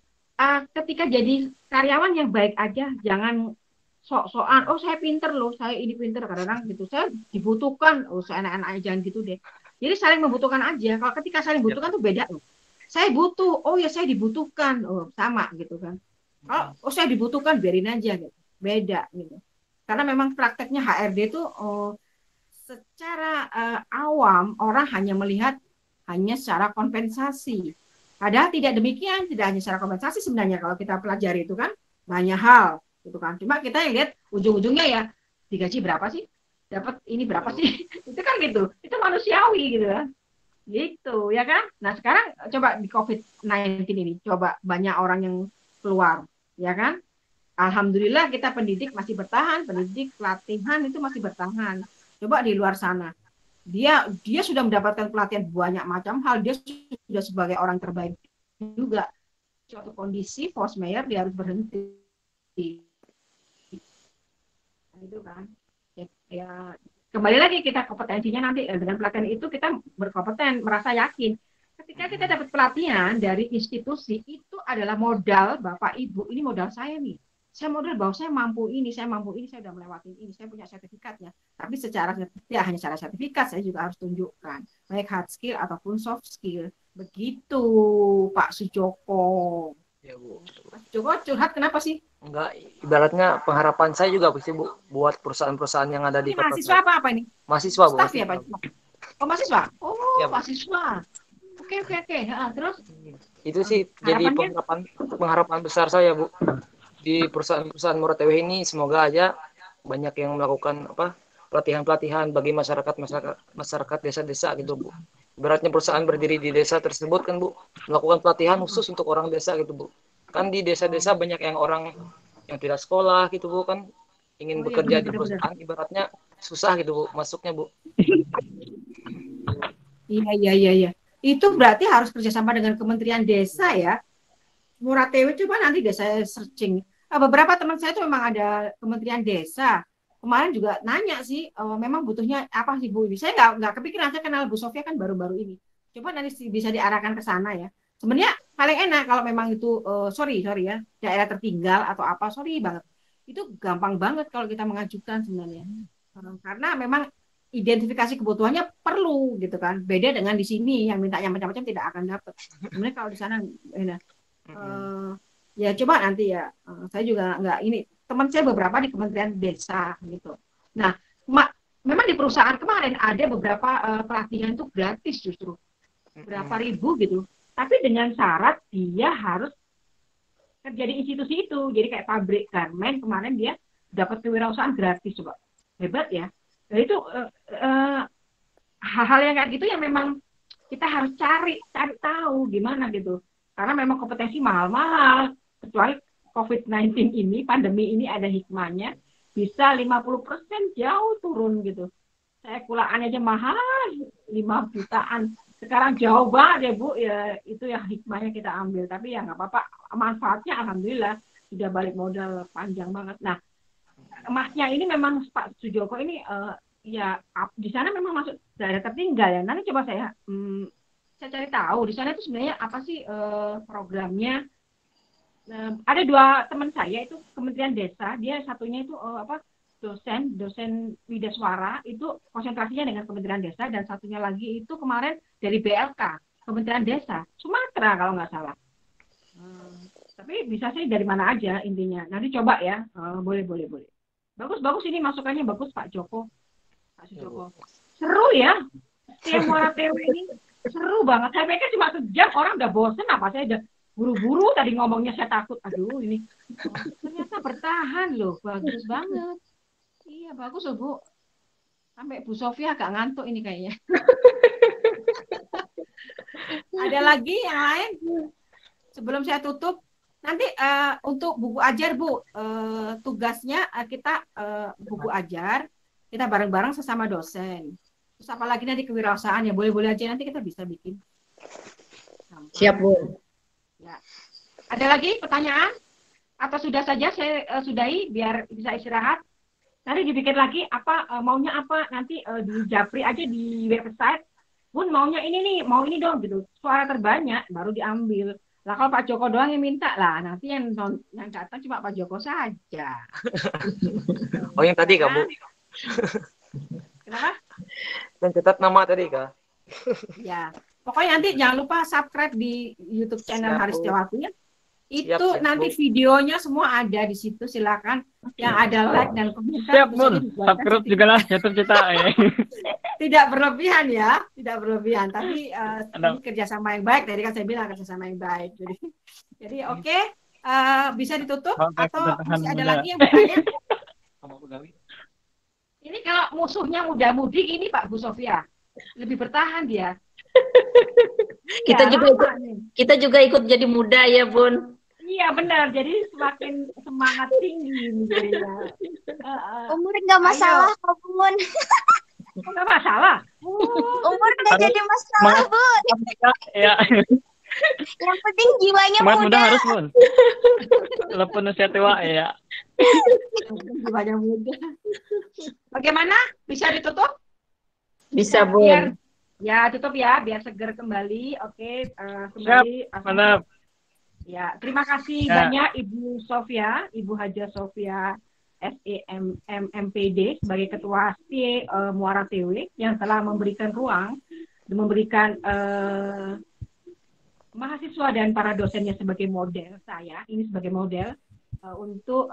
ketika jadi karyawan yang baik aja, jangan sok-sokan, oh saya pinter loh, saya ini pinter, kadang-kadang gitu, saya dibutuhkan, oh saya enak-enak, jangan gitu deh. Jadi saling membutuhkan aja. Kalau ketika saling membutuhkan tuh beda loh. Saya butuh, oh ya saya dibutuhkan, oh sama gitu kan. Kalau oh saya dibutuhkan, biarin aja gitu, beda gitu. Karena memang prakteknya HRD itu secara awam orang hanya melihat hanya secara kompensasi. Padahal tidak demikian, tidak hanya secara kompensasi sebenarnya kalau kita pelajari itu kan banyak hal gitu kan. Cuma kita yang lihat ujung-ujungnya ya digaji berapa sih? Dapat ini berapa sih? Itu kan gitu. Itu manusiawi gitu kan. Gitu ya kan? Nah, sekarang coba di COVID-19 ini coba banyak orang yang keluar, ya kan? Alhamdulillah kita pendidik masih bertahan, pendidik pelatihan itu masih bertahan. Coba di luar sana, dia sudah mendapatkan pelatihan banyak macam hal, dia sudah sebagai orang terbaik juga. Suatu kondisi force majeure dia harus berhenti. Itu kan. Ya kembali lagi kita kompetensinya nanti dengan pelatihan itu kita berkompeten, merasa yakin. Ketika kita dapat pelatihan dari institusi itu adalah modal Bapak Ibu, ini modal saya nih. Saya modal bahwa saya mampu ini, saya sudah melewati ini, saya punya sertifikatnya. Tapi tidak hanya secara sertifikat, saya juga harus tunjukkan baik hard skill ataupun soft skill. Begitu Pak Sujoko. Ya Bu. Pak Sujoko curhat kenapa sih? Enggak, ibaratnya pengharapan saya juga pasti Bu buat perusahaan-perusahaan yang ada di kota. Mahasiswa apa ini? Mahasiswa Bu. Staff ya Pak? Oh mahasiswa? Oh ya, mahasiswa. Oke. Terus? Itu sih jadi pengharapan besar saya Bu. Di perusahaan-perusahaan Murad TW ini semoga aja banyak yang melakukan pelatihan-pelatihan bagi masyarakat desa-desa gitu Bu. Beratnya perusahaan berdiri di desa tersebut kan Bu, melakukan pelatihan khusus untuk orang desa gitu Bu. Kan di desa-desa banyak yang orang yang tidak sekolah gitu Bu, kan ingin bekerja di perusahaan ibaratnya susah gitu Bu masuknya Bu. Iya. Itu berarti harus kerjasama dengan Kementerian Desa ya. Murad TW coba nanti deh saya searching. Beberapa teman saya itu memang ada Kementerian Desa. Kemarin juga nanya sih, memang butuhnya apa sih Bu ini? Saya nggak kepikiran, saya kenal Bu Sofia kan baru-baru ini. Coba nanti bisa diarahkan ke sana ya. Sebenarnya paling enak kalau memang itu, sorry ya, daerah tertinggal atau apa, sorry banget. Itu gampang banget kalau kita mengajukan sebenarnya. Karena memang identifikasi kebutuhannya perlu gitu kan. Beda dengan di sini yang mintanya macam-macam tidak akan dapat. Sebenarnya kalau di sana enak. Ya coba nanti ya, saya juga nggak ini, teman saya beberapa di Kementerian Desa gitu. Nah, memang di perusahaan kemarin ada beberapa pelatihan itu gratis justru, berapa ribu gitu. Tapi dengan syarat dia harus kerja di institusi itu, jadi kayak pabrik garmen kemarin dia dapat kewirausahaan gratis coba, hebat ya. Nah itu hal-hal yang kayak gitu yang memang kita harus cari tahu gimana gitu. Karena memang kompetensi mahal-mahal, kecuali COVID-19 ini, pandemi ini ada hikmahnya, bisa 50% jauh turun gitu. Saya kulaan aja mahal, 5 jutaan. Sekarang jauh banget ya Bu, ya itu yang hikmahnya kita ambil. Tapi ya nggak apa-apa, manfaatnya alhamdulillah, sudah balik modal panjang banget. Nah, emasnya ini memang Pak Sujoko ini, ya di sana memang masuk daerah tertinggal ya. Nanti coba saya saya cari tahu di sana itu sebenarnya apa sih programnya. Ada 2 teman saya itu Kementerian Desa, dia satunya itu dosen Widaswara, itu konsentrasinya dengan Kementerian Desa, dan satunya lagi itu kemarin dari BLK, Kementerian Desa, Sumatera kalau nggak salah. Tapi bisa sih dari mana aja intinya. Nanti coba ya, boleh. Bagus ini masukannya bagus Pak Joko. Seru ya, Setia Muara TW ini seru banget. Saya pikir cuma sejam orang udah bosen, apa saya udah buru-buru tadi ngomongnya, saya takut. Aduh ini ternyata bertahan loh, bagus banget. Iya bagus loh Bu. Sampai Bu Sofia agak ngantuk ini kayaknya. Ada lagi yang lain? Sebelum saya tutup, nanti untuk buku ajar Bu, tugasnya kita buku ajar, kita bareng-bareng sesama dosen. Terus apalagi nanti kewirausahaan ya, boleh-boleh aja nanti kita bisa bikin. Siap Bu. Ya. Ada lagi pertanyaan? Atau sudah saja saya sudahi biar bisa istirahat? Nanti dibikin lagi maunya apa, nanti di japri aja di website. Bun maunya ini nih, mau ini dong gitu. Suara terbanyak baru diambil. Lah kalau Pak Joko doang yang minta lah, nanti yang datang cuma Pak Joko saja. Oh yang tadi Kak Bu. Kenapa? Yang catat nama tadi Kak. Ya, pokoknya nanti jangan lupa subscribe di YouTube channel Haris Setiawati ya. Itu Siap, nanti Bu. videonya semua ada di situ, silakan yang ada like dan komentar. Siap, bisa Bun. dibuatkan Subscribe juga lah YouTube kita. Tidak berlebihan ya, tidak berlebihan, tapi ini kerjasama yang baik. Tadi kan saya bilang kerjasama yang baik. Jadi oke, bisa ditutup atau masih ada lagi yang bertanya? Ini kalau musuhnya muda-mudi ini Pak Bu Sofia, lebih bertahan dia. Kita juga ikut jadi muda ya Bun. Iya benar, jadi semakin semangat tinggi jadinya. Umur nggak masalah kok Bun. Nggak masalah. Umur nggak jadi masalah Bun. Ya. Yang penting jiwanya Semangat muda. muda harus Bun. Walaupun usia tua ya. Jiwanya muda. Bagaimana? Bisa ditutup? Bisa Ya, Bun. ya tutup ya, biar seger kembali. Oke, kembali. Mantap. Ya, terima kasih Ya. banyak Ibu Sofia, Ibu Haja Sofia SEMMPD sebagai Ketua STIE Muara TW yang telah memberikan ruang dan memberikan mahasiswa dan para dosennya sebagai model saya, ini sebagai model untuk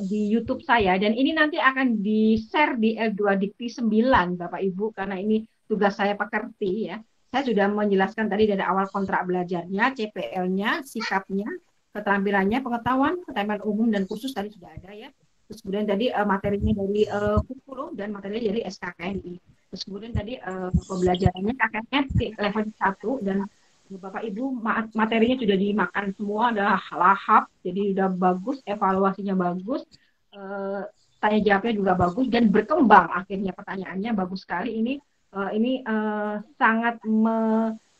di YouTube saya, dan ini nanti akan di-share di L2 Dikti 9 Bapak Ibu, karena ini tugas saya pekerti ya. Saya sudah menjelaskan tadi dari awal kontrak belajarnya, CPL-nya, sikapnya, keterampilannya, pengetahuan umum dan khusus tadi sudah ada ya. Terus kemudian tadi materinya dari kurikulum dan materinya dari SKKNI. Terus kemudian tadi pembelajarannya kakaknya level 1, dan Bapak Ibu materinya sudah dimakan semua, udah lahap, jadi udah bagus, evaluasinya bagus, tanya jawabnya juga bagus dan berkembang. Akhirnya pertanyaannya bagus sekali. Ini sangat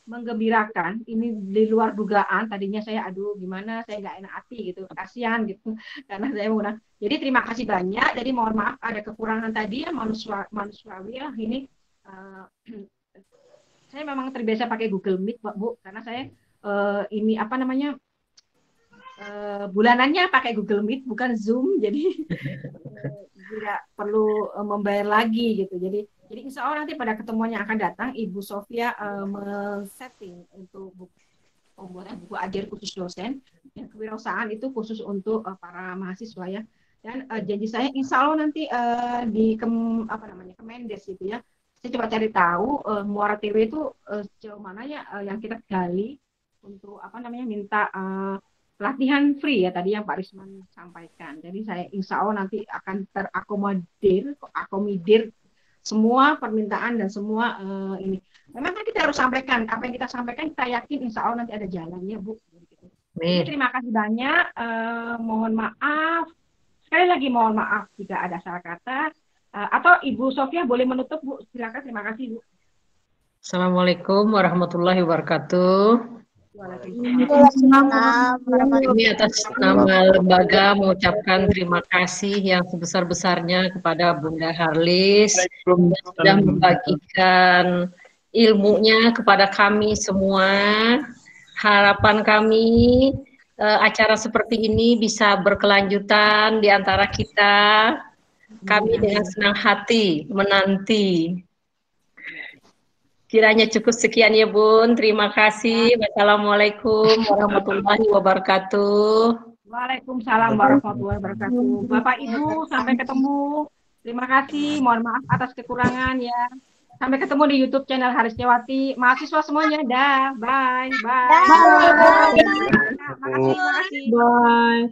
menggembirakan. Ini di luar dugaan. Tadinya saya gimana, saya nggak enak hati gitu, kasihan gitu karena saya menggunakan. Jadi terima kasih banyak. Jadi mohon maaf ada kekurangan tadi ya, manusiawi ya. Ini saya memang terbiasa pakai Google Meet Bu, karena saya bulanannya pakai Google Meet bukan Zoom, jadi tidak perlu membayar lagi gitu. Jadi insya Allah nanti pada ketemuan yang akan datang Ibu Sofia men-setting untuk pembuatan buku ajar khusus dosen, yang kewirausahaan itu khusus untuk para mahasiswa ya. Dan janji saya insya Allah nanti di Kemendes gitu ya. Saya coba cari tahu Muara TW itu sejauh mana ya yang kita gali untuk minta pelatihan free ya tadi yang Pak Risman sampaikan. Jadi saya insya Allah nanti akan terakomodir semua permintaan dan semua ini. Memang kan kita harus sampaikan apa yang kita sampaikan, kita yakin insya Allah nanti ada jalannya Bu. Jadi, terima kasih banyak. Mohon maaf sekali lagi, mohon maaf jika ada salah kata. Atau Ibu Sofia boleh menutup Bu, silakan. Terima kasih Bu. Assalamualaikum warahmatullahi wabarakatuh. Ini atas nama lembaga mengucapkan terima kasih yang sebesar-besarnya kepada Bunda Harlis yang sudah membagikan ilmunya kepada kami semua. Harapan kami acara seperti ini bisa berkelanjutan di antara kita. Kami dengan senang hati menanti. Kiranya cukup sekian ya Bun. Terima kasih. Wassalamualaikum warahmatullahi wabarakatuh. Waalaikumsalam warahmatullahi wabarakatuh. Bapak Ibu, sampai ketemu. Terima kasih. Mohon maaf atas kekurangan ya. Sampai ketemu di YouTube channel Haris Setiawati. Mahasiswa semuanya, dah. Bye. Bye. Makasih. Bye.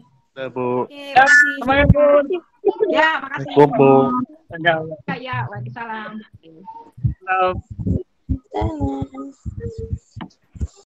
Bu. Semangat, Bun. Ya, makasih. Bu. Ya, waalaikumsalam. Salam.